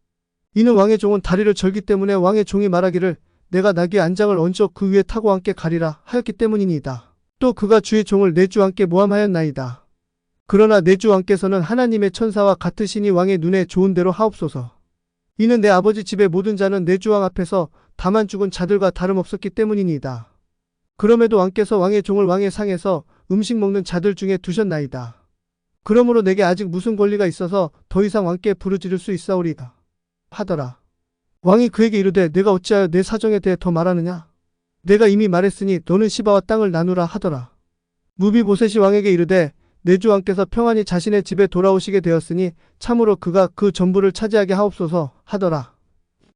이는 왕의 종은 다리를 절기 때문에 왕의 종이 말하기를 내가 나귀의 안장을 얹어 그 위에 타고 함께 가리라 하였기 때문이니이다. 또 그가 주의 종을 내 주 왕께 모함하였나이다. 그러나 내 주 왕께서는 하나님의 천사와 같으시니 왕의 눈에 좋은 대로 하옵소서. 이는 내 아버지 집의 모든 자는 내 주 왕 앞에서 다만 죽은 자들과 다름없었기 때문이니이다. 그럼에도 왕께서 왕의 종을 왕의 상에서 음식 먹는 자들 중에 두셨나이다. 그러므로 내게 아직 무슨 권리가 있어서 더 이상 왕께 부르짖을 수 있사오리이다 하더라. 왕이 그에게 이르되 내가 어찌하여 내 사정에 대해 더 말하느냐? 내가 이미 말했으니 너는 시바와 땅을 나누라 하더라. 무비보셋이 왕에게 이르되 내 주 왕께서 평안히 자신의 집에 돌아오시게 되었으니 참으로 그가 그 전부를 차지하게 하옵소서 하더라.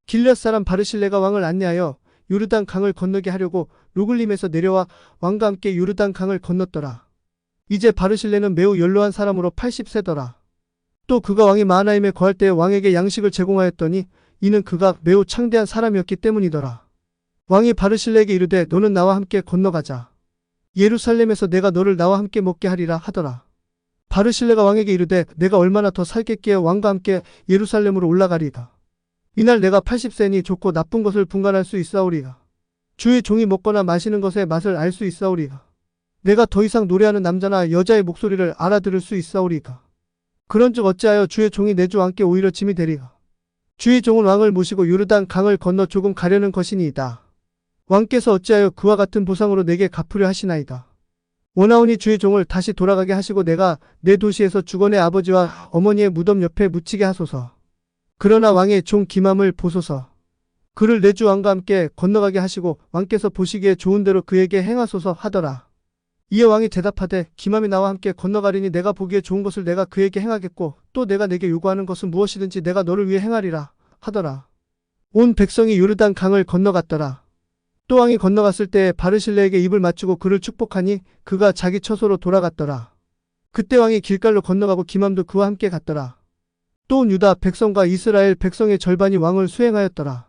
길앗 사람 바르실레가 왕을 안내하여 요르단 강을 건너게 하려고 로글림에서 내려와 왕과 함께 요르단 강을 건넜더라. 이제 바르실레는 매우 연로한 사람으로 80세더라. 또 그가 왕이 마하나임에 거할 때 왕에게 양식을 제공하였더니 이는 그가 매우 창대한 사람이었기 때문이더라. 왕이 바르실레에게 이르되 너는 나와 함께 건너가자. 예루살렘에서 내가 너를 나와 함께 먹게 하리라 하더라. 바르실레가 왕에게 이르되 내가 얼마나 더 살겠기에 왕과 함께 예루살렘으로 올라가리이다. 이날 내가 80세니 좋고 나쁜 것을 분간할 수 있사오리이다. 주의 종이 먹거나 마시는 것의 맛을 알 수 있사오리이다. 내가 더 이상 노래하는 남자나 여자의 목소리를 알아들을 수 있사오리이다. 그런즉 어찌하여 주의 종이 내 주 왕께 오히려 짐이 되리가. 주의 종은 왕을 모시고 요르단 강을 건너 조금 가려는 것이니이다. 왕께서 어찌하여 그와 같은 보상으로 내게 갚으려 하시나이다. 원하오니 주의 종을 다시 돌아가게 하시고 내가 내 도시에서 주건의 아버지와 어머니의 무덤 옆에 묻히게 하소서. 그러나 왕의 종 기맘을 보소서. 그를 내 주 왕과 함께 건너가게 하시고 왕께서 보시기에 좋은 대로 그에게 행하소서 하더라. 이에 왕이 대답하되 기맘이 나와 함께 건너가리니 내가 보기에 좋은 것을 내가 그에게 행하겠고 또 내가 내게 요구하는 것은 무엇이든지 내가 너를 위해 행하리라 하더라. 온 백성이 요르단 강을 건너갔더라. 또 왕이 건너갔을 때 바르실레에게 입을 맞추고 그를 축복하니 그가 자기 처소로 돌아갔더라. 그때 왕이 길갈로 건너가고 기맘도 그와 함께 갔더라. 또 온 유다 백성과 이스라엘 백성의 절반이 왕을 수행하였더라.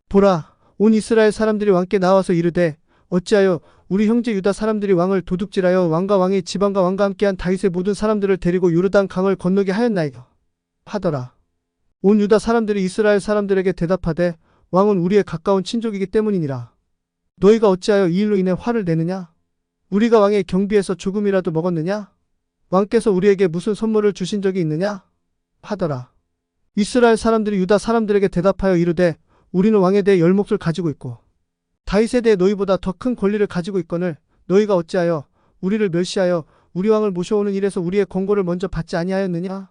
보라, 온 이스라엘 사람들이 왕께 나와서 이르되 어찌하여 우리 형제 유다 사람들이 왕을 도둑질하여 왕과 왕의 지방과 왕과 함께한 다윗의 모든 사람들을 데리고 요르단 강을 건너게 하였나이까 하더라. 온 유다 사람들이 이스라엘 사람들에게 대답하되 왕은 우리의 가까운 친족이기 때문이니라. 너희가 어찌하여 이 일로 인해 화를 내느냐? 우리가 왕의 경비에서 조금이라도 먹었느냐? 왕께서 우리에게 무슨 선물을 주신 적이 있느냐? 하더라. 이스라엘 사람들이 유다 사람들에게 대답하여 이르되 우리는 왕에 대해 열 몫을 가지고 있고 다윗에 대해 너희보다 더 큰 권리를 가지고 있거늘 너희가 어찌하여 우리를 멸시하여 우리 왕을 모셔오는 일에서 우리의 권고를 먼저 받지 아니하였느냐?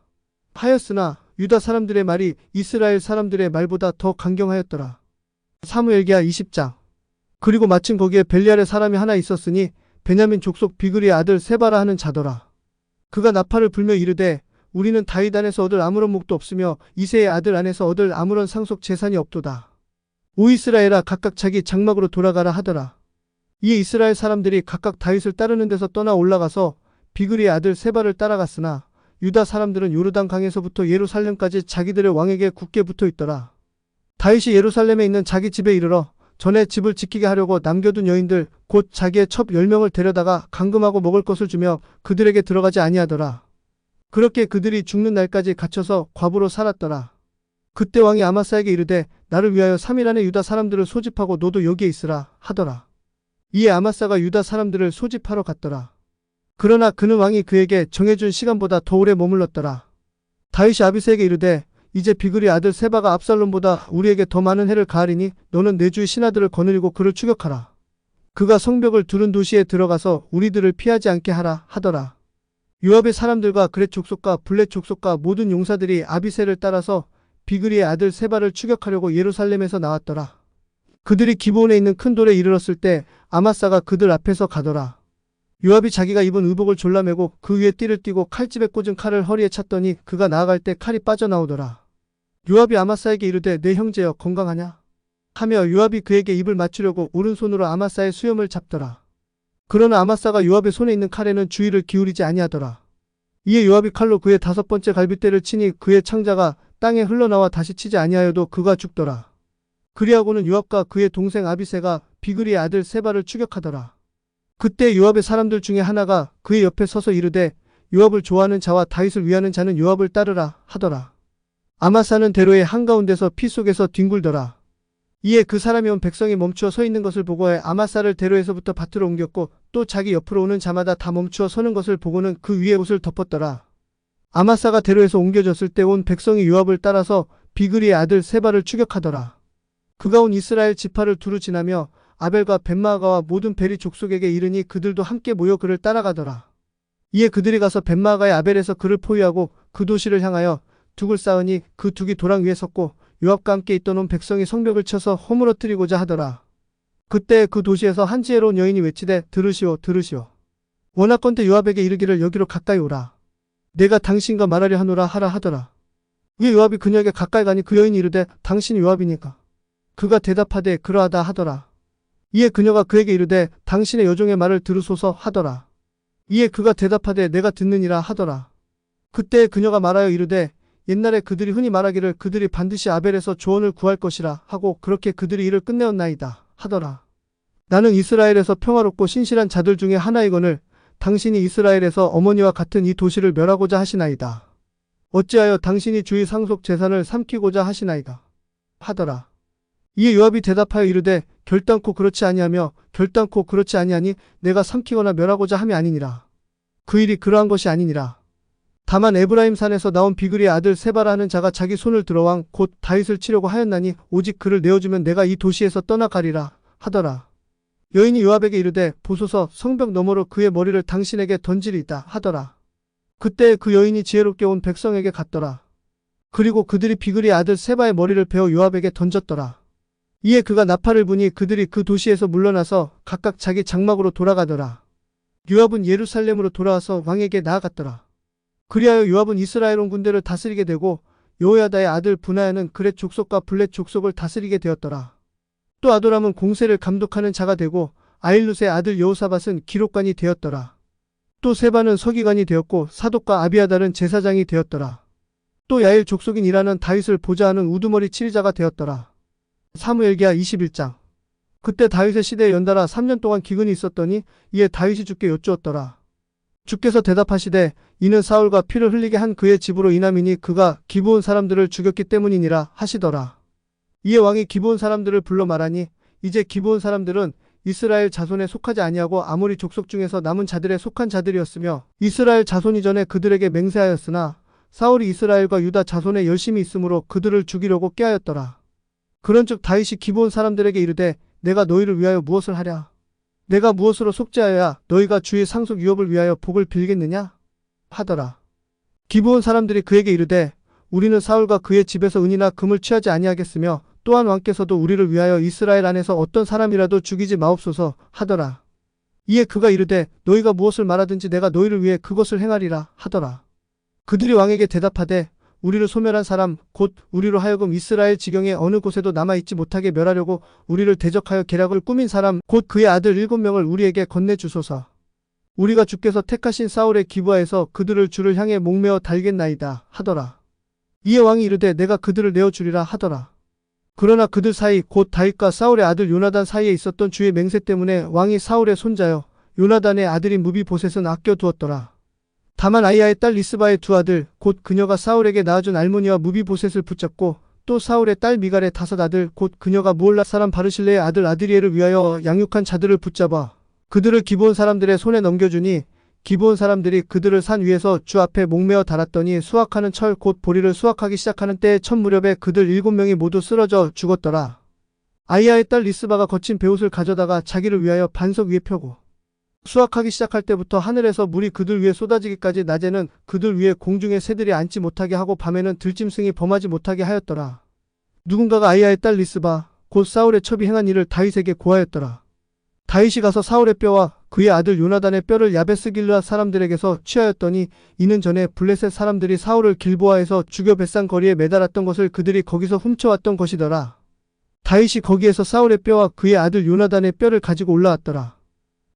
하였으나 유다 사람들의 말이 이스라엘 사람들의 말보다 더 강경하였더라. 사무엘기하 20장. 그리고 마침 거기에 벨리알의 사람이 하나 있었으니 베냐민 족속 비그리의 아들 세바라 하는 자더라. 그가 나팔을 불며 이르되 우리는 다윗 안에서 얻을 아무런 목도 없으며 이새의 아들 안에서 얻을 아무런 상속 재산이 없도다. 오 이스라엘아 각각 자기 장막으로 돌아가라 하더라. 이에 이스라엘 사람들이 각각 다윗을 따르는 데서 떠나 올라가서 비그리의 아들 세바를 따라갔으나 유다 사람들은 요르단 강에서부터 예루살렘까지 자기들의 왕에게 굳게 붙어 있더라. 다윗이 예루살렘에 있는 자기 집에 이르러 전에 집을 지키게 하려고 남겨둔 여인들 곧 자기의 첩 10명을 데려다가 감금하고 먹을 것을 주며 그들에게 들어가지 아니하더라. 그렇게 그들이 죽는 날까지 갇혀서 과부로 살았더라. 그때 왕이 아마사에게 이르되 나를 위하여 3일 안에 유다 사람들을 소집하고 너도 여기에 있으라 하더라. 이에 아마사가 유다 사람들을 소집하러 갔더라. 그러나 그는 왕이 그에게 정해준 시간보다 더 오래 머물렀더라. 다윗이 아비새에게 이르되 이제 비그리 아들 세바가 압살롬보다 우리에게 더 많은 해를 가하리니 너는 내 주의 신하들을 거느리고 그를 추격하라. 그가 성벽을 두른 도시에 들어가서 우리들을 피하지 않게 하라 하더라. 요압의 사람들과 그렛 족속과 블렛 족속과 모든 용사들이 아비새를 따라서 비그리의 아들 세바를 추격하려고 예루살렘에서 나왔더라. 그들이 기브온에 있는 큰 돌에 이르렀을 때 아마사가 그들 앞에서 가더라. 요압이 자기가 입은 의복을 졸라매고 그 위에 띠를 띠고 칼집에 꽂은 칼을 허리에 찼더니 그가 나아갈 때 칼이 빠져나오더라. 요압이 아마사에게 이르되 내 형제여 건강하냐 하며 요압이 그에게 입을 맞추려고 오른손으로 아마사의 수염을 잡더라. 그러나 아마사가 요압의 손에 있는 칼에는 주의를 기울이지 아니하더라. 이에 요압이 칼로 그의 5번째 갈빗대를 치니 그의 창자가 땅에 흘러나와 다시 치지 아니하여도 그가 죽더라. 그리하고는 요압과 그의 동생 아비새가 비그리의 아들 세바를 추격하더라. 그때 요압의 사람들 중에 하나가 그의 옆에 서서 이르되 요압을 좋아하는 자와 다윗을 위하는 자는 요압을 따르라 하더라. 아마사는 대로의 한가운데서 피 속에서 뒹굴더라. 이에 그 사람이 온 백성이 멈추어 서 있는 것을 보고에 아마사를 대로에서부터 밭으로 옮겼고 또 자기 옆으로 오는 자마다 다 멈추어 서는 것을 보고는 그 위에 옷을 덮었더라. 아마사가 대로에서 옮겨졌을 때 온 백성이 요압을 따라서 비그리의 아들 세바를 추격하더라. 그가 온 이스라엘 지파를 두루 지나며 아벨과 벳마아가와 모든 베리 족속에게 이르니 그들도 함께 모여 그를 따라가더라. 이에 그들이 가서 벳마아가의 아벨에서 그를 포위하고 그 도시를 향하여 둑을 쌓으니 그 둑이 도랑 위에 섰고 요압과 함께 있던 온 백성이 성벽을 쳐서 허물어뜨리고자 하더라. 그때 그 도시에서 한 지혜로운 여인이 외치되 들으시오 들으시오. 원하건대 요압에게 이르기를 여기로 가까이 오라. 내가 당신과 말하려 하노라 하라 하더라. 이에 요압이 그녀에게 가까이 가니 그 여인이 이르되 당신이 요압이니까. 그가 대답하되 그러하다 하더라. 이에 그녀가 그에게 이르되 당신의 여종의 말을 들으소서 하더라. 이에 그가 대답하되 내가 듣느니라 하더라. 그때 그녀가 말하여 이르되 옛날에 그들이 흔히 말하기를 그들이 반드시 아벨에서 조언을 구할 것이라 하고 그렇게 그들이 일을 끝내었나이다 하더라. 나는 이스라엘에서 평화롭고 신실한 자들 중에 하나이거늘 당신이 이스라엘에서 어머니와 같은 이 도시를 멸하고자 하시나이다. 어찌하여 당신이 주의 상속 재산을 삼키고자 하시나이다 하더라. 이에 요압이 대답하여 이르되 결단코 그렇지 아니하며 결단코 그렇지 아니하니 내가 삼키거나 멸하고자 함이 아니니라. 그 일이 그러한 것이 아니니라. 다만 에브라임 산에서 나온 비그리의 아들 세바라 하는 자가 자기 손을 들어 왕 곧 다윗을 치려고 하였나니 오직 그를 내어주면 내가 이 도시에서 떠나가리라 하더라. 여인이 요압에게 이르되 보소서 성벽 너머로 그의 머리를 당신에게 던지리이다 하더라. 그때 그 여인이 지혜롭게 온 백성에게 갔더라. 그리고 그들이 비그리의 아들 세바의 머리를 베어 요압에게 던졌더라. 이에 그가 나팔을 부니 그들이 그 도시에서 물러나서 각각 자기 장막으로 돌아가더라. 요압은 예루살렘으로 돌아와서 왕에게 나아갔더라. 그리하여 요압은 이스라엘 온 군대를 다스리게 되고 여호야다의 아들 브나야는 그렛 족속과 블렛 족속을 다스리게 되었더라. 또 아도람은 공세를 감독하는 자가 되고 아일룻의 아들 여호사밧은 기록관이 되었더라. 또 세바는 서기관이 되었고 사독과 아비아달은 제사장이 되었더라. 또 야일 족속인 이라는 다윗을 보좌하는 우두머리 치리자가 되었더라. 사무엘기하 21장. 그때 다윗의 시대에 연달아 3년 동안 기근이 있었더니 이에 다윗이 주께 여쭈었더라. 주께서 대답하시되 이는 사울과 피를 흘리게 한 그의 집으로 인함이니 그가 기브온 사람들을 죽였기 때문이니라 하시더라. 이에 왕이 기브온 사람들을 불러 말하니 이제 기브온 사람들은 이스라엘 자손에 속하지 아니하고 아모리 족속 중에서 남은 자들에 속한 자들이었으며 이스라엘 자손 이전에 그들에게 맹세하였으나 사울이 이스라엘과 유다 자손에 열심히 있으므로 그들을 죽이려고 꾀하였더라. 그런즉 다윗이 기브온 사람들에게 이르되 내가 너희를 위하여 무엇을 하랴? 내가 무엇으로 속죄하여야 너희가 주의 상속 유업을 위하여 복을 빌겠느냐? 하더라. 기브온 사람들이 그에게 이르되 우리는 사울과 그의 집에서 은이나 금을 취하지 아니하겠으며 또한 왕께서도 우리를 위하여 이스라엘 안에서 어떤 사람이라도 죽이지 마옵소서 하더라. 이에 그가 이르되 너희가 무엇을 말하든지 내가 너희를 위해 그것을 행하리라 하더라. 그들이 왕에게 대답하되 우리를 소멸한 사람 곧 우리로 하여금 이스라엘 지경에 어느 곳에도 남아있지 못하게 멸하려고 우리를 대적하여 계략을 꾸민 사람 곧 그의 아들 7명을 우리에게 건네주소서. 우리가 주께서 택하신 사울의 기브아에서 그들을 주를 향해 목매어 달겠나이다 하더라. 이에 왕이 이르되 내가 그들을 내어주리라 하더라. 그러나 그들 사이 곧 다윗과 사울의 아들 요나단 사이에 있었던 주의 맹세 때문에 왕이 사울의 손자여 요나단의 아들인 무비보셋은 아껴두었더라. 다만 아이야의 딸 리스바의 두 아들 곧 그녀가 사울에게 낳아준 알모니와 무비보셋을 붙잡고 또 사울의 딸 미갈의 5 아들 곧 그녀가 무올라 사람 바르실레의 아들 아드리엘을 위하여 양육한 자들을 붙잡아 그들을 기브온 사람들의 손에 넘겨주니 기브온 사람들이 그들을 산 위에서 주 앞에 목매어 달았더니 수확하는 철 곧 보리를 수확하기 시작하는 때에 첫 무렵에 그들 7명이 모두 쓰러져 죽었더라. 아이야의 딸 리스바가 거친 베옷을 가져다가 자기를 위하여 반석 위에 펴고 수확하기 시작할 때부터 하늘에서 물이 그들 위에 쏟아지기까지 낮에는 그들 위에 공중의 새들이 앉지 못하게 하고 밤에는 들짐승이 범하지 못하게 하였더라. 누군가가 아이야의 딸 리스바 곧 사울의 첩이 행한 일을 다윗에게 고하였더라. 다윗이 가서 사울의 뼈와 그의 아들 요나단의 뼈를 야베스 길르앗 사람들에게서 취하였더니 이는 전에 블레셋 사람들이 사울을 길보아에서 죽여 벳산 거리에 매달았던 것을 그들이 거기서 훔쳐왔던 것이더라. 다윗이 거기에서 사울의 뼈와 그의 아들 요나단의 뼈를 가지고 올라왔더라.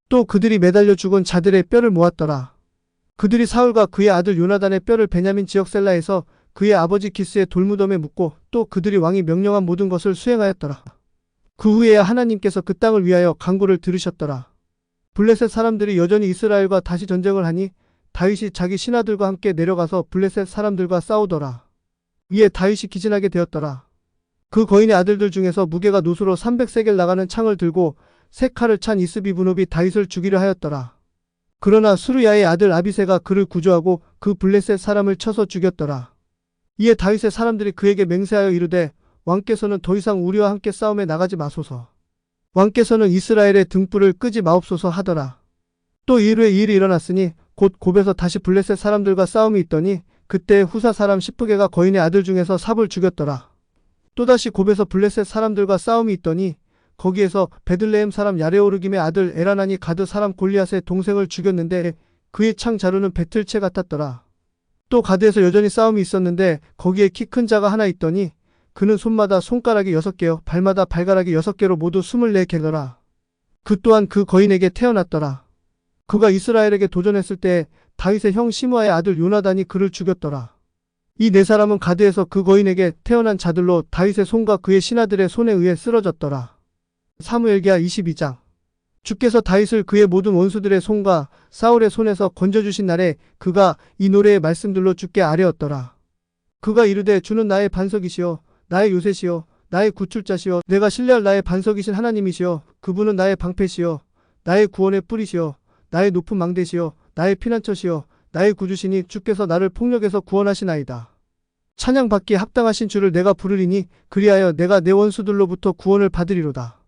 또 그들이 매달려 죽은 자들의 뼈를 모았더라. 그들이 사울과 그의 아들 요나단의 뼈를 베냐민 지역 셀라에서 그의 아버지 기스의 돌무덤에 묻고 또 그들이 왕이 명령한 모든 것을 수행하였더라. 그 후에야 하나님께서 그 땅을 위하여 간구를 들으셨더라. 블레셋 사람들이 여전히 이스라엘과 다시 전쟁을 하니 다윗이 자기 신하들과 함께 내려가서 블레셋 사람들과 싸우더라. 이에 다윗이 기진하게 되었더라. 그 거인의 아들들 중에서 무게가 노수로 300세겔 나가는 창을 들고 세 칼을 찬 이스비브놉이 다윗을 죽이려 하였더라. 그러나 수르야의 아들 아비새가 그를 구조하고 그 블레셋 사람을 쳐서 죽였더라. 이에 다윗의 사람들이 그에게 맹세하여 이르되 왕께서는 더 이상 우리와 함께 싸움에 나가지 마소서. 왕께서는 이스라엘의 등불을 끄지 마옵소서 하더라. 또 이일 후에 이 일이 일어났으니 곧 곱에서 다시 블레셋 사람들과 싸움이 있더니 그때 후사 사람 시프게가 거인의 아들 중에서 삽을 죽였더라. 또다시 곱에서 블레셋 사람들과 싸움이 있더니 거기에서 베들레헴 사람 야레오르김의 아들 에라난이 가드 사람 골리앗의 동생을 죽였는데 그의 창 자루는 배틀채 같았더라. 또 가드에서 여전히 싸움이 있었는데 거기에 키 큰 자가 하나 있더니 그는 손마다 손가락이 6개요 발마다 발가락이 6개로 모두 24개더라. 그 또한 그 거인에게 태어났더라. 그가 이스라엘에게 도전했을 때 다윗의 형 시므아의 아들 요나단이 그를 죽였더라. 이 네 사람은 가드에서 그 거인에게 태어난 자들로 다윗의 손과 그의 신하들의 손에 의해 쓰러졌더라. 사무엘기하 22장. 주께서 다윗을 그의 모든 원수들의 손과 사울의 손에서 건져주신 날에 그가 이 노래의 말씀들로 주께 아뢰었더라. 그가 이르되 주는 나의 반석이시요 나의 요새시요 나의 구출자시요 내가 신뢰할 나의 반석이신 하나님이시요 그분은 나의 방패시요 나의 구원의 뿌리시요 나의 높은 망대시요 나의 피난처시요 나의 구주시니 주께서 나를 폭력에서 구원하시나이다. 찬양받기에 합당하신 주를 내가 부르리니 그리하여 내가 내 원수들로부터 구원을 받으리로다.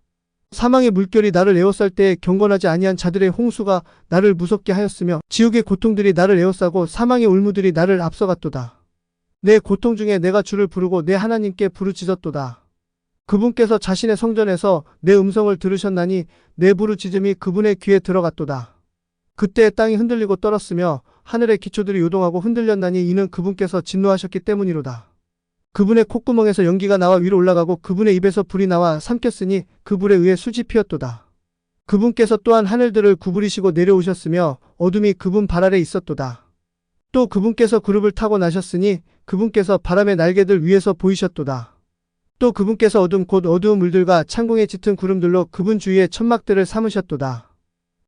사망의 물결이 나를 에워쌀 때에 경건하지 아니한 자들의 홍수가 나를 무섭게 하였으며 지옥의 고통들이 나를 에워싸고 사망의 울무들이 나를 앞서갔도다. 내 고통 중에 내가 주를 부르고 내 하나님께 부르짖었도다. 그분께서 자신의 성전에서 내 음성을 들으셨나니 내 부르짖음이 그분의 귀에 들어갔도다. 그때 땅이 흔들리고 떨었으며 하늘의 기초들이 요동하고 흔들렸나니 이는 그분께서 진노하셨기 때문이로다. 그분의 콧구멍에서 연기가 나와 위로 올라가고 그분의 입에서 불이 나와 삼켰으니 그 불에 의해 숯이 피었도다. 그분께서 또한 하늘들을 구부리시고 내려오셨으며 어둠이 그분 발 아래 있었도다. 또 그분께서 그룹을 타고 나셨으니 그분께서 바람의 날개들 위에서 보이셨도다. 또 그분께서 어둠 곧 어두운 물들과 창공에 짙은 구름들로 그분 주위에 천막들을 삼으셨도다.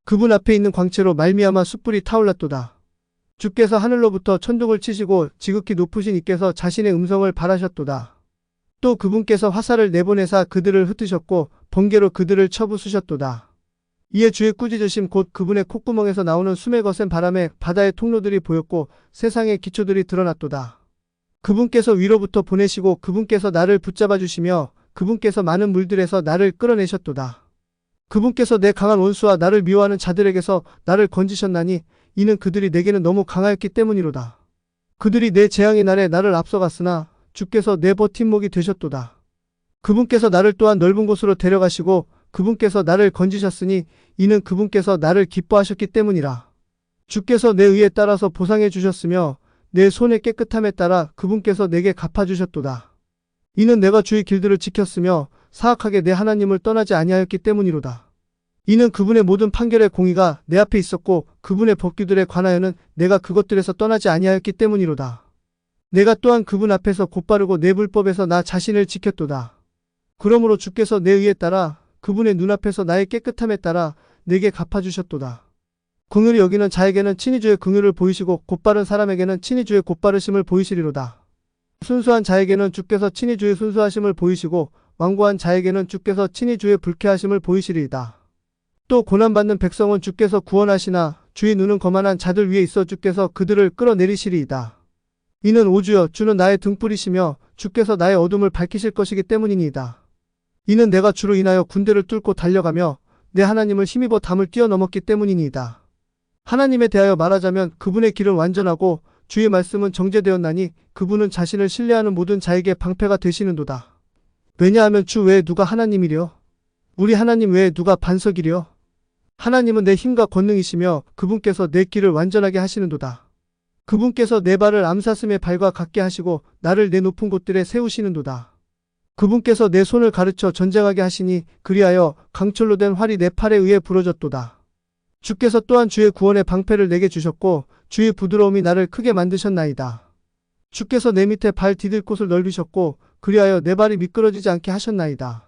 그분 앞에 있는 광채로 말미암아 숯불이 타올랐도다. 주께서 하늘로부터 천둥을 치시고 지극히 높으신 이께서 자신의 음성을 발하셨도다. 또 그분께서 화살을 내보내사 그들을 흩으셨고 번개로 그들을 쳐부수셨도다. 이에 주의 꾸짖으심 곧 그분의 콧구멍에서 나오는 숨의 거센 바람에 바다의 통로들이 보였고 세상의 기초들이 드러났도다. 그분께서 위로부터 보내시고 그분께서 나를 붙잡아 주시며 그분께서 많은 물들에서 나를 끌어내셨도다. 그분께서 내 강한 원수와 나를 미워하는 자들에게서 나를 건지셨나니 이는 그들이 내게는 너무 강하였기 때문이로다. 그들이 내 재앙의 날에 나를 앞서갔으나 주께서 내 버팀목이 되셨도다. 그분께서 나를 또한 넓은 곳으로 데려가시고 그분께서 나를 건지셨으니 이는 그분께서 나를 기뻐하셨기 때문이라. 주께서 내 의에 따라서 보상해 주셨으며 내 손의 깨끗함에 따라 그분께서 내게 갚아주셨도다. 이는 내가 주의 길들을 지켰으며 사악하게 내 하나님을 떠나지 아니하였기 때문이로다. 이는 그분의 모든 판결의 공의가 내 앞에 있었고 그분의 법규들에 관하여는 내가 그것들에서 떠나지 아니하였기 때문이로다. 내가 또한 그분 앞에서 곧바르고 내 불법에서 나 자신을 지켰도다. 그러므로 주께서 내 의에 따라 그분의 눈앞에서 나의 깨끗함에 따라 내게 갚아주셨도다. 긍휼히 여기는 자에게는 친히 주의 긍휼을 보이시고 곧바른 사람에게는 친히 주의 곧바르심을 보이시리로다. 순수한 자에게는 주께서 친히 주의 순수하심을 보이시고 완고한 자에게는 주께서 친히 주의 불쾌하심을 보이시리이다. 또 고난받는 백성은 주께서 구원하시나 주의 눈은 거만한 자들 위에 있어 주께서 그들을 끌어내리시리이다. 이는 오주여 주는 나의 등불이시며 주께서 나의 어둠을 밝히실 것이기 때문이니이다. 이는 내가 주로 인하여 군대를 뚫고 달려가며 내 하나님을 힘입어 담을 뛰어넘었기 때문이니이다. 하나님에 대하여 말하자면 그분의 길은 완전하고 주의 말씀은 정죄되었나니 그분은 자신을 신뢰하는 모든 자에게 방패가 되시는도다. 왜냐하면 주 외에 누가 하나님이려? 우리 하나님 외에 누가 반석이려? 하나님은 내 힘과 권능이시며 그분께서 내 길을 완전하게 하시는도다. 그분께서 내 발을 암사슴의 발과 같게 하시고 나를 내 높은 곳들에 세우시는도다. 그분께서 내 손을 가르쳐 전쟁하게 하시니 그리하여 강철로 된 활이 내 팔에 의해 부러졌도다. 주께서 또한 주의 구원의 방패를 내게 주셨고 주의 부드러움이 나를 크게 만드셨나이다. 주께서 내 밑에 발 디딜 곳을 넓히셨고 그리하여 내 발이 미끄러지지 않게 하셨나이다.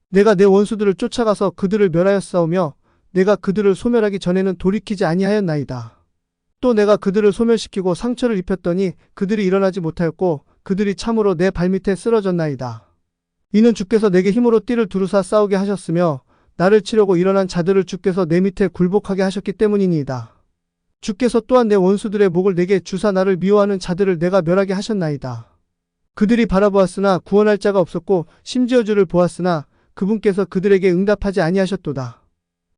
내가 내 원수들을 쫓아가서 그들을 멸하였사오며 내가 그들을 소멸하기 전에는 돌이키지 아니하였나이다. 또 내가 그들을 소멸시키고 상처를 입혔더니 그들이 일어나지 못하였고 그들이 참으로 내 발밑에 쓰러졌나이다. 이는 주께서 내게 힘으로 띠를 두르사 싸우게 하셨으며 나를 치려고 일어난 자들을 주께서 내 밑에 굴복하게 하셨기 때문이니이다. 주께서 또한 내 원수들의 목을 내게 주사 나를 미워하는 자들을 내가 멸하게 하셨나이다. 그들이 바라보았으나 구원할 자가 없었고 심지어 주를 보았으나 그분께서 그들에게 응답하지 아니하셨도다.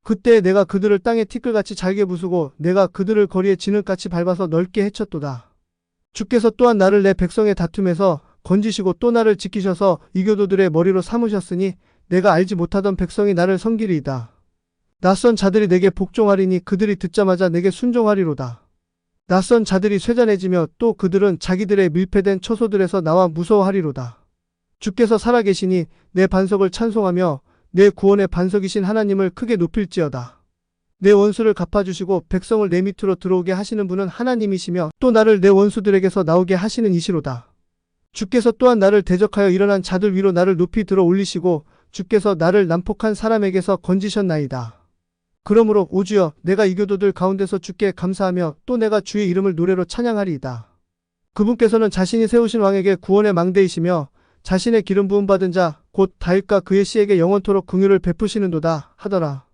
그때 내가 그들을 땅에 티끌같이 잘게 부수고 내가 그들을 거리에 진흙같이 밟아서 넓게 해쳤도다. 주께서 또한 나를 내 백성의 다툼에서 건지시고 또 나를 지키셔서 이교도들의 머리로 삼으셨으니 내가 알지 못하던 백성이 나를 섬기리이다. 낯선 자들이 내게 복종하리니 그들이 듣자마자 내게 순종하리로다. 낯선 자들이 쇠잔해지며 또 그들은 자기들의 밀폐된 처소들에서 나와 무서워하리로다. 주께서 살아계시니 내 반석을 찬송하며 내 구원의 반석이신 하나님을 크게 높일지어다. 내 원수를 갚아주시고 백성을 내 밑으로 들어오게 하시는 분은 하나님이시며 또 나를 내 원수들에게서 나오게 하시는 이시로다. 주께서 또한 나를 대적하여 일어난 자들 위로 나를 높이 들어 올리시고 주께서 나를 난폭한 사람에게서 건지셨나이다. 그러므로 오 주여 내가 이교도들 가운데서 주께 감사하며 또 내가 주의 이름을 노래로 찬양하리이다. 그분께서는 자신이 세우신 왕에게 구원의 망대이시며 자신의 기름 부음 받은 자 곧 다윗과 그의 씨에게 영원토록 긍휼을 베푸시는도다 하더라.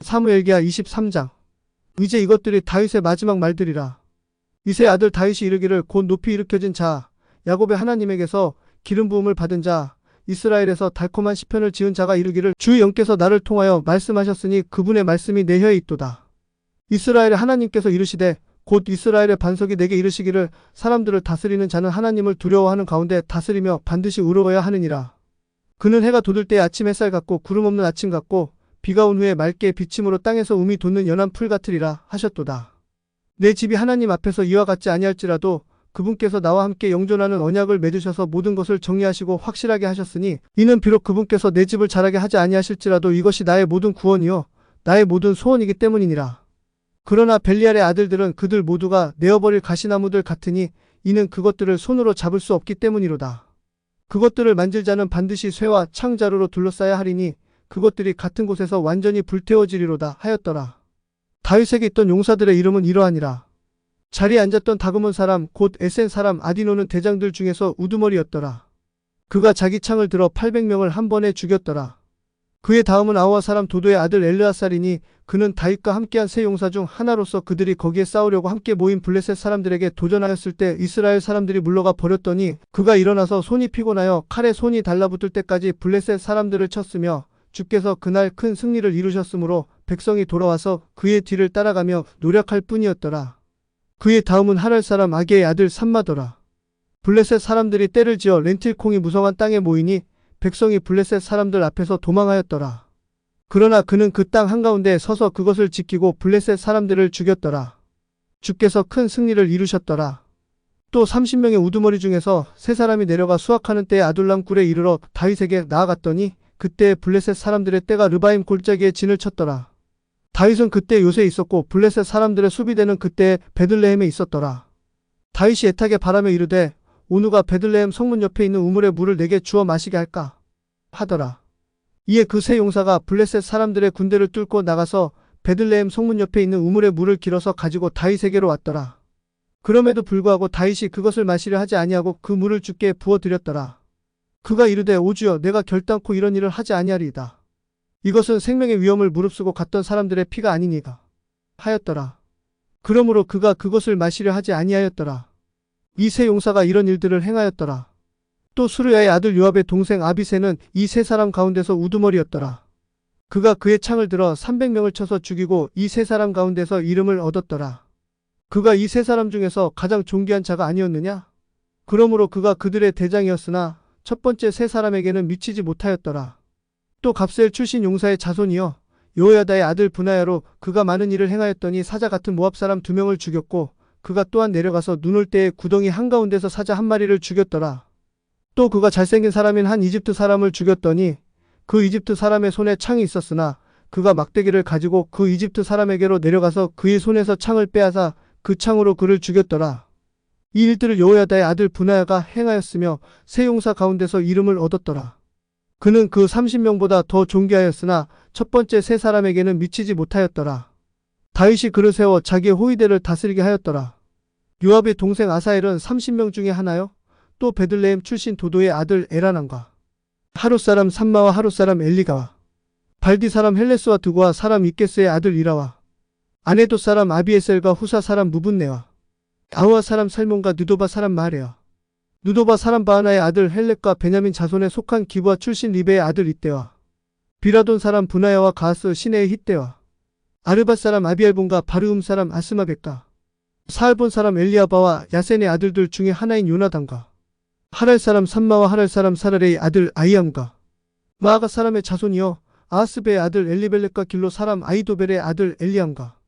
사무엘기하 23장. 이제 이것들이 다윗의 마지막 말들이라. 이새의 아들 다윗이 이르기를 곧 높이 일으켜진 자 야곱의 하나님에게서 기름 부음을 받은 자 이스라엘에서 달콤한 시편을 지은 자가 이르기를 주의 영께서 나를 통하여 말씀하셨으니 그분의 말씀이 내 혀에 있도다. 이스라엘의 하나님께서 이르시되 곧 이스라엘의 반석이 내게 이르시기를 사람들을 다스리는 자는 하나님을 두려워하는 가운데 다스리며 반드시 의로워야 하느니라. 그는 해가 돋을 때의 아침 햇살 같고 구름 없는 아침 같고 비가 온 후에 맑게 비침으로 땅에서 움이 돋는 연한 풀 같으리라 하셨도다. 내 집이 하나님 앞에서 이와 같지 아니할지라도 그분께서 나와 함께 영존하는 언약을 맺으셔서 모든 것을 정리하시고 확실하게 하셨으니 이는 비록 그분께서 내 집을 자라게 하지 아니하실지라도 이것이 나의 모든 구원이요 나의 모든 소원이기 때문이니라. 그러나 벨리알의 아들들은 그들 모두가 내어버릴 가시나무들 같으니 이는 그것들을 손으로 잡을 수 없기 때문이로다. 그것들을 만질 자는 반드시 쇠와 창자루로 둘러싸야 하리니 그것들이 같은 곳에서 완전히 불태워지리로다 하였더라. 다윗에게 있던 용사들의 이름은 이러하니라. 자리에 앉았던 다그몬 사람 곧 에센 사람 아디노는 대장들 중에서 우두머리였더라. 그가 자기 창을 들어 800명을 한 번에 죽였더라. 그의 다음은 아우아 사람 도도의 아들 엘르아살이니 그는 다윗과 함께한 세 용사 중 하나로서 그들이 거기에 싸우려고 함께 모인 블레셋 사람들에게 도전하였을 때 이스라엘 사람들이 물러가 버렸더니 그가 일어나서 손이 피곤하여 칼에 손이 달라붙을 때까지 블레셋 사람들을 쳤으며 주께서 그날 큰 승리를 이루셨으므로 백성이 돌아와서 그의 뒤를 따라가며 노력할 뿐이었더라. 그의 다음은 하랄 사람 아게의 아들 삼마더라. 블레셋 사람들이 때를 지어 렌틸콩이 무성한 땅에 모이니 백성이 블레셋 사람들 앞에서 도망하였더라. 그러나 그는 그 땅 한가운데 서서 그것을 지키고 블레셋 사람들을 죽였더라. 주께서 큰 승리를 이루셨더라. 또 30명의 우두머리 중에서 세 사람이 내려가 수확하는 때에 아둘람 굴에 이르러 다윗에게 나아갔더니 그때 블레셋 사람들의 떼가 르바임 골짜기에 진을 쳤더라. 다윗은 그때 요새에 있었고 블레셋 사람들의 수비대는 그때 베들레헴에 있었더라. 다윗이 애타게 바라며 이르되 오누가 베들레헴 성문 옆에 있는 우물의 물을 내게 주어 마시게 할까 하더라. 이에 그 세 용사가 블레셋 사람들의 군대를 뚫고 나가서 베들레헴 성문 옆에 있는 우물의 물을 길어서 가지고 다윗에게로 왔더라. 그럼에도 불구하고 다윗이 그것을 마시려 하지 아니하고 그 물을 주께 부어드렸더라. 그가 이르되 오 주여 내가 결단코 이런 일을 하지 아니하리이다. 이것은 생명의 위험을 무릅쓰고 갔던 사람들의 피가 아니니가 하였더라. 그러므로 그가 그것을 마시려 하지 아니하였더라. 이 세 용사가 이런 일들을 행하였더라. 또 수르야의 아들 요압의 동생 아비새는 이 세 사람 가운데서 우두머리였더라. 그가 그의 창을 들어 300명을 쳐서 죽이고 이 세 사람 가운데서 이름을 얻었더라. 그가 이 세 사람 중에서 가장 존귀한 자가 아니었느냐? 그러므로 그가 그들의 대장이었으나 첫 번째 세 사람에게는 미치지 못하였더라. 또 갑셀 출신 용사의 자손이여 여호야다의 아들 브나야로 그가 많은 일을 행하였더니 사자 같은 모압 사람 2명을 죽였고 그가 또한 내려가서 눈 올 때에 구덩이 한가운데서 사자 1마리를 죽였더라. 또 그가 잘생긴 사람인 한 이집트 사람을 죽였더니 그 이집트 사람의 손에 창이 있었으나 그가 막대기를 가지고 그 이집트 사람에게로 내려가서 그의 손에서 창을 빼앗아 그 창으로 그를 죽였더라. 이 일들을 여호야다의 아들 브나야가 행하였으며 세 용사 가운데서 이름을 얻었더라. 그는 그 30명보다 더 존귀하였으나 첫 번째 세 사람에게는 미치지 못하였더라. 다윗이 그를 세워 자기의 호위대를 다스리게 하였더라. 요압의 동생 아사엘은 30명 중에 하나요. 또 베들레헴 출신 도도의 아들 에라난과 하롯 사람 삼마와 하롯 사람 엘리가와 발디 사람 헬레스와 드고와 사람 이케스의 아들 이라와 아네돗 사람 아비에셀과 후사 사람 무분네와 아우아 사람 살몬과 느도바 사람 마레와 느도바 사람 바하나의 아들 헬렉과 베냐민 자손에 속한 기브아 출신 리베의 아들 이때와 비라돈 사람 브나야와 가하스 시내의 hit대와 아르밧 사람 아비알본과 바르음 사람 아스마벳과 사알본 사람 엘리아바와 야센의 아들들 중에 하나인 요나단과 하랄 사람 삼마와 하랄 사람 사랄의 아들 아이암과 마아가 사람의 자손이여 아하스베의 아들 엘리벨렉과 길로 사람 아이도벨의 아들 엘리암과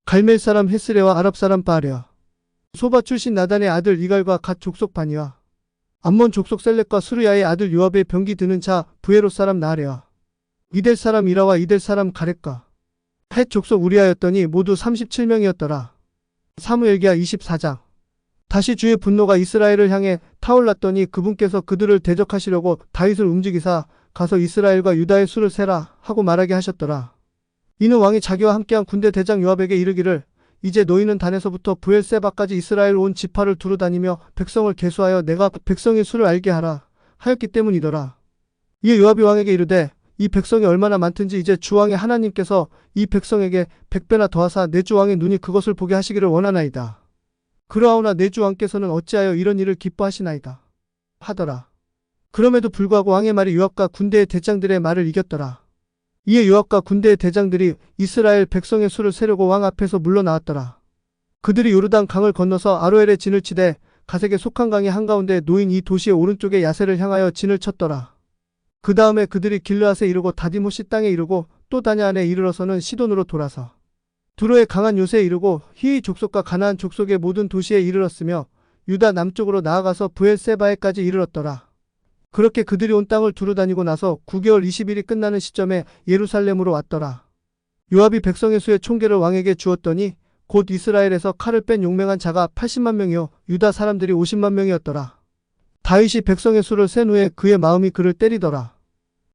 갈멜 사람 헤스레와 아랍 사람 바아레와 소바 출신 나단의 아들 이갈과 갓 족속 바니와 암몬 족속 셀렉과 수르야의 아들 요압의 병기 드는 자 부에롯 사람 나아레와 이델 사람 이라와 이델 사람 가렛과 헷 족속 우리아였더니 모두 37명이었더라. 사무엘기하 24장. 다시 주의 분노가 이스라엘을 향해 타올랐더니 그분께서 그들을 대적하시려고 다윗을 움직이사 가서 이스라엘과 유다의 수를 세라 하고 말하게 하셨더라. 이는 왕이 자기와 함께한 군대 대장 요압에게 이르기를 이제 너희는 단에서부터 브엘세바까지 이스라엘 온 지파를 두루 다니며 백성을 계수하여 내가 백성의 수를 알게 하라 하였기 때문이더라. 이에 요압이 왕에게 이르되 이 백성이 얼마나 많든지 이제 주왕의 하나님께서 이 백성에게 100배나 더하사 내 주왕의 눈이 그것을 보게 하시기를 원하나이다. 그러하오나 내 주왕께서는 어찌하여 이런 일을 기뻐하시나이다 하더라. 그럼에도 불구하고 왕의 말이 요압과 군대의 대장들의 말을 이겼더라. 이에 요압과 군대의 대장들이 이스라엘 백성의 수를 세려고 왕 앞에서 물러나왔더라. 그들이 요르단 강을 건너서 아로엘에 진을 치되 가색에 속한 강의 한가운데 놓인 이 도시의 오른쪽에 야세를 향하여 진을 쳤더라. 그 다음에 그들이 길르앗에 이르고 다디모시 땅에 이르고 또 다냐안에 이르러서는 시돈으로 돌아서 두로의 강한 요새에 이르고 히위 족속과 가나안 족속의 모든 도시에 이르렀으며 유다 남쪽으로 나아가서 브엘세바에까지 이르렀더라. 그렇게 그들이 온 땅을 두루 다니고 나서 9개월 20일이 끝나는 시점에 예루살렘으로 왔더라. 요압이 백성의 수의 총계를 왕에게 주었더니 곧 이스라엘에서 칼을 뺀 용맹한 자가 80만 명이요 유다 사람들이 50만 명이었더라. 다윗이 백성의 수를 센 후에 그의 마음이 그를 때리더라.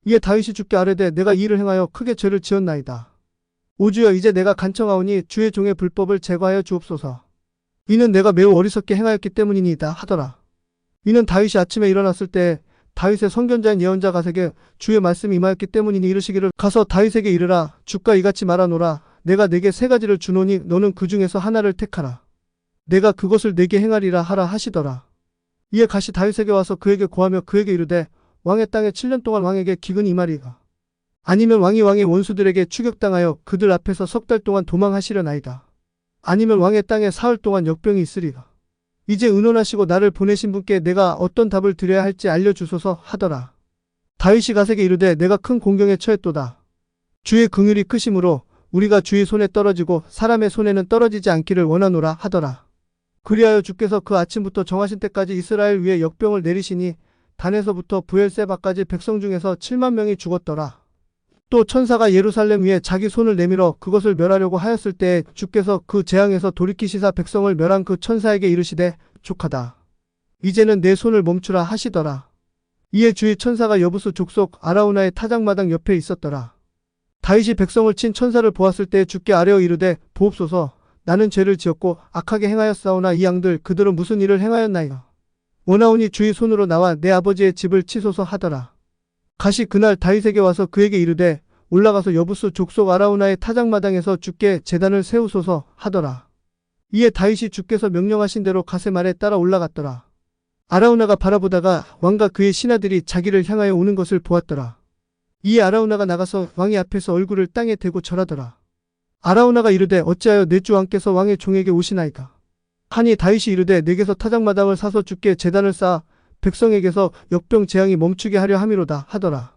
이에 다윗이 주께 아뢰되 내가 이 일을 행하여 크게 죄를 지었나이다. 오 주여 이제 내가 간청하오니 주의 종의 불법을 제거하여 주옵소서. 이는 내가 매우 어리석게 행하였기 때문이니이다 하더라. 이는 다윗이 아침에 일어났을 때 다윗의 선견자인 예언자 가세게 주의 말씀이 임하였기 때문이니 이르시기를 가서 다윗에게 이르라 주가 이같이 말하노라 내가 내게 3가지를 주노니 너는 그 중에서 하나를 택하라. 내가 그것을 내게 행하리라 하라 하시더라. 이에 가시 다윗에게 와서 그에게 고하며 그에게 이르되 왕의 땅에 7년 동안 왕에게 기근이 임하리가 아니면 왕이 왕의 원수들에게 추격당하여 그들 앞에서 3달 동안 도망하시려나이다. 아니면 왕의 땅에 사흘 동안 역병이 있으리가. 이제 의논하시고 나를 보내신 분께 내가 어떤 답을 드려야 할지 알려주소서 하더라. 다윗이 가세게 이르되 내가 큰 공경에 처했도다. 주의 긍휼이 크심으로 우리가 주의 손에 떨어지고 사람의 손에는 떨어지지 않기를 원하노라 하더라. 그리하여 주께서 그 아침부터 정하신 때까지 이스라엘 위에 역병을 내리시니 단에서부터 브엘세바까지 백성 중에서 7만 명이 죽었더라. 또 천사가 예루살렘 위에 자기 손을 내밀어 그것을 멸하려고 하였을 때 주께서 그 재앙에서 돌이키시사 백성을 멸한 그 천사에게 이르시되 족하다. 이제는 내 손을 멈추라 하시더라. 이에 주의 천사가 여부수 족속 아라우나의 타작마당 옆에 있었더라. 다윗이 백성을 친 천사를 보았을 때 주께 아뢰어 이르되 보옵소서 나는 죄를 지었고 악하게 행하였사오나 이 양들 그들은 무슨 일을 행하였나이까. 원하오니 주의 손으로 나와 내 아버지의 집을 치소서 하더라. 가시 그날 다윗에게 와서 그에게 이르되 올라가서 여부수 족속 아라우나의 타작마당에서 주께 제단을 세우소서 하더라. 이에 다윗이 주께서 명령하신 대로 가세 말에 따라 올라갔더라. 아라우나가 바라보다가 왕과 그의 신하들이 자기를 향하여 오는 것을 보았더라. 이에 아라우나가 나가서 왕의 앞에서 얼굴을 땅에 대고 절하더라. 아라우나가 이르되 어찌하여 내 주 왕께서 왕의 종에게 오시나이까. 하니 다윗이 이르되 내게서 타작마당을 사서 주께 제단을 쌓아 백성에게서 역병 재앙이 멈추게 하려 함이로다 하더라.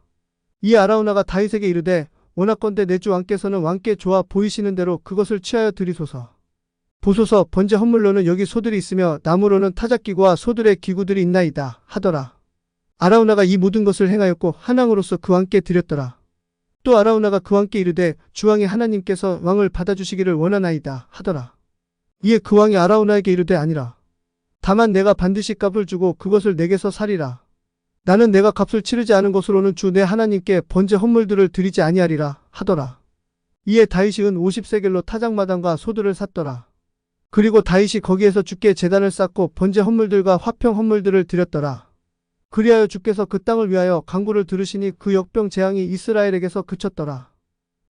이에 아라우나가 다윗에게 이르되 원하건대 내 주 왕께서는 왕께 좋아 보이시는 대로 그것을 취하여 드리소서. 보소서 번제 헌물로는 여기 소들이 있으며 나무로는 타작기구와 소들의 기구들이 있나이다 하더라. 아라우나가 이 모든 것을 행하였고 한 왕으로서 그 왕께 드렸더라. 또 아라우나가 그 왕께 이르되 주왕이 하나님께서 왕을 받아주시기를 원하나이다 하더라. 이에 그 왕이 아라우나에게 이르되 아니라. 다만 내가 반드시 값을 주고 그것을 내게서 사리라. 나는 내가 값을 치르지 않은 것으로는 주 내 하나님께 번제 헌물들을 드리지 아니하리라 하더라. 이에 다윗이 은 50세겔로 타작마당과 소들을 샀더라. 그리고 다윗이 거기에서 주께 제단을 쌓고 번제 헌물들과 화평 헌물들을 드렸더라. 그리하여 주께서 그 땅을 위하여 간구를 들으시니 그 역병 재앙이 이스라엘에게서 그쳤더라.